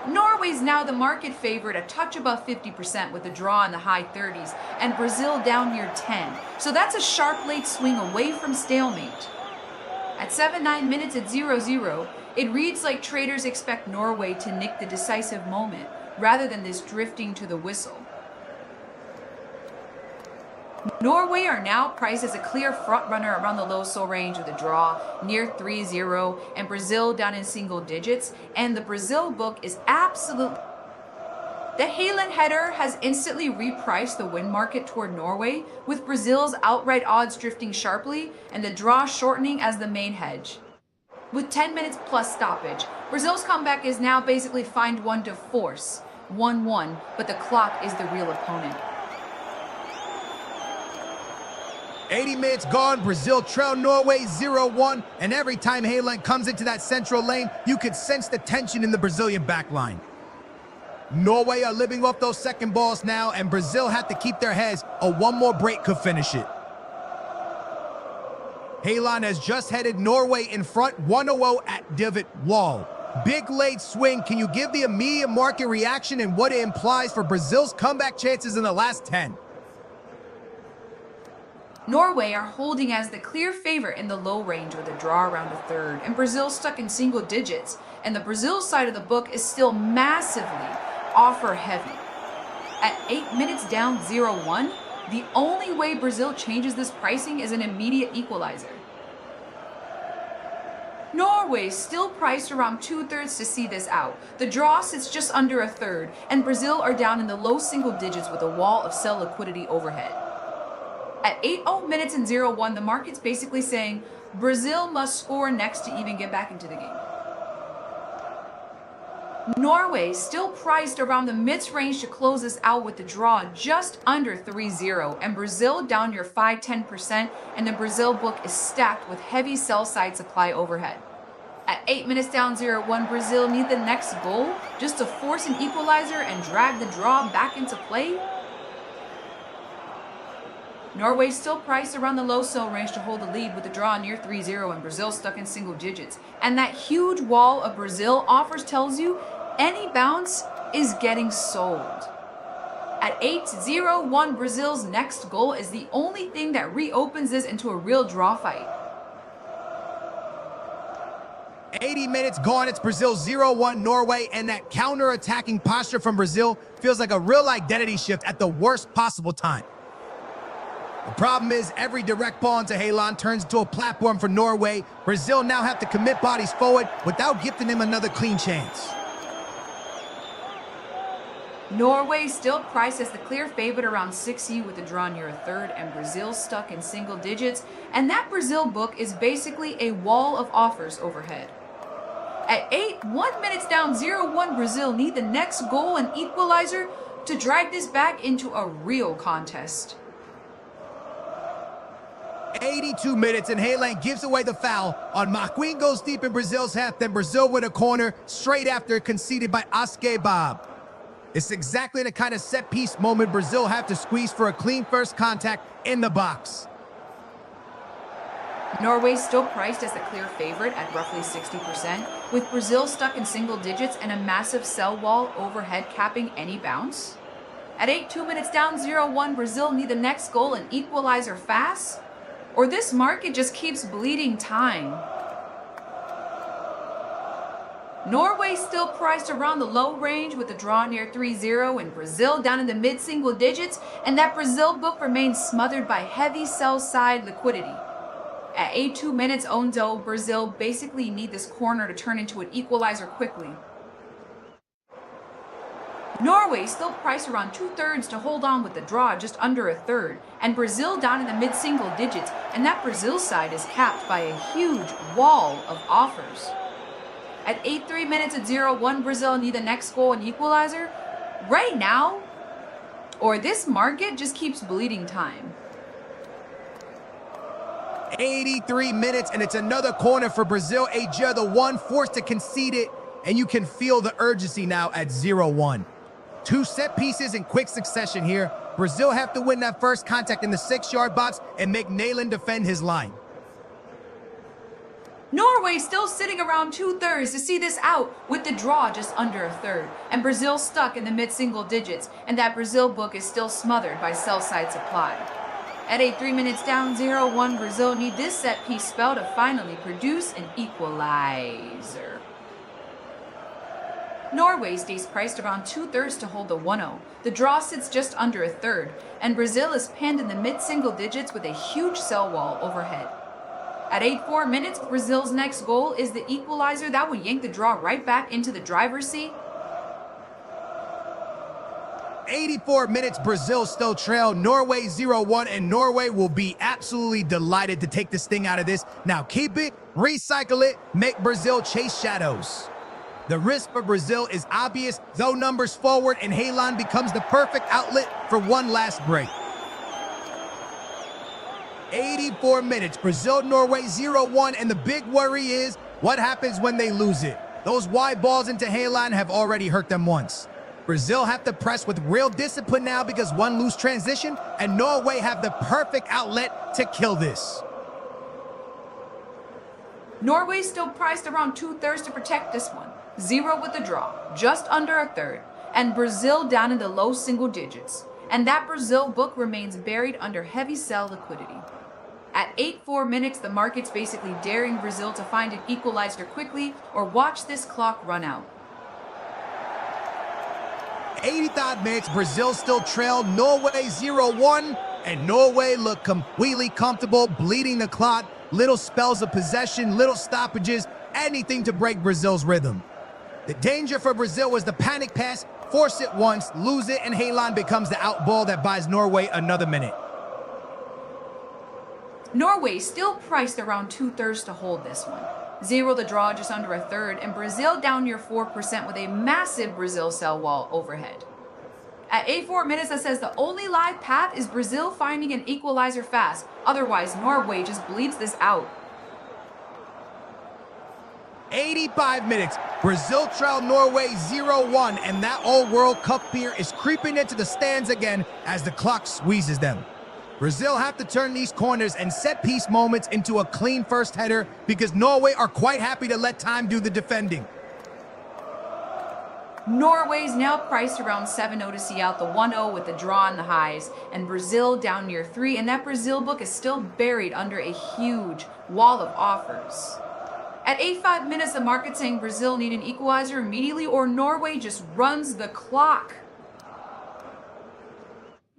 Norway's now the market favorite, a touch above 50% with a draw in the high 30s, and Brazil down near 10. So that's a sharp late swing away from stalemate. At 7-9 minutes at 0-0, it reads like traders expect Norway to nick the decisive moment rather than this drifting to the whistle. Norway are now priced as a clear frontrunner around the low SO range with a draw near 3-0 and Brazil down in single digits, and the Brazil book is absolutely... The Haaland header has instantly repriced the win market toward Norway, with Brazil's outright odds drifting sharply and the draw shortening as the main hedge. With 10 minutes plus stoppage, Brazil's comeback is now basically find one to force 1-1, but the clock is the real opponent. 80 minutes gone, Brazil trail Norway 0-1, and every time Haaland comes into that central lane, you could sense the tension in the Brazilian backline. Norway are living off those second balls now, and Brazil have to keep their heads, or one more break could finish it. Haaland has just headed Norway in front 1-0 at Divot Wall. Big late swing. Can you give the immediate market reaction and what it implies for Brazil's comeback chances in the last 10? Norway are holding as the clear favorite in the low range with a draw around a third, and Brazil stuck in single digits, and the Brazil side of the book is still massively offer heavy. At 8 minutes down 0-1, the only way Brazil changes this pricing is an immediate equalizer. Norway still priced around 2/3 to see this out. The draw sits just under a third, and Brazil are down in the low single digits with a wall of sell liquidity overhead. At 8 minutes and 0-1, the market's basically saying Brazil must score next to even get back into the game. Norway still priced around the mid-range to close this out with the draw just under 3-0, and Brazil down near 5-10%, and the Brazil book is stacked with heavy sell-side supply overhead. At 8 minutes down 0-1, Brazil need the next goal just to force an equalizer and drag the draw back into play. Norway still priced around the low sell range to hold the lead with the draw near 3-0 and Brazil stuck in single digits. And that huge wall of Brazil offers tells you any bounce is getting sold. At 8-0-1, Brazil's next goal is the only thing that reopens this into a real draw fight. 80 minutes gone, it's Brazil 0-1 Norway, and that counter-attacking posture from Brazil feels like a real identity shift at the worst possible time. The problem is every direct ball into Haaland turns into a platform for Norway. Brazil now have to commit bodies forward without gifting him another clean chance. Norway still priced as the clear favorite around 6U with a draw near a third, and Brazil stuck in single digits, and that Brazil book is basically a wall of offers overhead. At 1 minutes down 0-1, Brazil need the next goal and equalizer to drag this back into a real contest. 82 minutes and Haaland gives away the foul on McQueen goes deep in Brazil's half, then Brazil win a corner straight after conceded by Aske Bob. It's exactly the kind of set-piece moment Brazil have to squeeze for a clean first contact in the box. Norway still priced as the clear favorite at roughly 60%, with Brazil stuck in single digits and a massive sell wall overhead capping any bounce. At 2 minutes down 0-1, Brazil need the next goal and equalizer fast, or this market just keeps bleeding time. Norway still priced around the low range with a draw near 3-0 and Brazil down in the mid-single digits, and that Brazil book remains smothered by heavy sell-side liquidity. At 2 minutes owned though, Brazil basically need this corner to turn into an equalizer quickly. Norway still priced around 2/3 to hold on with the draw just under a third, and Brazil down in the mid-single digits, and that Brazil side is capped by a huge wall of offers. At 8-3 minutes at 0-1, Brazil need the next goal and equalizer. Right now, or this market just keeps bleeding time. 83 minutes, and it's another corner for Brazil. Asia, the one forced to concede it, and you can feel the urgency now at 0-1. Two set pieces in quick succession here. Brazil have to win that first contact in the 6-yard box and make Nayland defend his line. Norway still sitting around 2/3 to see this out with the draw just under a third, and Brazil stuck in the mid-single digits, and that Brazil book is still smothered by sell-side supply. At 8-3 minutes down 0-1, Brazil need this set piece spell to finally produce an equalizer. Norway stays priced around 2/3 to hold the 1-0. The draw sits just under a third, and Brazil is pinned in the mid-single digits with a huge sell wall overhead. At 8-4 minutes, Brazil's next goal is the equalizer that would yank the draw right back into the driver's seat. 84 minutes, Brazil still trail Norway 0-1, and Norway will be absolutely delighted to take this thing out of this. Now keep it, recycle it, make Brazil chase shadows. The risk for Brazil is obvious, though numbers forward, and Haaland becomes the perfect outlet for one last break. 84 minutes, Brazil-Norway 0-1, and the big worry is what happens when they lose it. Those wide balls into Haaland have already hurt them once. Brazil have to press with real discipline now because one loose transition, and Norway have the perfect outlet to kill this. Norway still priced around 2/3 to protect this one. 0 with the draw, just under a third, and Brazil down in the low single digits. And that Brazil book remains buried under heavy sell liquidity. At 8-4 minutes, the market's basically daring Brazil to find an equalizer quickly or watch this clock run out. 85 minutes, Brazil still trail Norway 0-1, and Norway look completely comfortable, bleeding the clock, little spells of possession, little stoppages, anything to break Brazil's rhythm. The danger for Brazil was the panic pass, force it once, lose it, and Haaland becomes the out ball that buys Norway another minute. Norway still priced around 2/3 to hold this one. 0 the draw just under a third, and Brazil down near 4% with a massive Brazil sell wall overhead. At 8-4 minutes, that says the only live path is Brazil finding an equalizer fast. Otherwise, Norway just bleeds this out. 85 minutes, Brazil trail Norway 0-1, and that old World Cup fear is creeping into the stands again as the clock squeezes them. Brazil have to turn these corners and set-piece moments into a clean first header because Norway are quite happy to let time do the defending. Norway's now priced around 7-0 to see out the 1-0 with the draw in the highs, and Brazil down near 3, and that Brazil book is still buried under a huge wall of offers. At 8-5 minutes, the market's saying Brazil need an equalizer immediately or Norway just runs the clock.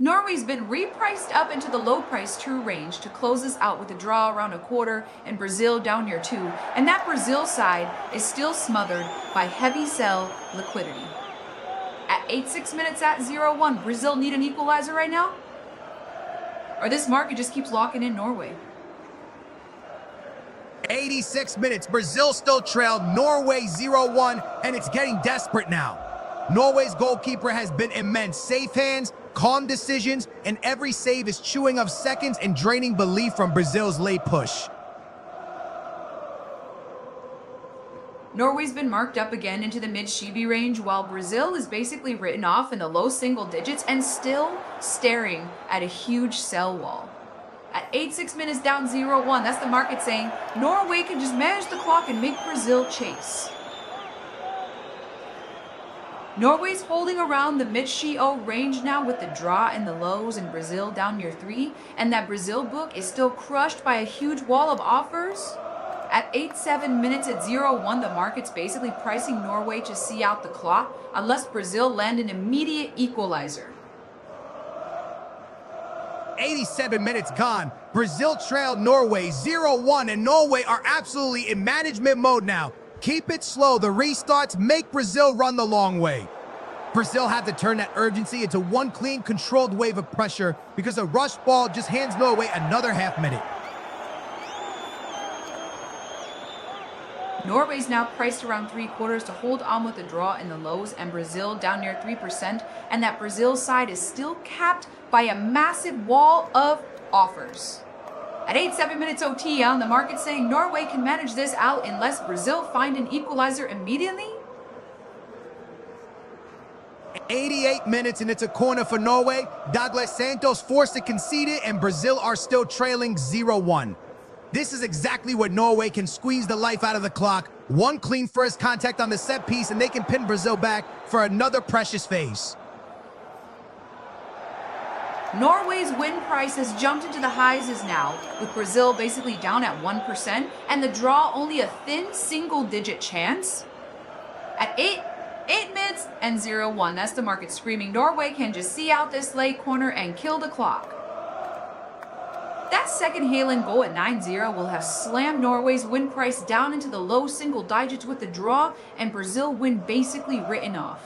Norway's been repriced up into the low price true range to close this out with a draw around a quarter and Brazil down near 2, and that Brazil side is still smothered by heavy sell liquidity. At 8-6 minutes at 0-1, Brazil need an equalizer right now? Or this market just keeps locking in Norway? 86 minutes, Brazil still trailed Norway 0-1, and it's getting desperate now. Norway's goalkeeper has been immense. Safe hands, calm decisions, and every save is chewing up seconds and draining belief from Brazil's late push. Norway's been marked up again into the mid-Shibi range, while Brazil is basically written off in the low single digits and still staring at a huge sell wall. At 8-6 minutes down 0-1, that's the market saying Norway can just manage the clock and make Brazil chase. Norway's holding around the mid-Shi-O range now with the draw in the lows and Brazil down near 3, and that Brazil book is still crushed by a huge wall of offers. At 8-7 minutes at 0-1, the market's basically pricing Norway to see out the clock unless Brazil land an immediate equalizer. 87 minutes gone. Brazil trailed Norway 0-1, and Norway are absolutely in management mode now. Keep it slow. The restarts make Brazil run the long way. Brazil had to turn that urgency into one clean, controlled wave of pressure because a rush ball just hands Norway another half minute. Norway's now priced around 3/4 to hold on with the draw in the lows, and Brazil down near 3%, and that Brazil side is still capped by a massive wall of offers. At 7 minutes OT on the market saying Norway can manage this out unless Brazil find an equalizer immediately. 88 minutes and it's a corner for Norway. Douglas Santos forced to concede it and Brazil are still trailing 0-1. This is exactly what Norway can squeeze the life out of the clock. One clean first contact on the set piece and they can pin Brazil back for another precious phase. Norway's win price has jumped into the highs now, with Brazil basically down at 1% and the draw only a thin single-digit chance. At 8 minutes and 0-1, that's the market screaming Norway can just see out this late corner and kill the clock. That second Haaland goal at 9-0 will have slammed Norway's win price down into the low single digits with the draw and Brazil win basically written off.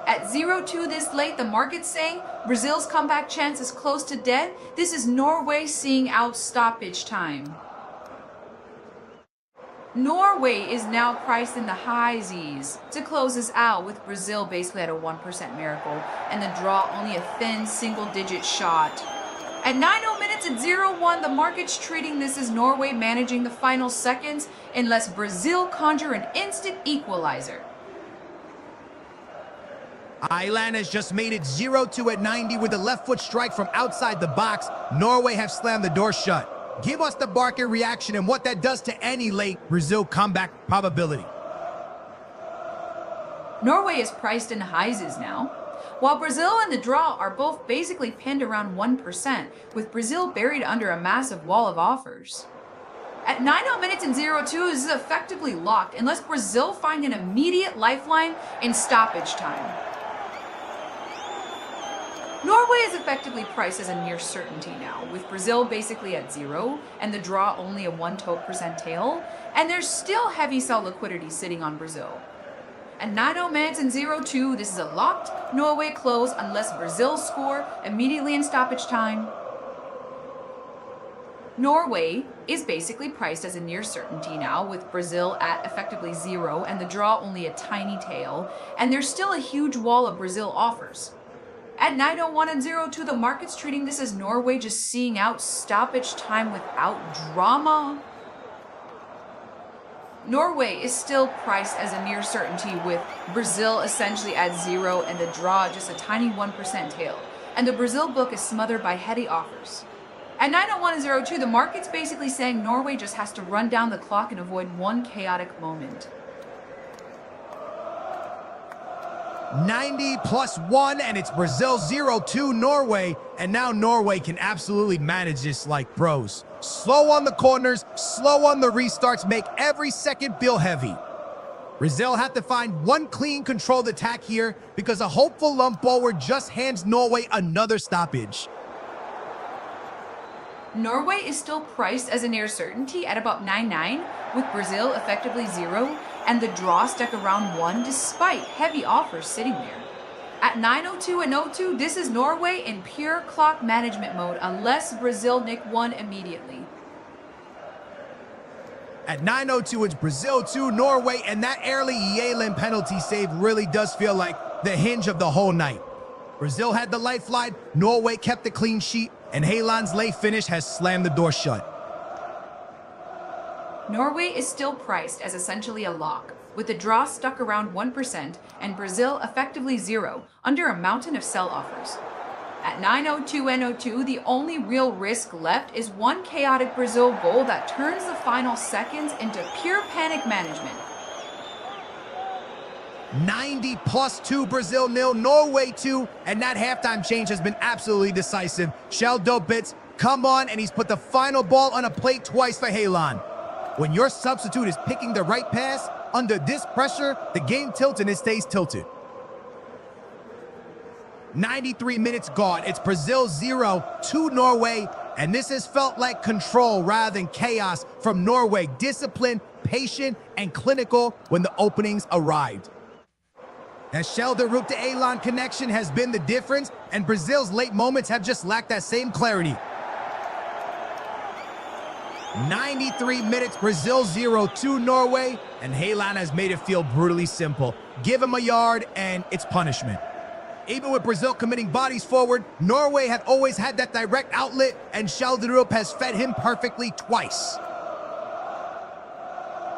At 0-2 this late, the market's saying Brazil's comeback chance is close to dead. This is Norway seeing out stoppage time. Norway is now priced in the high Z's to close this out, with Brazil basically at a 1% miracle and the draw only a thin single-digit shot. At 90 minutes at 0-1, the market's treating this as Norway managing the final seconds unless Brazil conjure an instant equalizer. Haaland has just made it 0-2 at 90 with a left foot strike from outside the box. Norway have slammed the door shut. Give us the market reaction and what that does to any late Brazil comeback probability. Norway is priced in highs now, while Brazil and the draw are both basically pinned around 1%, with Brazil buried under a massive wall of offers. At 90 minutes and 0-2, this is effectively locked unless Brazil find an immediate lifeline in stoppage time. Norway is effectively priced as a near certainty now, with Brazil basically at 0 and the draw only a 1% tail, and there's still heavy sell liquidity sitting on Brazil. At 90 minutes and 0-2, this is a locked Norway close unless Brazil score immediately in stoppage time. Norway is basically priced as a near certainty now, with Brazil at effectively 0 and the draw only a tiny tail, and there's still a huge wall of Brazil offers. At 9:01 and 0-2, the market's treating this as Norway just seeing out stoppage time without drama. Norway is still priced as a near certainty, with Brazil essentially at 0 and the draw just a tiny 1% tail, and the Brazil book is smothered by heady offers. At 9:01 and 0-2, the market's basically saying Norway just has to run down the clock and avoid one chaotic moment. 90 plus 1 and it's Brazil 0-2 Norway, and now Norway can absolutely manage this like pros. Slow on the corners, slow on the restarts, make every second feel heavy. Brazil have to find one clean controlled attack here because a hopeful lump forward just hands Norway another stoppage. Norway is still priced as a near certainty at about 9.9, with Brazil effectively 0 and the draw stuck around 1 despite heavy offers sitting there. At 9:02 and 0-2, this is Norway in pure clock management mode unless Brazil nick 1 immediately. At 9:02, it's Brazil 2 Norway, and that early Haaland penalty save really does feel like the hinge of the whole night. Brazil had the lifeline, Norway kept the clean sheet, and Haaland's late finish has slammed the door shut. Norway is still priced as essentially a lock, with the draw stuck around 1% and Brazil effectively 0 under a mountain of sell offers. At 9:02 and 0-2, the only real risk left is one chaotic Brazil goal that turns the final seconds into pure panic management. 90 plus 2 Brazil 0 Norway 2, and that halftime change has been absolutely decisive. Sheldo Bits, come on, and he's put the final ball on a plate twice for Haaland. When your substitute is picking the right pass, under this pressure, the game tilts and it stays tilted. 93 minutes gone. It's Brazil 0-2 Norway, and this has felt like control rather than chaos from Norway. Disciplined, patient, and clinical when the openings arrived. That Schelderup to Elon connection has been the difference, and Brazil's late moments have just lacked that same clarity. 93 minutes, Brazil 0-2 Norway, and Haaland has made it feel brutally simple. Give him a yard, and it's punishment. Even with Brazil committing bodies forward, Norway had always had that direct outlet, and Schelderup has fed him perfectly twice.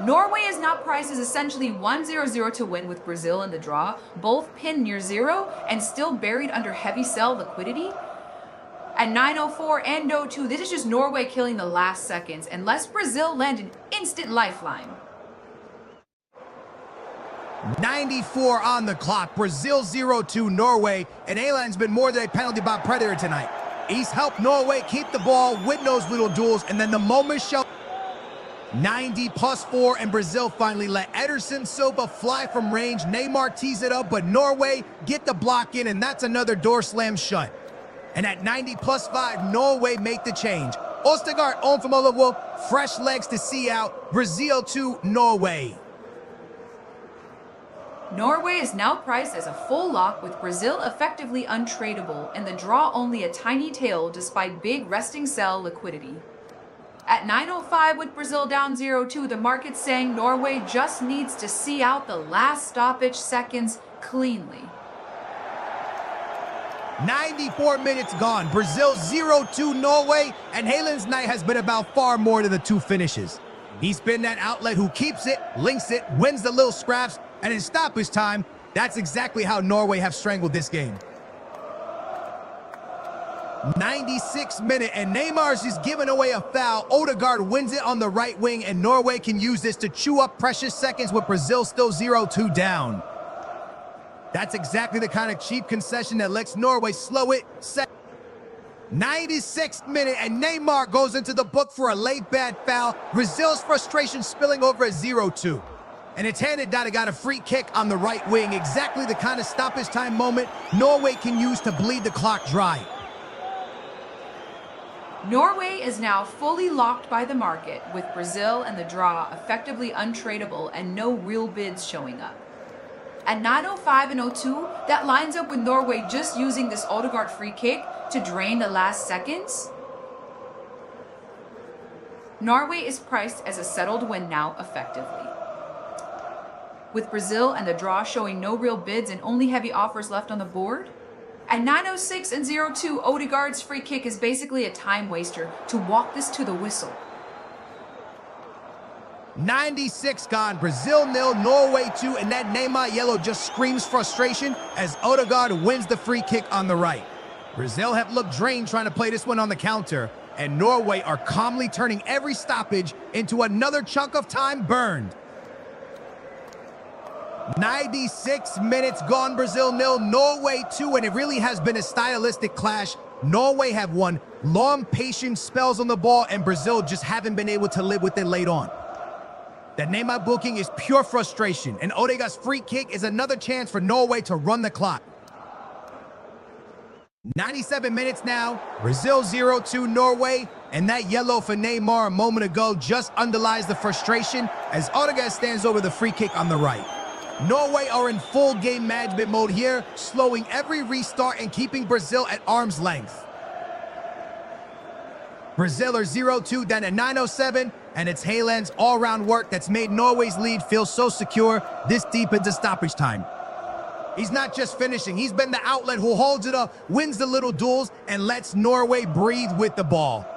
Norway is now priced as essentially 1-0-0 to win with Brazil in the draw, both pinned near zero and still buried under heavy sell liquidity. At 9:04 and 02, this is just Norway killing the last seconds, unless Brazil land an instant lifeline. 94 on the clock, Brazil 0-2 Norway, and Haaland's been more than a penalty box predator tonight. He's helped Norway keep the ball, win those little duels, and then the moment shall 90+4, and Brazil finally let Ederson Silva fly from range. Neymar tees it up, but Norway get the block in, and that's another door slam shut. And at 90+5, Norway make the change. Østegård on from Oliver, fresh legs to see out. Brazil 2, Norway. Norway is now priced as a full lock with Brazil effectively untradeable and the draw only a tiny tail despite big resting sell liquidity. At 9:05 with Brazil down 0-2, the market's saying Norway just needs to see out the last stoppage seconds cleanly. 94 minutes gone, Brazil 0-2 Norway, and Haaland's night has been about far more than the two finishes. He's been that outlet who keeps it, links it, wins the little scraps, and in stoppage time, that's exactly how Norway have strangled this game. 96th minute, and Neymar's just giving away a foul. Ødegaard wins it on the right wing, and Norway can use this to chew up precious seconds with Brazil still 0-2 down. That's exactly the kind of cheap concession that lets Norway slow it. 96th minute, and Neymar goes into the book for a late bad foul. Brazil's frustration spilling over at 0-2. And it's handed down. Got a free kick on the right wing. Exactly the kind of stoppage time moment Norway can use to bleed the clock dry. Norway is now fully locked by the market, with Brazil and the draw effectively untradeable and no real bids showing up. At 9:05 and 02, that lines up with Norway just using this Ødegaard free kick to drain the last seconds. Norway is priced as a settled win now effectively. With Brazil and the draw showing no real bids and only heavy offers left on the board. At 9:06 and 02, Ødegaard's free kick is basically a time waster to walk this to the whistle. 96 gone, Brazil 0, Norway 2, and that Neymar yellow just screams frustration as Ødegaard wins the free kick on the right. Brazil have looked drained trying to play this one on the counter, and Norway are calmly turning every stoppage into another chunk of time burned. 96 minutes gone, Brazil 0, Norway 2, and it really has been a stylistic clash. Norway have won long, patient spells on the ball, and Brazil just haven't been able to live with it late on. That Neymar booking is pure frustration, and Ødegaard's free kick is another chance for Norway to run the clock. 97 minutes now, Brazil 0-2 Norway, and that yellow for Neymar a moment ago just underlies the frustration as Ødegaard stands over the free kick on the right. Norway are in full game management mode here, slowing every restart and keeping Brazil at arm's length. Brazil are 0-2 down at 9:07, and it's Haaland's all-round work that's made Norway's lead feel so secure this deep into stoppage time. He's not just finishing, he's been the outlet who holds it up, wins the little duels, and lets Norway breathe with the ball.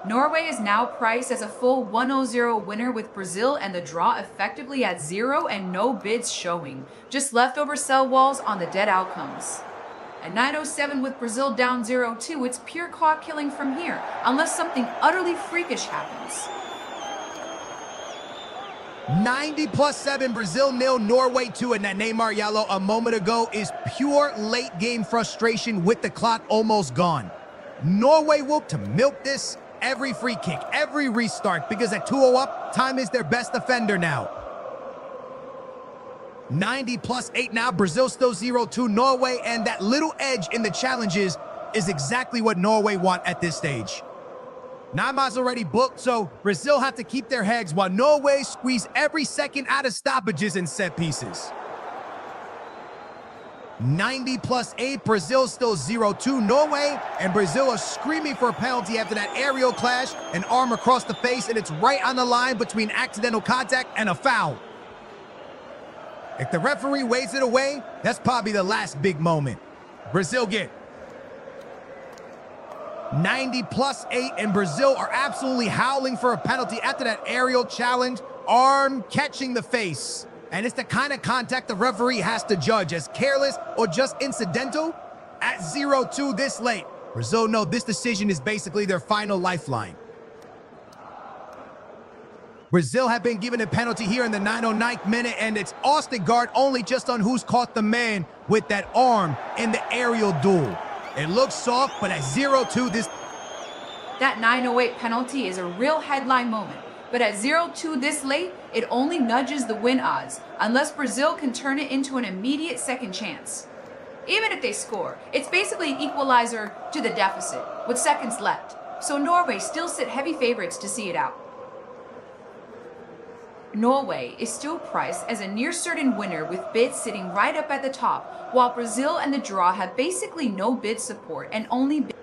Norway is now priced as a full 1-0 winner with Brazil and the draw effectively at 0 and no bids showing. Just leftover sell walls on the dead outcomes. At 9:07 with Brazil down 0-2, it's pure clock killing from here, unless something utterly freakish happens. 90+7, Brazil 0, Norway 2, and that Neymar yellow a moment ago is pure late game frustration with the clock almost gone. Norway will to milk this every free kick, every restart, because at 2-0 up, time is their best defender now. 90+8 now, Brazil still 0-2 Norway, and that little edge in the challenges is exactly what Norway want at this stage. Neymar's already booked, so Brazil have to keep their heads while Norway squeeze every second out of stoppages and set pieces. 90 plus 8, Brazil still 0-2 Norway, and Brazil are screaming for a penalty after that aerial clash, an arm across the face, and it's right on the line between accidental contact and a foul. If the referee waves it away, that's probably the last big moment. Brazil get 90 plus 8, and Brazil are absolutely howling for a penalty after that aerial challenge, arm catching the face. And it's the kind of contact the referee has to judge as careless or just incidental. At 0-2 this late, Brazil know this decision is basically their final lifeline. Brazil have been given a penalty here in the 909th minute, and it's Ostergaard only just on who's caught the man with that arm in the aerial duel. It looks soft, but at 0-2 this... That 908 penalty is a real headline moment. But at 0-2 this late, it only nudges the win odds, unless Brazil can turn it into an immediate second chance. Even if they score, it's basically an equalizer to the deficit, with seconds left, so Norway still sit heavy favorites to see it out. Norway is still priced as a near-certain winner with bids sitting right up at the top, while Brazil and the draw have basically no bid support and only bid.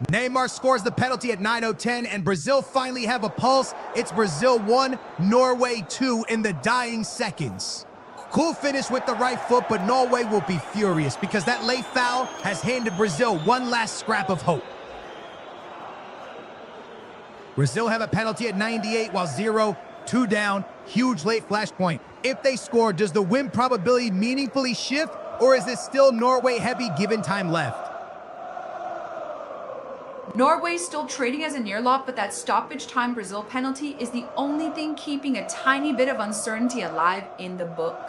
Neymar scores the penalty at 9:10, and Brazil finally have a pulse. It's Brazil 1, Norway 2 in the dying seconds. Cool finish with the right foot, but Norway will be furious because that late foul has handed Brazil one last scrap of hope. Brazil have a penalty at 98 while 0-2 down. Huge late flashpoint. If they score, does the win probability meaningfully shift, or is it still Norway heavy given time left? Norway's still trading as a near lock, but that stoppage time Brazil penalty is the only thing keeping a tiny bit of uncertainty alive in the book.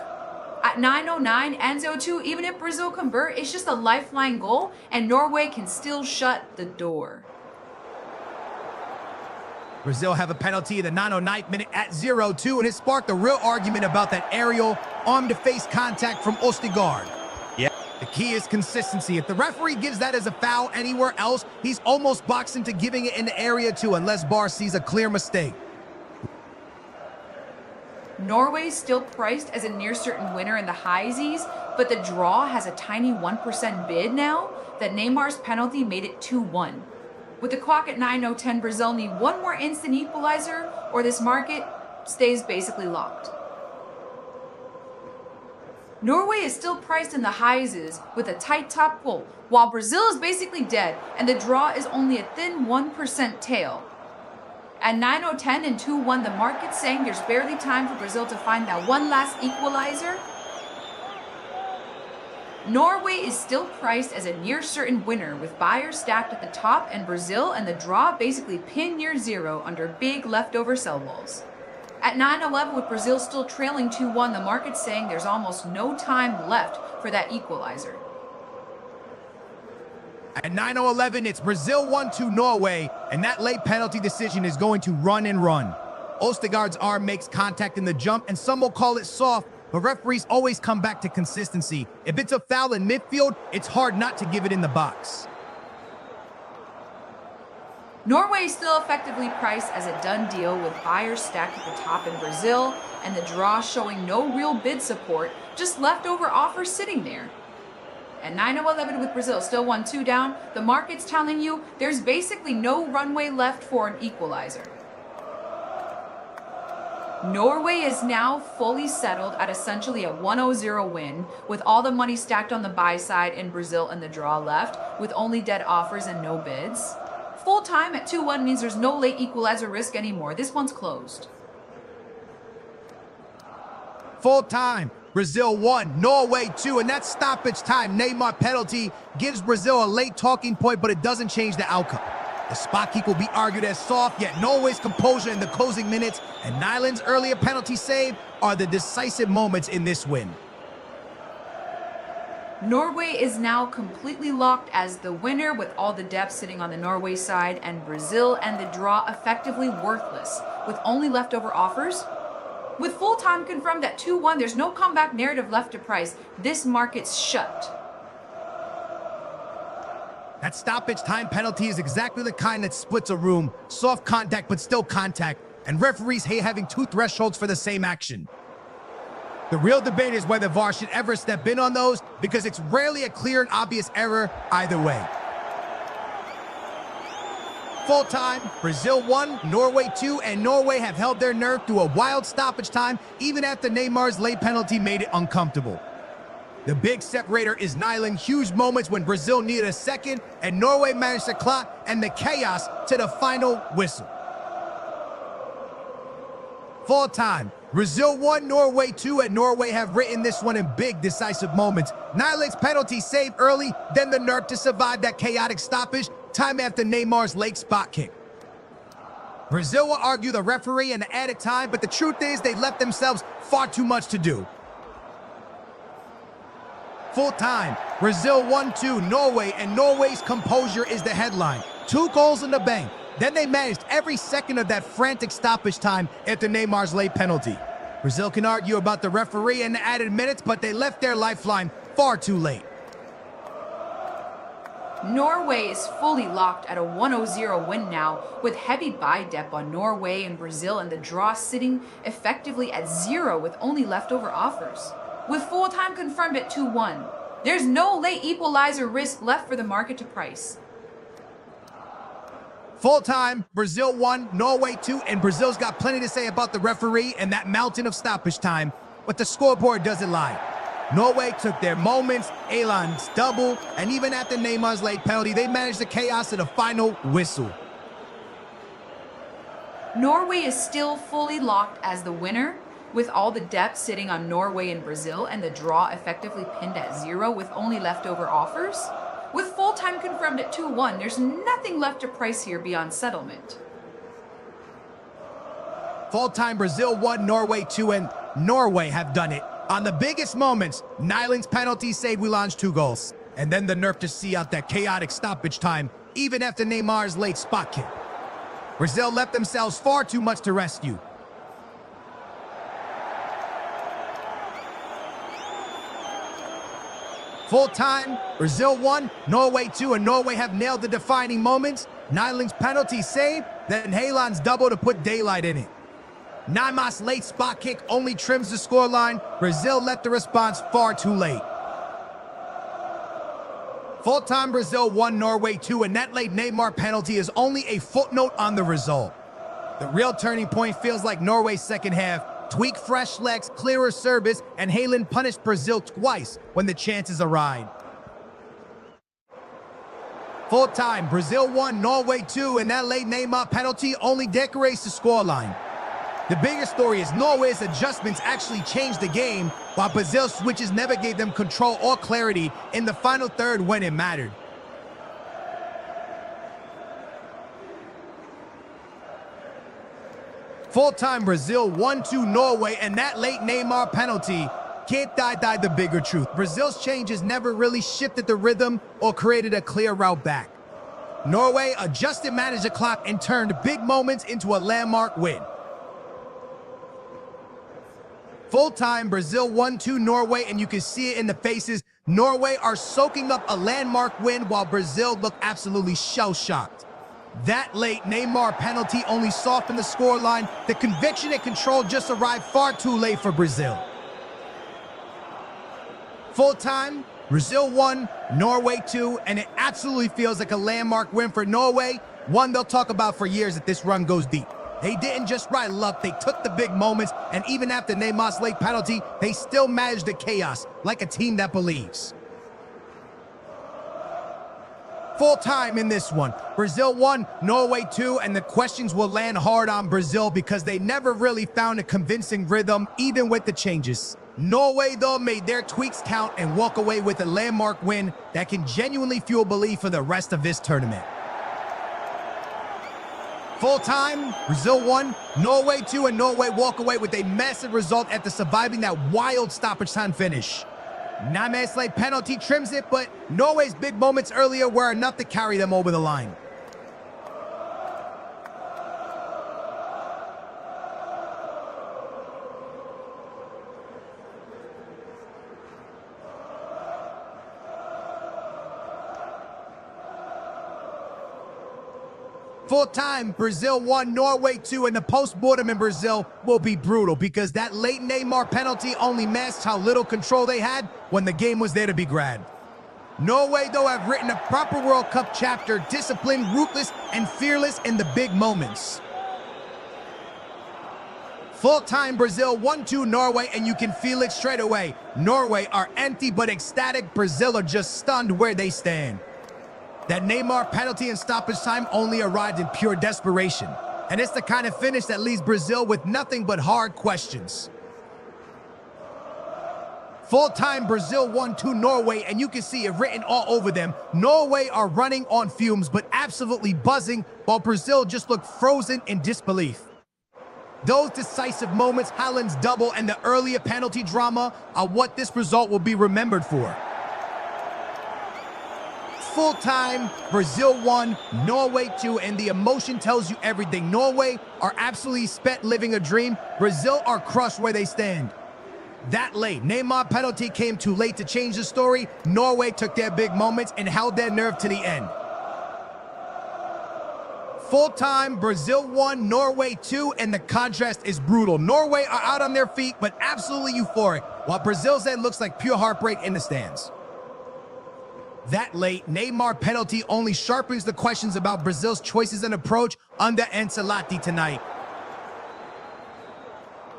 At 9:09 and 0-2, even if Brazil convert, it's just a lifeline goal, and Norway can still shut the door. Brazil have a penalty in the 909th minute at 0-2, and it sparked a real argument about that aerial arm-to-face contact from Ostergaard. Yeah. The key is consistency. If the referee gives that as a foul anywhere else, he's almost boxed into giving it in the area too, unless Bar sees a clear mistake. Norway is still priced as a near-certain winner in the high Z's, but the draw has a tiny 1% bid now that Neymar's penalty made it 2-1. With the clock at 9:10, Brazil need one more instant equalizer, or this market stays basically locked. Norway is still priced in the highs with a tight top pull, while Brazil is basically dead, and the draw is only a thin 1% tail. At 9:10 and 2-1, the market's saying there's barely time for Brazil to find that one last equalizer. Norway is still priced as a near-certain winner with buyers stacked at the top, and Brazil and the draw basically pinned near zero under big leftover sell walls. At 9:11, with Brazil still trailing 2-1, the market's saying there's almost no time left for that equalizer. At 9:11, it's Brazil 1-2 Norway, and that late penalty decision is going to run and run. Ostergaard's arm makes contact in the jump, and some will call it soft, but referees always come back to consistency. If it's a foul in midfield, it's hard not to give it in the box. Norway is still effectively priced as a done deal with buyers stacked at the top in Brazil, and the draw showing no real bid support, just leftover offers sitting there. At 9:11 with Brazil still 1-2 down, the market's telling you there's basically no runway left for an equalizer. Norway is now fully settled at essentially a 1-0 win, with all the money stacked on the buy side and Brazil in the draw left, with only dead offers and no bids. Full time at 2-1 means there's no late equalizer risk anymore. This one's closed. Full time, Brazil 1, Norway 2, and that stoppage time Neymar penalty gives Brazil a late talking point, but it doesn't change the outcome. The spot kick will be argued as soft, yet Norway's composure in the closing minutes and Nyland's earlier penalty save are the decisive moments in this win. Norway is now completely locked as the winner, with all the depth sitting on the Norway side, and Brazil and the draw effectively worthless, with only leftover offers. With full time confirmed at 2-1, there's no comeback narrative left to price. This market's shut. That stoppage time penalty is exactly the kind that splits a room. Soft contact, but still contact. And referees hate having two thresholds for the same action. The real debate is whether VAR should ever step in on those, because it's rarely a clear and obvious error either way. Full time, Brazil 1, Norway 2, and Norway have held their nerve through a wild stoppage time even after Neymar's late penalty made it uncomfortable. The big separator is Nyland. Huge moments when Brazil needed a second and Norway managed to clock and the chaos to the final whistle. Full time, Brazil 1, Norway 2, and Norway have written this one in big, decisive moments. Nyland's penalty saved early, then the nerve to survive that chaotic stoppage time after Neymar's late spot kick. Brazil will argue the referee and the added time, but the truth is they left themselves far too much to do. Full time, Brazil 1-2 Norway, and Norway's composure is the headline. 2 goals in the bank. Then they managed every second of that frantic stoppage time after Neymar's late penalty. Brazil can argue about the referee and the added minutes, but they left their lifeline far too late. Norway is fully locked at a 1-0 win now, with heavy buy depth on Norway and Brazil, and the draw sitting effectively at 0 with only leftover offers. With full time confirmed at 2-1, there's no late equalizer risk left for the market to price. Full time, Brazil 1, Norway 2, and Brazil's got plenty to say about the referee and that mountain of stoppage time, but the scoreboard doesn't lie. Norway took their moments, Elan's double, and even after Neymar's late penalty, they managed the chaos of the final whistle. Norway is still fully locked as the winner, with all the depth sitting on Norway and Brazil, and the draw effectively pinned at 0 with only leftover offers. With full time confirmed at 2-1, there's nothing left to price here beyond settlement. Full time, Brazil 1, Norway 2, and Norway have done it. On the biggest moments, Nyland's penalty saved Wilan's 2 goals. And then the nerve to see out that chaotic stoppage time, even after Neymar's late spot kick. Brazil left themselves far too much to rescue. Full time, Brazil 1, Norway 2, and Norway have nailed the defining moments. Nyland's penalty saved, then Helan's double to put daylight in it. Neymar's late spot kick only trims the scoreline. Brazil let the response far too late. Full time, Brazil 1, Norway 2, and that late Neymar penalty is only a footnote on the result. The real turning point feels like Norway's second half. Tweak fresh legs, clearer service, and Haaland punished Brazil twice when the chances arrived. Full time, Brazil 1, Norway 2, and that late Neymar penalty only decorates the scoreline. The bigger story is Norway's adjustments actually changed the game, while Brazil's switches never gave them control or clarity in the final third when it mattered. Full-time, Brazil 1-2 Norway, and that late Neymar penalty can't die the bigger truth. Brazil's changes never really shifted the rhythm or created a clear route back. Norway adjusted, managed the clock, and turned big moments into a landmark win. Full-time, Brazil 1-2 Norway, and you can see it in the faces. Norway are soaking up a landmark win while Brazil look absolutely shell-shocked. That late Neymar penalty only softened the scoreline. The conviction and control just arrived far too late for Brazil. Full-time, Brazil 1, Norway 2, and it absolutely feels like a landmark win for Norway, one they'll talk about for years if this run goes deep. They didn't just ride luck, they took the big moments, and even after Neymar's late penalty, they still managed the chaos like a team that believes. Full time in this one, Brazil 1, Norway 2, and the questions will land hard on Brazil because they never really found a convincing rhythm even with the changes. Norway, though, made their tweaks count and walk away with a landmark win that can genuinely fuel belief for the rest of this tournament. Full time, Brazil 1, Norway 2, and Norway walk away with a massive result after surviving that wild stoppage time finish. Neymar's late penalty trims it, but Norway's big moments earlier were enough to carry them over the line. Full time, Brazil 1, Norway 2, and the post-mortem in Brazil will be brutal because that late Neymar penalty only masks how little control they had when the game was there to be grabbed. Norway, though, have written a proper World Cup chapter, disciplined, ruthless, and fearless in the big moments. Full-time, Brazil 1-2 Norway, and you can feel it straight away. Norway are empty but ecstatic. Brazil are just stunned where they stand. That Neymar penalty in stoppage time only arrived in pure desperation. And it's the kind of finish that leaves Brazil with nothing but hard questions. Full-time, Brazil 1-2 Norway, and you can see it written all over them. Norway are running on fumes, but absolutely buzzing, while Brazil just look frozen in disbelief. Those decisive moments, Haaland's double, and the earlier penalty drama are what this result will be remembered for. Full-time, Brazil 1, Norway 2, and the emotion tells you everything. Norway are absolutely spent living a dream. Brazil are crushed where they stand. That late Neymar penalty came too late to change the story. Norway took their big moments and held their nerve to the end. Full-time, Brazil 1, Norway 2, and the contrast is brutal. Norway are out on their feet, but absolutely euphoric, while Brazil's end looks like pure heartbreak in the stands. That late Neymar penalty only sharpens the questions about Brazil's choices and approach under Ancelotti tonight.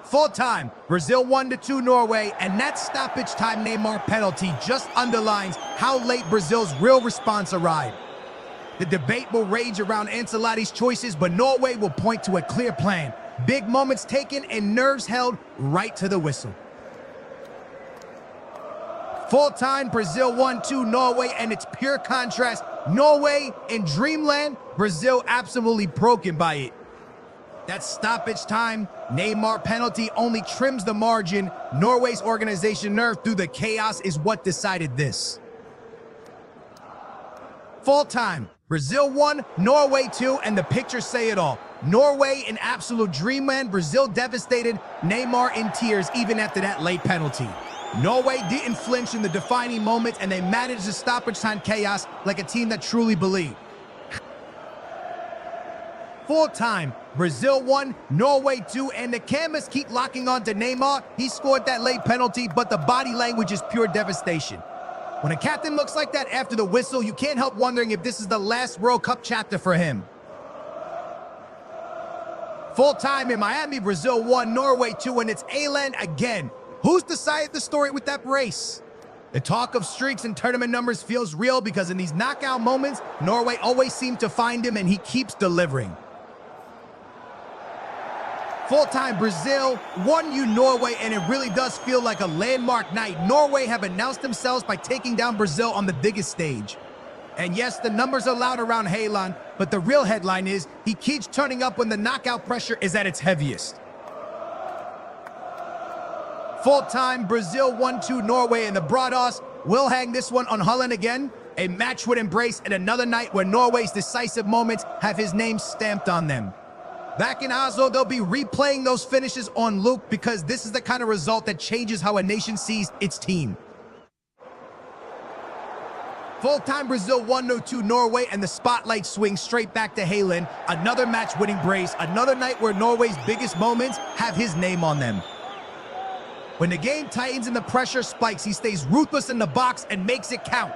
Full-time, Brazil 1-2 Norway, and that stoppage time Neymar penalty just underlines how late Brazil's real response arrived. The debate will rage around Ancelotti's choices, but Norway will point to a clear plan. Big moments taken and nerves held right to the whistle. Full-time, Brazil 1-2 Norway, and its pure contrast. Norway in dreamland, Brazil absolutely broken by it. That stoppage time, Neymar penalty only trims the margin. Norway's organization nerve through the chaos is what decided this. Full-time, Brazil 1, Norway 2, and the pictures say it all. Norway in absolute dreamland, Brazil devastated, Neymar in tears even after that late penalty. Norway didn't flinch in the defining moments, and they managed the stoppage time chaos like a team that truly believed. Full-time, Brazil 1, Norway 2, and the cameras keep locking on to Neymar. He scored that late penalty, but the body language is pure devastation. When a captain looks like that after the whistle, you can't help wondering if this is the last World Cup chapter for him. Full-time in Miami, Brazil 1, Norway 2, and it's A-Land again. Who's decided the story with that brace? The talk of streaks and tournament numbers feels real because in these knockout moments, Norway always seems to find him and he keeps delivering. Full-time, Brazil 1-0 Norway, and it really does feel like a landmark night. Norway have announced themselves by taking down Brazil on the biggest stage. And yes, the numbers are loud around Haaland, but the real headline is he keeps turning up when the knockout pressure is at its heaviest. Full-time, Brazil 1-2 Norway, and the Broados will hang this one on Haaland again. A match with embrace and another night where Norway's decisive moments have his name stamped on them. Back in Oslo, they'll be replaying those finishes on loop because this is the kind of result that changes how a nation sees its team. Full-time, Brazil 1-2 Norway, and the spotlight swings straight back to Haaland. Another match-winning brace, another night where Norway's biggest moments have his name on them. When the game tightens and the pressure spikes, he stays ruthless in the box and makes it count.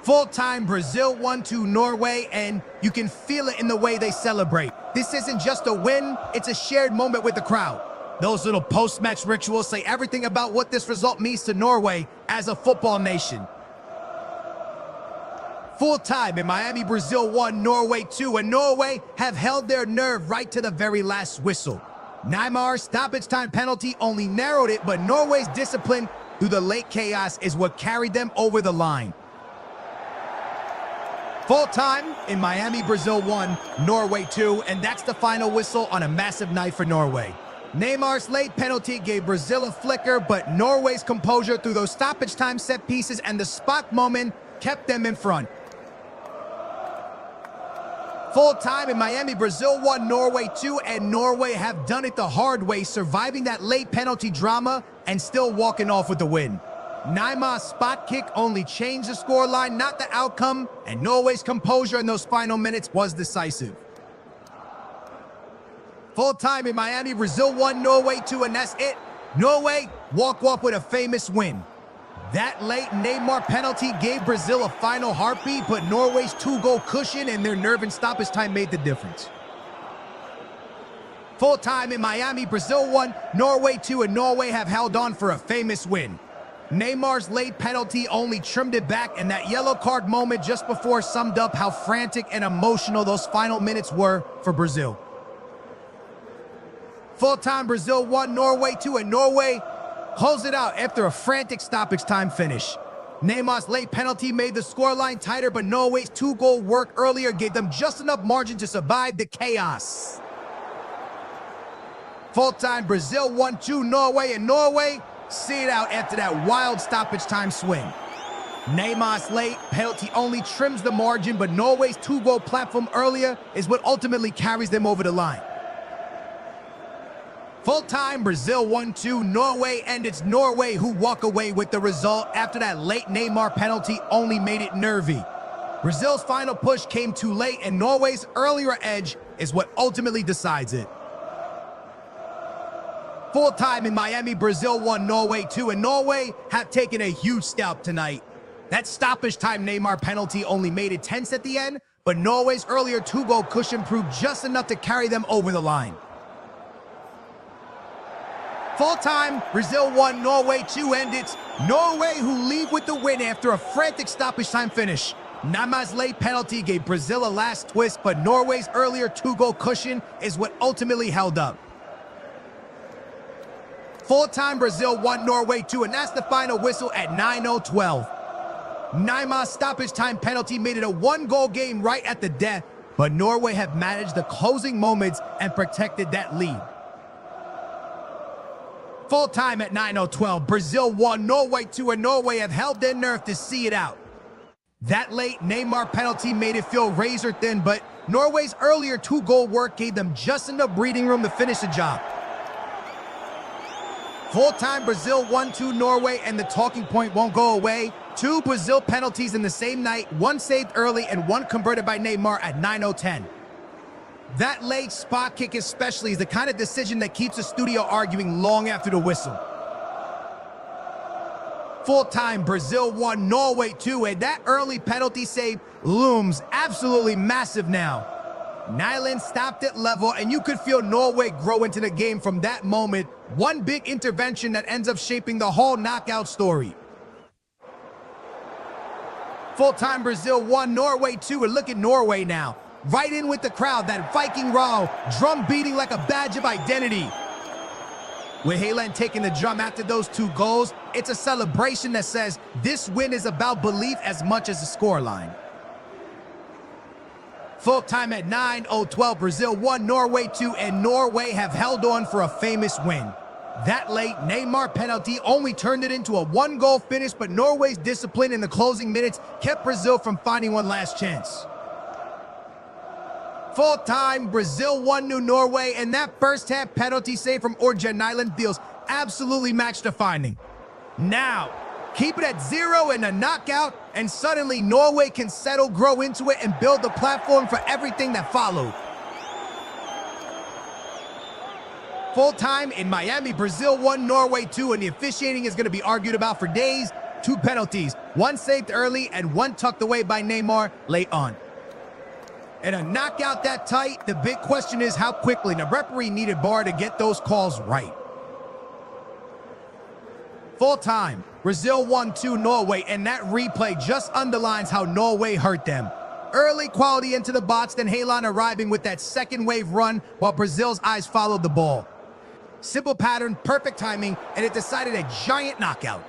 Full-time, Brazil 1-2 Norway, and you can feel it in the way they celebrate. This isn't just a win, it's a shared moment with the crowd. Those little post-match rituals say everything about what this result means to Norway as a football nation. Full-time in Miami, Brazil 1, Norway 2, and Norway have held their nerve right to the very last whistle. Neymar's stoppage time penalty only narrowed it, but Norway's discipline through the late chaos is what carried them over the line. Full-time in Miami, Brazil 1, Norway 2, and that's the final whistle on a massive night for Norway. Neymar's late penalty gave Brazil a flicker, but Norway's composure through those stoppage time set pieces and the spot moment kept them in front. Full-time in Miami, Brazil 1, Norway 2, and Norway have done it the hard way, surviving that late penalty drama and still walking off with the win. Naima's spot kick only changed the scoreline, not the outcome, and Norway's composure in those final minutes was decisive. Full time in Miami, Brazil 1, Norway 2, and that's it. Norway walk off with a famous win. That late Neymar penalty gave Brazil a final heartbeat, but Norway's 2-goal cushion and their nerve and stoppage time made the difference. Full time in Miami, Brazil 1, Norway 2, and Norway have held on for a famous win. Neymar's late penalty only trimmed it back, and that yellow card moment just before summed up how frantic and emotional those final minutes were for Brazil. Full-time Brazil 1, Norway 2, and Norway closed it out after a frantic stoppage time finish. Neymar's late penalty made the scoreline tighter, but Norway's 2-goal work earlier gave them just enough margin to survive the chaos. Full-time Brazil 1-2, Norway, and Norway see it out after that wild stoppage time swing. Neymar's late penalty only trims the margin, but Norway's 2-goal platform earlier is what ultimately carries them over the line. Full-time Brazil 1-2, Norway, and it's Norway who walk away with the result after that late Neymar penalty only made it nervy. Brazil's final push came too late, and Norway's earlier edge is what ultimately decides it. Full-time in Miami, Brazil 1, Norway 2, and Norway have taken a huge step tonight. That stoppage time Neymar penalty only made it tense at the end, but Norway's earlier 2-goal cushion proved just enough to carry them over the line. Full-time, Brazil 1, Norway 2, and it's Norway who leave with the win after a frantic stoppage time finish. Neymar's late penalty gave Brazil a last twist, but Norway's earlier 2-goal cushion is what ultimately held up. Full-time, Brazil 1, Norway 2, and that's the final whistle at 9:12. Neymar's stoppage time penalty made it a 1-goal game right at the death, but Norway have managed the closing moments and protected that lead. Full time at 9:12, Brazil 1, Norway 2, and Norway have held their nerve to see it out. That late Neymar penalty made it feel razor thin, but Norway's earlier 2-goal work gave them just enough breathing room to finish the job. Full time, Brazil 1-2, Norway, and the talking point won't go away. 2 Brazil penalties in the same night, 1 saved early and 1 converted by Neymar at 9:10. That late spot kick especially is the kind of decision that keeps the studio arguing long after the whistle. Full-time, Brazil 1, Norway 2, and that early penalty save looms absolutely massive now. Nyland stopped it level, and you could feel Norway grow into the game from that moment. One big intervention that ends up shaping the whole knockout story. Full-time, Brazil 1, Norway 2, and look at Norway now. Right in with the crowd, that Viking row, drum beating like a badge of identity. With Haaland taking the drum after those 2 goals, it's a celebration that says this win is about belief as much as the scoreline. Full time at 9:12, Brazil 1, Norway 2, and Norway have held on for a famous win. That late Neymar penalty only turned it into a 1-goal finish, but Norway's discipline in the closing minutes kept Brazil from finding one last chance. Full time, Brazil 1-0 Norway, and that first-half penalty save from Orjan Nyland feels absolutely match-defining. Now, keep it at 0 in a knockout, and suddenly Norway can settle, grow into it, and build the platform for everything that followed. Full time in Miami, Brazil 1, Norway 2, and the officiating is going to be argued about for days. 2 penalties, 1 saved early and 1 tucked away by Neymar late on. In a knockout that tight, the big question is how quickly the referee needed VAR to get those calls right. Full time, Brazil 1-2 Norway, and that replay just underlines how Norway hurt them. Early quality into the box, then Haaland arriving with that second wave run while Brazil's eyes followed the ball. Simple pattern, perfect timing, and it decided a giant knockout.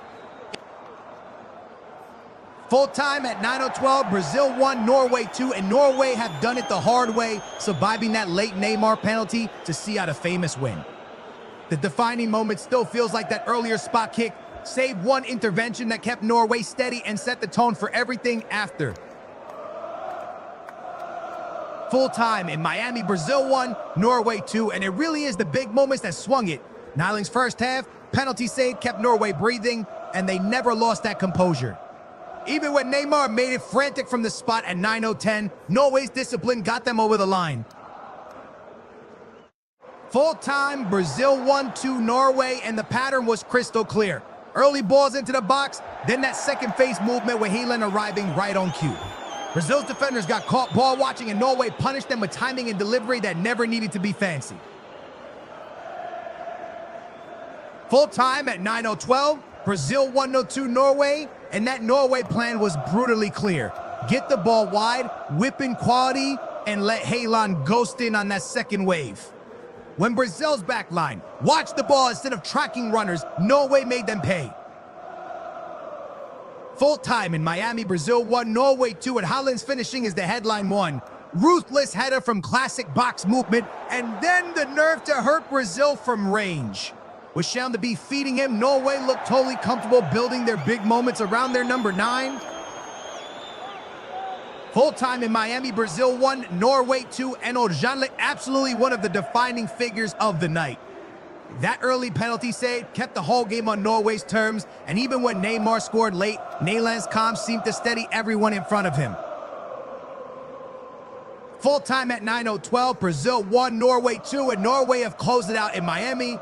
Full time at 9:12, Brazil 1, Norway 2, and Norway have done it the hard way, surviving that late Neymar penalty to see out a famous win. The defining moment still feels like that earlier spot kick, save 1 intervention that kept Norway steady and set the tone for everything after. Full time in Miami, Brazil 1, Norway 2, and it really is the big moments that swung it. Nyland's first half penalty save kept Norway breathing, and they never lost that composure. Even when Neymar made it frantic from the spot at 9:10, Norway's discipline got them over the line. Full time, Brazil 1-2 Norway, and the pattern was crystal clear. Early balls into the box, then that second phase movement with Haaland arriving right on cue. Brazil's defenders got caught ball watching, and Norway punished them with timing and delivery that never needed to be fancy. Full time at 9:12, Brazil 1-2 Norway, and that Norway plan was brutally clear. Get the ball wide, whip in quality, and let Haaland ghost in on that second wave. When Brazil's backline watched the ball instead of tracking runners, Norway made them pay. Full time in Miami, Brazil 1, Norway 2, and Haaland's finishing is the headline one. Ruthless header from classic box movement, and then the nerve to hurt Brazil from range. With Sham to be feeding him, Norway looked totally comfortable building their big moments around their number 9. Full time in Miami, Brazil 1, Norway 2, and Ojanle absolutely one of the defining figures of the night. That early penalty save kept the whole game on Norway's terms, and even when Neymar scored late, Neyland's calm seemed to steady everyone in front of him. Full time at 9:12, Brazil 1, Norway 2, and Norway have closed it out in Miami.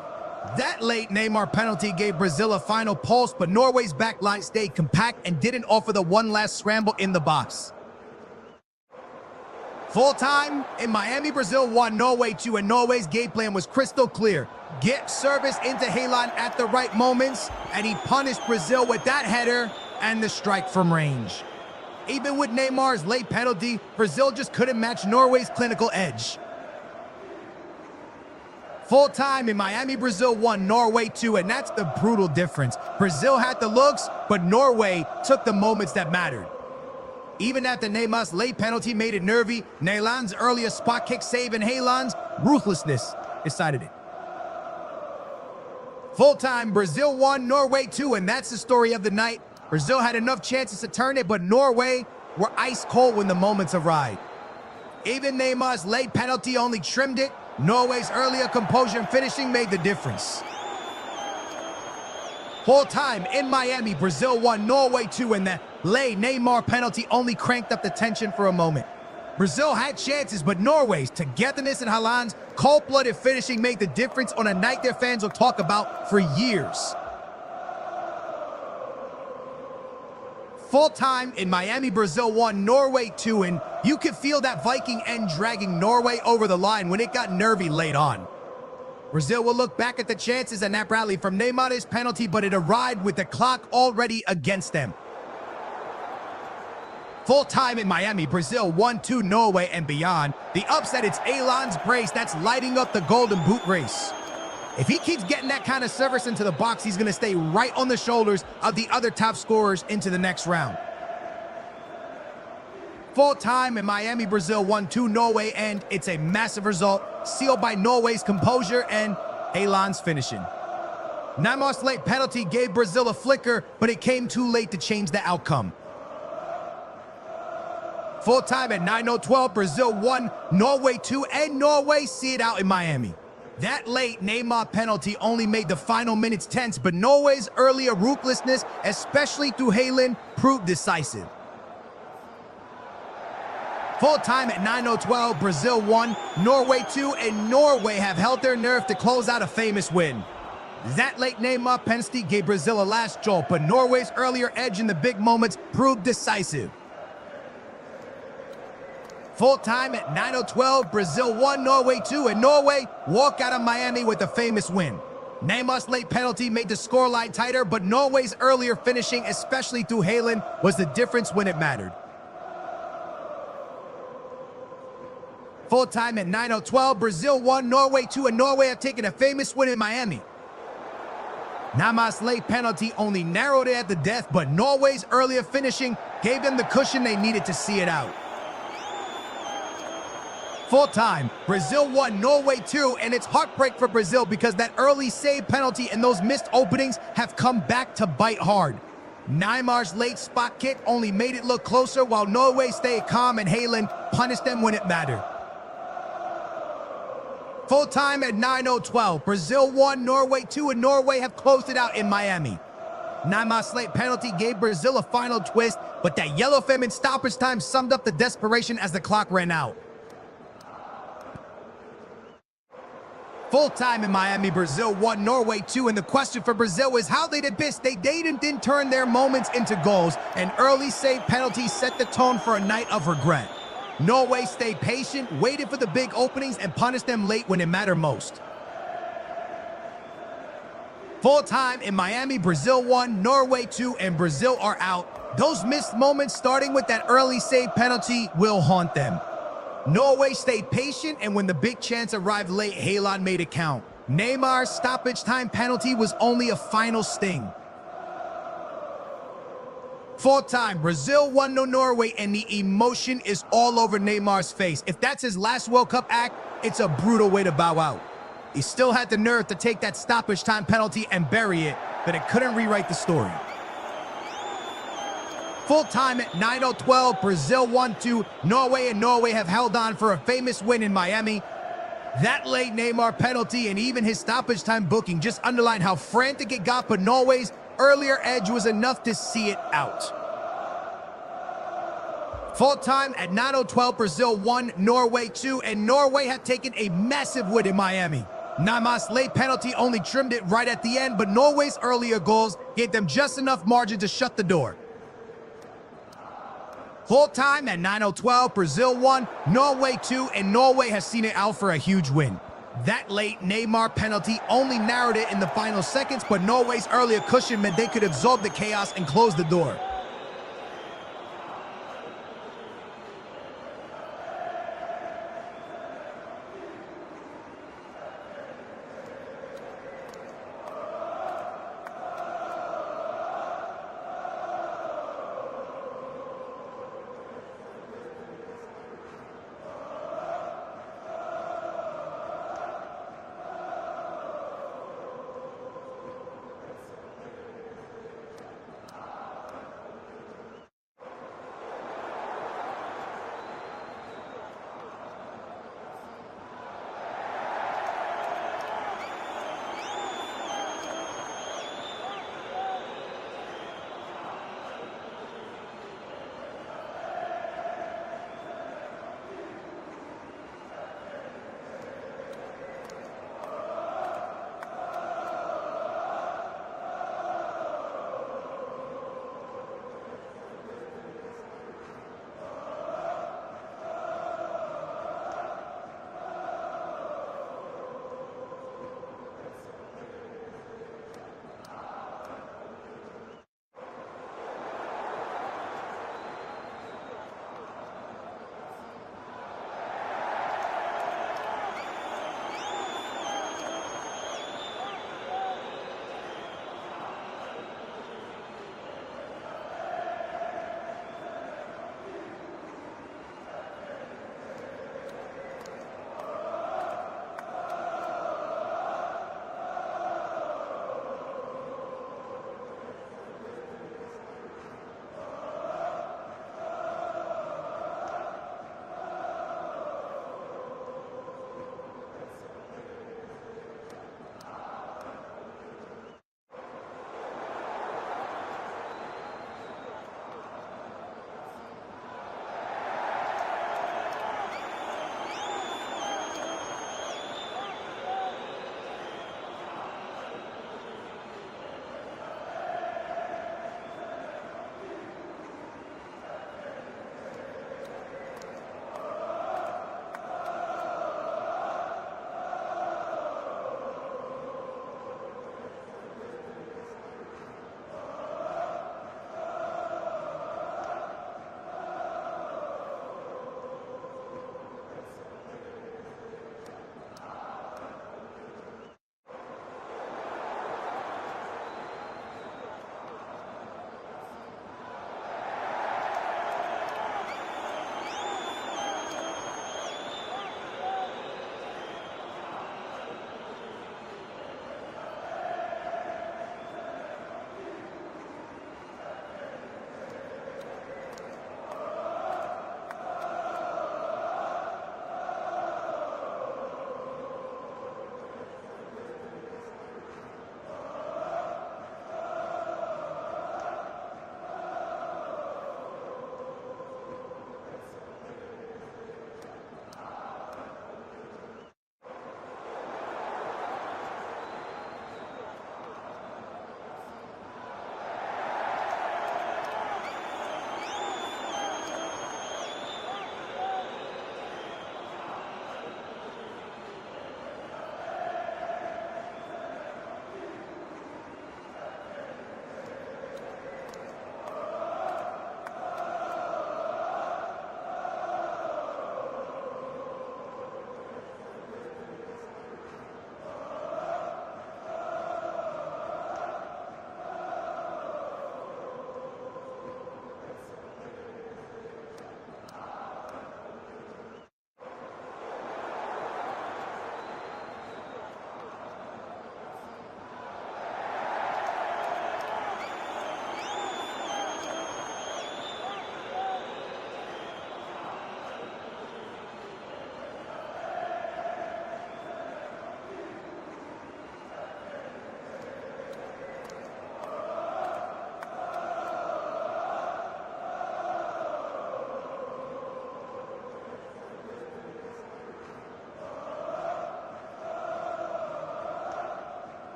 That late Neymar penalty gave Brazil a final pulse, but Norway's backline stayed compact and didn't offer the one last scramble in the box. Full time in Miami, Brazil 1, Norway 2, and Norway's game plan was crystal clear. Get service into Haaland at the right moments, and he punished Brazil with that header and the strike from range. Even with Neymar's late penalty, Brazil just couldn't match Norway's clinical edge. Full time in Miami, Brazil 1, Norway 2, and that's the brutal difference. Brazil had the looks, but Norway took the moments that mattered. Even after Neymar's late penalty made it nervy, Neyland's earlier spot kick save and Haaland's ruthlessness decided it. Full time, Brazil 1, Norway 2, and that's the story of the night. Brazil had enough chances to turn it, but Norway were ice cold when the moments arrived. Even Neymar's late penalty only trimmed it. Norway's earlier composure and finishing made the difference. Full time in Miami, Brazil 1, Norway 2, and that late Neymar penalty only cranked up the tension for a moment. Brazil had chances, but Norway's togetherness and Haaland's cold-blooded finishing made the difference on a night their fans will talk about for years. Full time in Miami, Brazil 1, Norway 2, and you could feel that Viking end dragging Norway over the line when it got nervy late on. Brazil will look back at the chances and that rally from Neymar's penalty, but it arrived with the clock already against them. Full time in Miami, Brazil 1-2 Norway, and beyond. The upset, it's Haaland's brace that's lighting up the golden boot race. If he keeps getting that kind of service into the box, he's going to stay right on the shoulders of the other top scorers into the next round. Full time in Miami, Brazil 1-2 Norway, and it's a massive result, sealed by Norway's composure and Haaland's finishing. Neymar's late penalty gave Brazil a flicker, but it came too late to change the outcome. Full time at 9:12, Brazil 1, Norway 2, and Norway see it out in Miami. That late Neymar penalty only made the final minutes tense, but Norway's earlier ruthlessness, especially through Haaland, proved decisive. Full time at 9:12, Brazil 1, Norway 2, and Norway have held their nerve to close out a famous win. That late Neymar penalty gave Brazil a last jolt, but Norway's earlier edge in the big moments proved decisive. Full time at 9:12, Brazil 1, Norway 2, and Norway walk out of Miami with a famous win. Neymar's late penalty made the scoreline tighter, but Norway's earlier finishing, especially through Haaland, was the difference when it mattered. Full time at 9:12, Brazil 1, Norway 2, and Norway have taken a famous win in Miami. Neymar's late penalty only narrowed it at the death, but Norway's earlier finishing gave them the cushion they needed to see it out. Full time, Brazil 1, Norway 2, and it's heartbreak for Brazil because that early save penalty and those missed openings have come back to bite hard. Neymar's late spot kick only made it look closer while Norway stayed calm and Haaland punished them when it mattered. Full time at 9:12, Brazil 1, Norway 2, and Norway have closed it out in Miami. Neymar's late penalty gave Brazil a final twist, but that yellowfin in stoppage time summed up the desperation as the clock ran out. Full time in Miami, Brazil 1, Norway 2, and the question for Brazil is how they did this. They didn't turn their moments into goals. An early save penalty set the tone for a night of regret. Norway stayed patient, waited for the big openings, and punished them late when it mattered most. Full time in Miami, Brazil 1, Norway 2, and Brazil are out. Those missed moments, starting with that early save penalty, will haunt them. Norway stayed patient, and when the big chance arrived late, Haaland made it count. Neymar's stoppage time penalty was only a final sting. Full time, Brazil 1-0 Norway, and the emotion is all over Neymar's face. If that's his last World Cup act, it's a brutal way to bow out. He still had the nerve to take that stoppage time penalty and bury it, but it couldn't rewrite the story. Full time at 9:12, Brazil 1-2, Norway, and Norway have held on for a famous win in Miami. That late Neymar penalty and even his stoppage time booking just underlined how frantic it got, but Norway's earlier edge was enough to see it out. Full time at 9:12, Brazil 1, Norway 2, and Norway had taken a massive win in Miami. Neymar's late penalty only trimmed it right at the end, but Norway's earlier goals gave them just enough margin to shut the door. Full time at 9:12, Brazil 1, Norway 2, and Norway has seen it out for a huge win. That late Neymar penalty only narrowed it in the final seconds, but Norway's earlier cushion meant they could absorb the chaos and close the door.